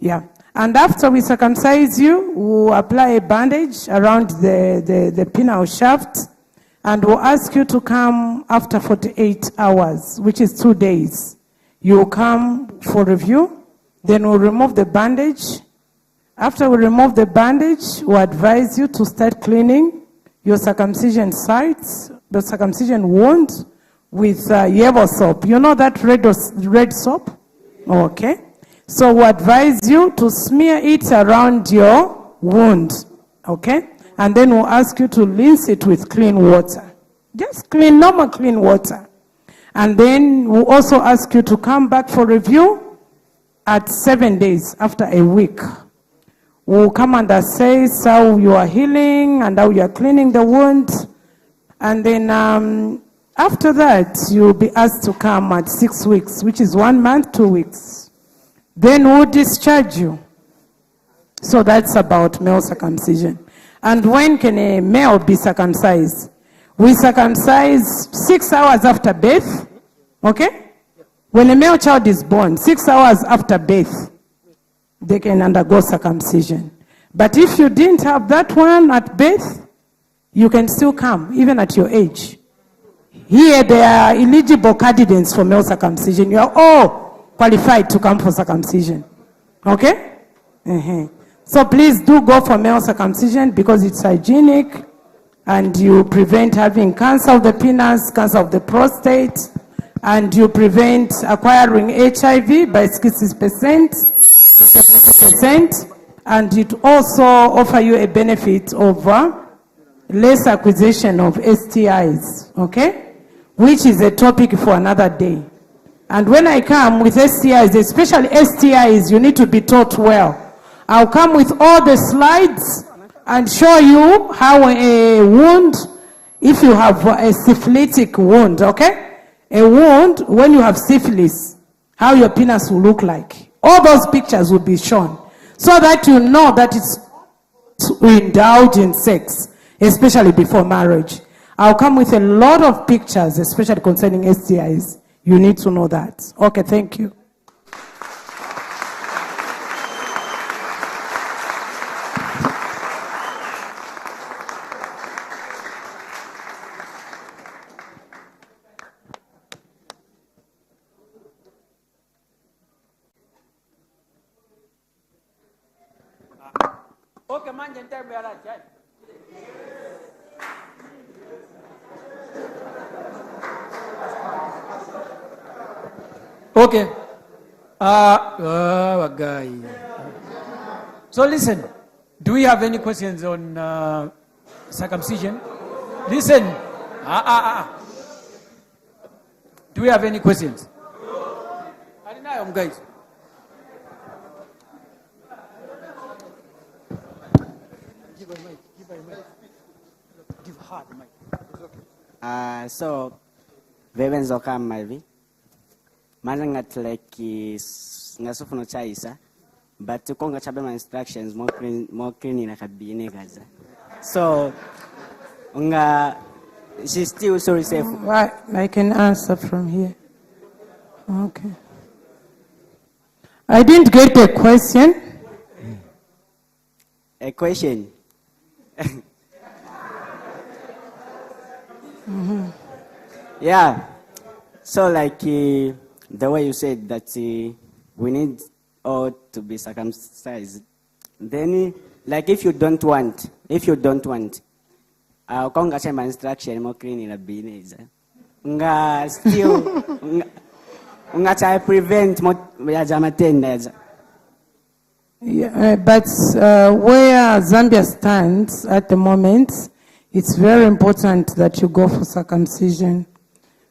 Yeah. And after we circumcise you, we'll apply a bandage around the penile shaft, and we'll ask you to come after 48 hours, which is 2 days. You'll come for review, then we'll remove the bandage. After we remove the bandage, we'll advise you to start cleaning your circumcision sites, the circumcision wound, with yellow soap. You know that red soap? Okay. So we advise you to smear it around your wound. Okay? And then we'll ask you to rinse it with clean water. Just clean, normal clean water. And then we'll also ask you to come back for review at 7 days after a week. We'll come and assess how you are healing and how you are cleaning the wound. And then after that, you'll be asked to come at 6 weeks, which is 1 month, 2 weeks. Then we'll discharge you. So that's about male circumcision. And when can a male be circumcised? We circumcise 6 hours after birth. Okay? When a male child is born, 6 hours after birth, they can undergo circumcision. But if you didn't have that one at birth, you can still come, even at your age. Here, there are eligible candidates for male circumcision. You are all qualified to come for circumcision. Okay? So please do go for male circumcision because it's hygienic and you prevent having cancer of the penis, cancer of the prostate, and you prevent acquiring HIV by 60%, 70%, and it also offers you a benefit of less acquisition of STIs, okay? Which is a topic for another day. And when I come with STIs, especially STIs, you need to be taught well. I'll come with all the slides and show you how a wound, if you have a syphilitic wound, okay? A wound, when you have syphilis, how your penis will look like. All those pictures will be shown so that you know that it's to indulge in sex, especially before marriage. I'll come with a lot of pictures, especially concerning STIs. You need to know that. Okay, thank you. Okay, man, you tell me all right, right? Okay. Guy. So listen, do we have any questions on circumcision? Listen. Do we have any questions? I didn't know, guys. Give her a mic. Give her a mic. Give her the mic. So, vebenzo kama hivi. Maana ngatleki ngasufuna chaisa, but tukonga chabema instructions more clean na kabine kaza. So, she's still so safe. Right, I can answer from here. Okay. I didn't get a question. A question. Yeah. So like the way you said that we need ought to be circumcised. Then, like if you don't want, konga chema instruction mo clean in a bineza. Nga still, nga try prevent mo yajamatenda. Yeah, but where Zambia stands at the moment, it's very important that you go for circumcision.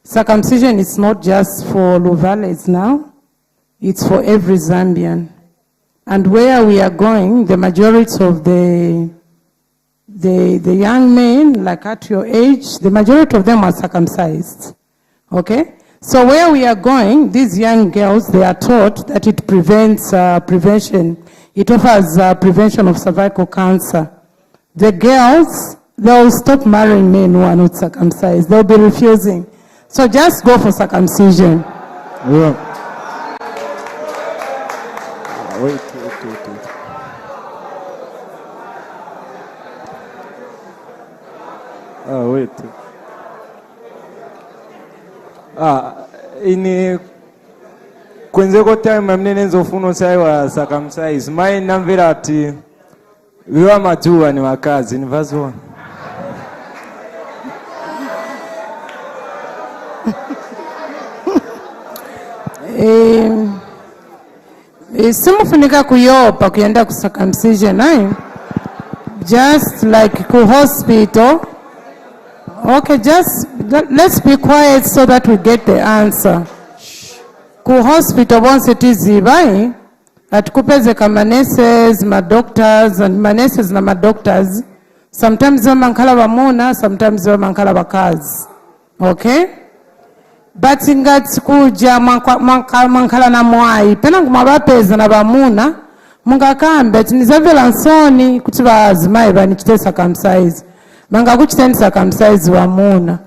Circumcision is not just for Luvales now, it's for every Zambian. And where we are going, the majority of the young men, like at your age, the majority of them are circumcised. Okay? So where we are going, these young girls, they are taught that it prevents prevention. It offers prevention of cervical cancer. The girls, they'll stop marrying men who are not circumcised. They'll be refusing. So just go for circumcision. Yeah. Wait. Wait. Ini kwenzeko time mnene nzofuna usaiwa circumcise mai namvera ati viwa majua ni wakazi ni vazo. Simufunika kuyopa kuyenda ku circumcision just like ku hospital. Okay, just let's be quiet so that we get the answer. Ku hospital once it is zibai atukupezeka nurses, doctors and nurses na doctors. Sometimes mankala bamuna, sometimes mankala bakazi. Okay? But ingati kuja mankala na mwai pena kumabapeza na bamuna mungakambe tinizavela nsoni kuti bazimai banichite circumcise manga kuchite circumcise bamuna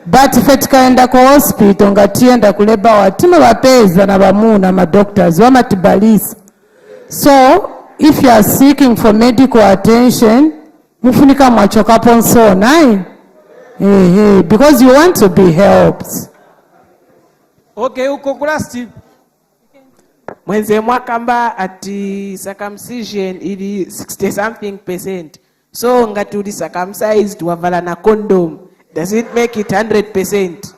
but fetikaenda ku hospital ngatienda kuleba watima bapeza na bamuna ma doctors wamatibalisa. So if you are seeking for medical attention mufunika mwachokapo nsoni because you want to be helped. Okay, uko kulasti. Mwenze mwakamba ati circumcision ili 60 something %. So ngati uli circumcised wavala na condom. Does it make it 100%?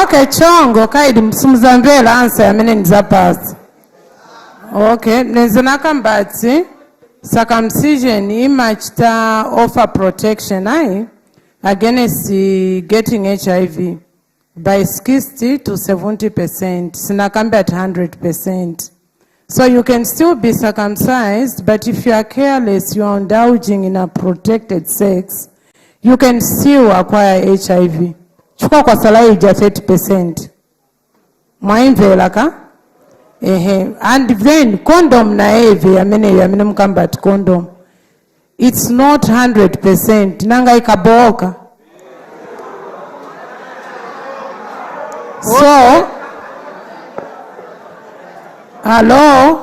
Okay, chongo kaidi msumuzambela answer amene nizapasa. Okay, nenzana mbati circumcision imachita offer protection against getting HIV by 60 to 70%. Sinakambe at 100%. So you can still be circumcised, but if you are careless, you are indulging in a protected sex, you can still acquire HIV. Chukwa kwa salaija 30%. Mwaimvela ka? And then condom na heavy amene mukamba condom. It's not 100%. Nanga ikaboka. So, hello.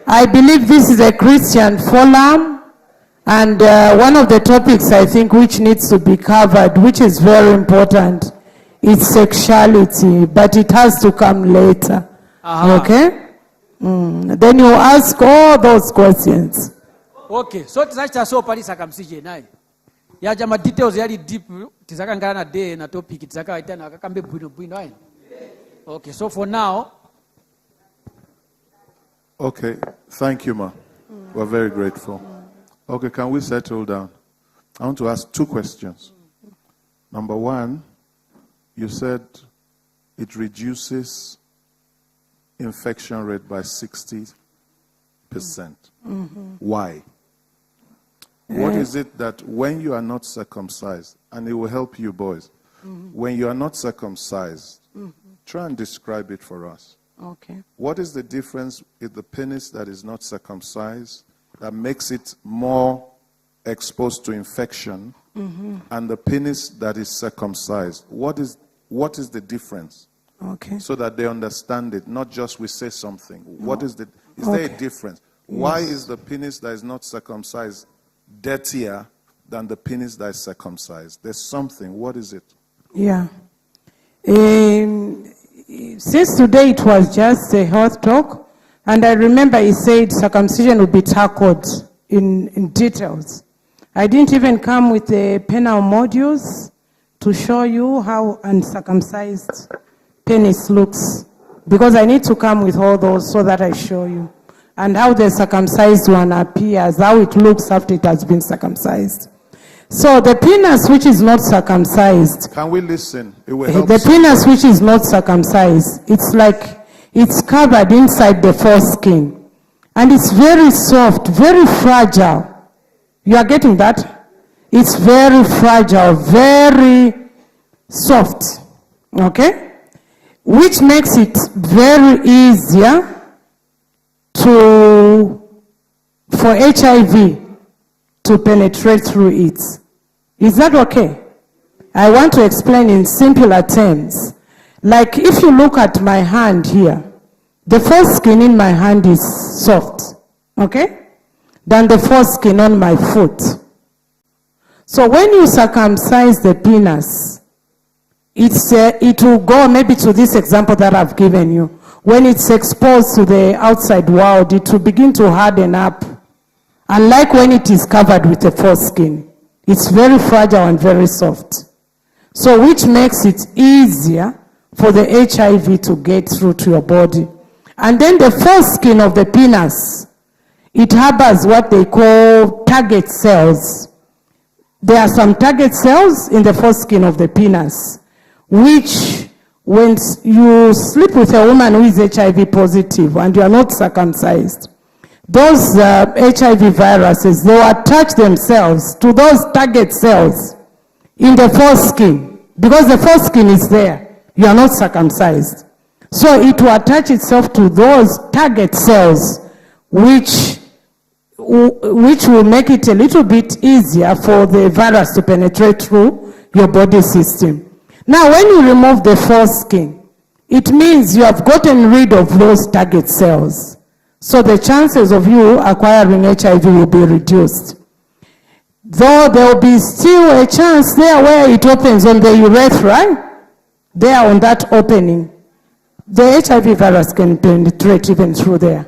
I believe this is a Christian forum, and one of the topics I think which needs to be covered, which is very important, is sexuality, but it has to come later. Okay? Then you ask all those questions. Okay, so tizachita so pali circumcision naye. Yaja ma details yali deep tizakangana na day na topic tizakaita na akakambe bwino ayi. Okay, so for now. Okay, thank you, ma. We're very grateful. Okay, can we settle down? I want to ask 2 questions. Number 1, you said it reduces infection rate by 60%. Why? What is it that when you are not circumcised, and it will help you boys, when you are not circumcised, try and describe it for us. Okay. What is the difference with the penis that is not circumcised that makes it more exposed to infection and the penis that is circumcised? What is the difference? Okay. So that they understand it, not just we say something. What is the, is there a difference? Why is the penis that is not circumcised dirtier than the penis that is circumcised? There's something. What is it? Yeah. Since today it was just a health talk, and I remember he said circumcision would be tackled in details. I didn't even come with the penal modules to show you how uncircumcised penis looks, because I need to come with all those so that I show you, and how the circumcised one appears, how it looks after it has been circumcised. So the penis which is not circumcised. Can we listen? It will help. The penis which is not circumcised, it's like it's covered inside the foreskin. And it's very soft, very fragile. You are getting that? It's very fragile, very soft. Okay? Which makes it very easier for HIV to penetrate through it. Is that okay? I want to explain in simpler terms. Like if you look at my hand here, the foreskin in my hand is soft, okay? Than the foreskin on my foot. So when you circumcise the penis, it will go maybe to this example that I've given you. When it's exposed to the outside world, it will begin to harden up. Unlike when it is covered with the foreskin, it's very fragile and very soft. So which makes it easier for the HIV to get through to your body. And then the foreskin of the penis, it harbors what they call target cells. There are some target cells in the foreskin of the penis, which when you sleep with a woman who is HIV positive and you are not circumcised, those HIV viruses, they will attach themselves to those target cells in the foreskin, because the foreskin is there. You are not circumcised. So it will attach itself to those target cells, which will make it a little bit easier for the virus to penetrate through your body system. Now, when you remove the foreskin, it means you have gotten rid of those target cells. So the chances of you acquiring HIV will be reduced. Though there will be still a chance there where it opens on the urethra, there on that opening, the HIV virus can penetrate even through there.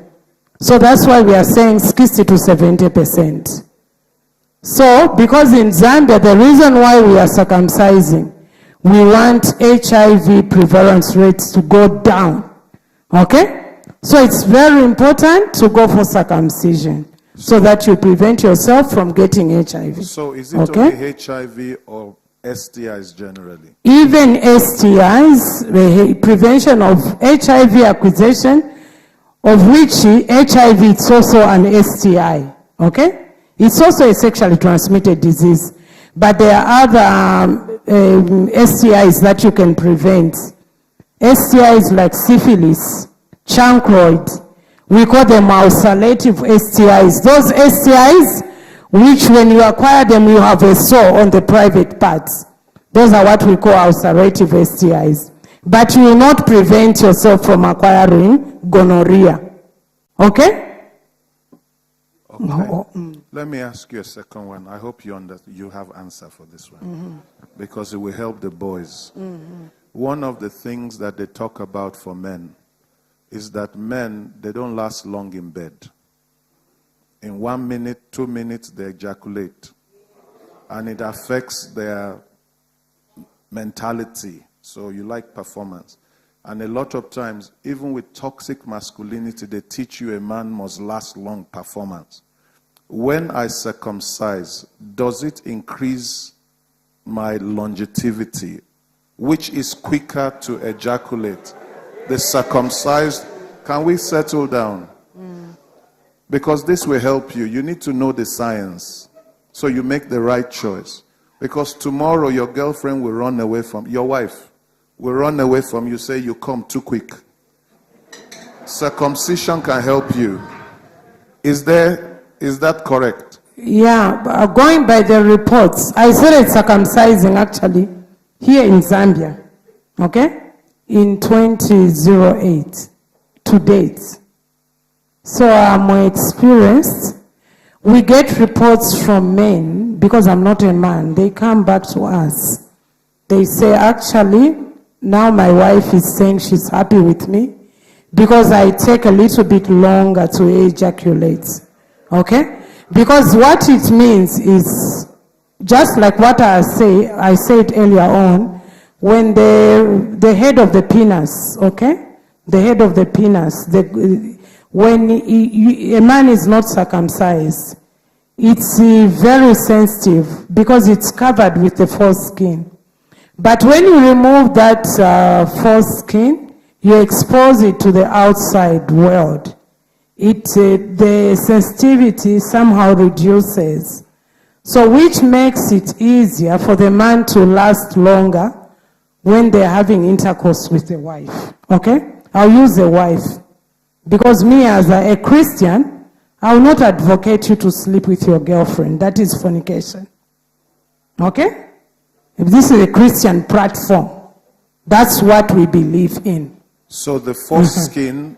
So that's why we are saying 60 to 70%. So, because in Zambia, the reason why we are circumcising, we want HIV prevalence rates to go down. Okay? So it's very important to go for circumcision so that you prevent yourself from getting HIV. So is it only HIV or STIs generally? Even STIs, the prevention of HIV acquisition, of which HIV is also an STI, okay? It's also a sexually transmitted disease, but there are other STIs that you can prevent. STIs like syphilis, chancroid, we call them ulcerative STIs. Those STIs, which when you acquire them, you have a sore on the private parts. Those are what we call ulcerative STIs. But you will not prevent yourself from acquiring gonorrhea. Okay? Okay. Let me ask you a second one. I hope you have answer for this one. Because it will help the boys. One of the things that they talk about for men is that men, they don't last long in bed. In 1 minute, 2 minutes, they ejaculate. And it affects their mentality. So you like performance. And a lot of times, even with toxic masculinity, they teach you a man must last long performance. When I circumcise, does it increase my longevity, which is quicker to ejaculate? The circumcised, can we settle down? Because this will help you. You need to know the science so you make the right choice. Because tomorrow your girlfriend will run away from, your wife will run away from you, say you come too quick. Circumcision can help you. Is that correct? Yeah, going by the reports, I started circumcising actually here in Zambia, okay, in 2008 to date. So I'm experienced. We get reports from men, because I'm not a man, they come back to us. They say, actually, now my wife is saying she's happy with me because I take a little bit longer to ejaculate. Okay? Because what it means is, just like what I said earlier on, when the head of the penis, okay? The head of the penis, when a man is not circumcised, it's very sensitive because it's covered with the foreskin. But when you remove that foreskin, you expose it to the outside world. The sensitivity somehow reduces. So which makes it easier for the man to last longer when they're having intercourse with the wife. Okay? I'll use the wife. Because me as a Christian, I will not advocate you to sleep with your girlfriend. That is fornication. Okay? If this is a Christian platform, that's what we believe in. So the foreskin,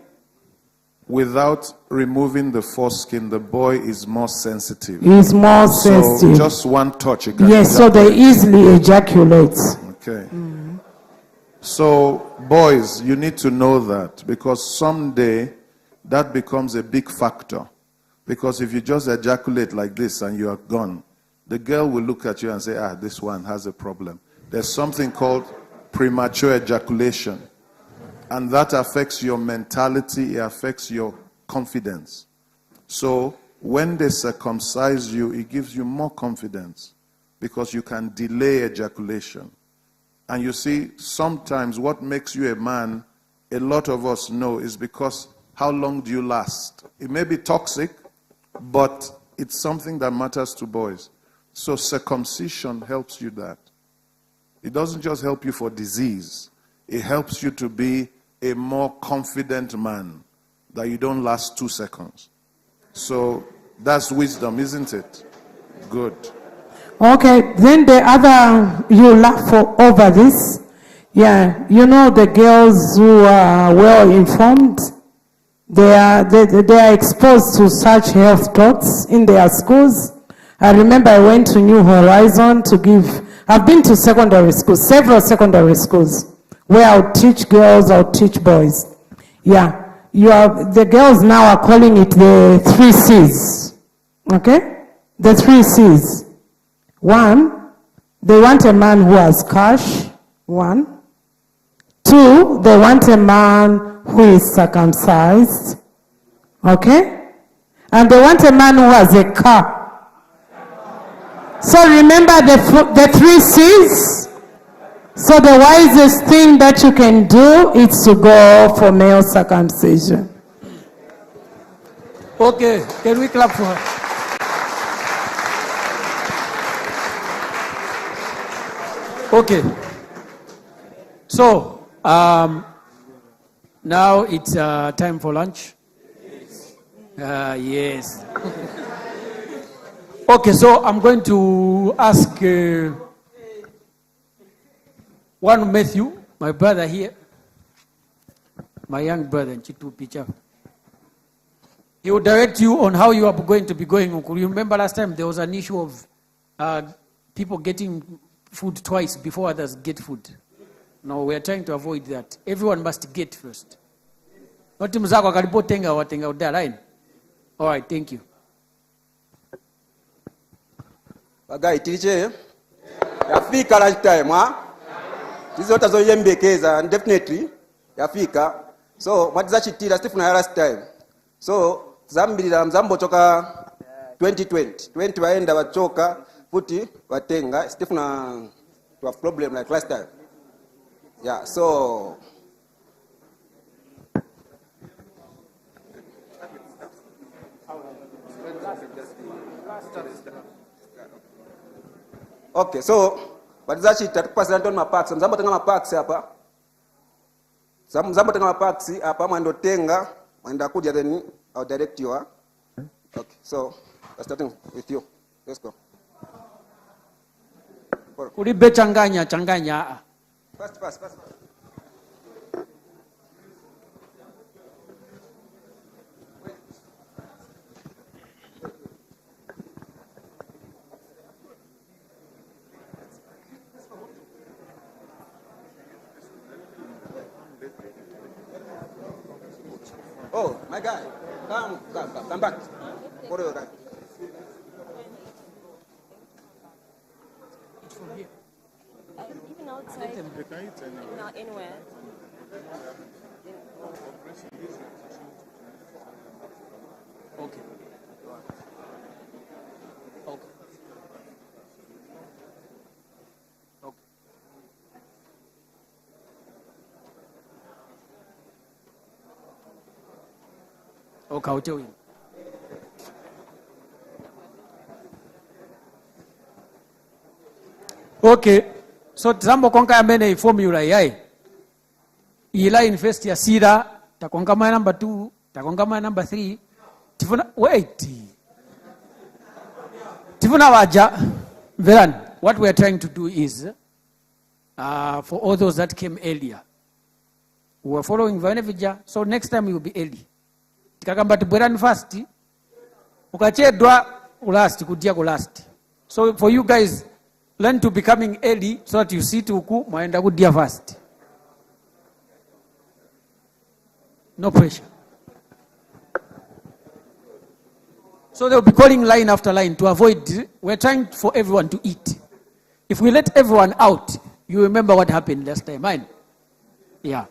without removing the foreskin, the boy is more sensitive. He's more sensitive. So just one touch. Yes, so they easily ejaculate. Okay. So boys, you need to know that, because someday that becomes a big factor. Because if you just ejaculate like this and you are gone, the girl will look at you and say, this one has a problem. There's something called premature ejaculation. And that affects your mentality, it affects your confidence. So when they circumcise you, it gives you more confidence because you can delay ejaculation. And you see, sometimes what makes you a man, a lot of us know, is because how long do you last? It may be toxic, but it's something that matters to boys. So circumcision helps you that. It doesn't just help you for disease. It helps you to be a more confident man, that you don't last 2 seconds. So that's wisdom, isn't it? Good. Okay, then the other, you laugh over this. Yeah, you know the girls who are well informed, they are exposed to such health talks in their schools. I remember I went to New Horizon to I've been to secondary schools, several secondary schools, where I'll teach girls, I'll teach boys. Yeah, the girls now are calling it the 3 C's. Okay? The 3 C's. 1, they want a man who has cash. 1. 2, they want a man who is circumcised. Okay? And they want a man who has a car. So remember the 3 C's? So the wisest thing that you can do is to go for male circumcision. Okay, can we clap for her? Okay. So, now it's time for lunch. Yes. Okay, so I'm going to ask one Matthew, my brother here, my young brother, Chitu Picha. He will direct you on how you are going to be going. You remember last time there was an issue of people getting food twice before others get food. No, we are trying to avoid that. Everyone must get first. All right, thank you. Bagai tiliche yafika lunch time tizote zoyembekeza and definitely yafika. So matiza chitira Stephen last time. So zambirira mzambo toka 2020 waenda wachoka futi watenga Stephen to have problem like last time. Yeah, so okay, so walizachi tatupasa ndo mapacks. Mzambo tenga mapacks hapa. Mzambo tenga mapacks hapa mwendo tenga, mwenda kuja then I'll direct you. Okay, so we're starting with you. Let's go. Kulibe changanya. Fast. Oh, my guy. Come back. What are you doing? Even outside, not anywhere. Okay. Okay. Okay. Okay, I'll tell you. Okay, so tizambo konka amene formula yayi ila in first ya sira takonga my number 2 takonga my number 3 tifuna wait tifuna waja velan what we are trying to do is for all those that came earlier we are following vanevija, so next time you will be early tikakamba tibwerani fast ukachedwa ulast kudia kulast, so for you guys learn to becoming early so that you sit huku mwaenda kudia fast. No pressure. So they'll be calling line after line to avoid, we're trying for everyone to eat. If we let everyone out, you remember what happened last time, right? Yeah.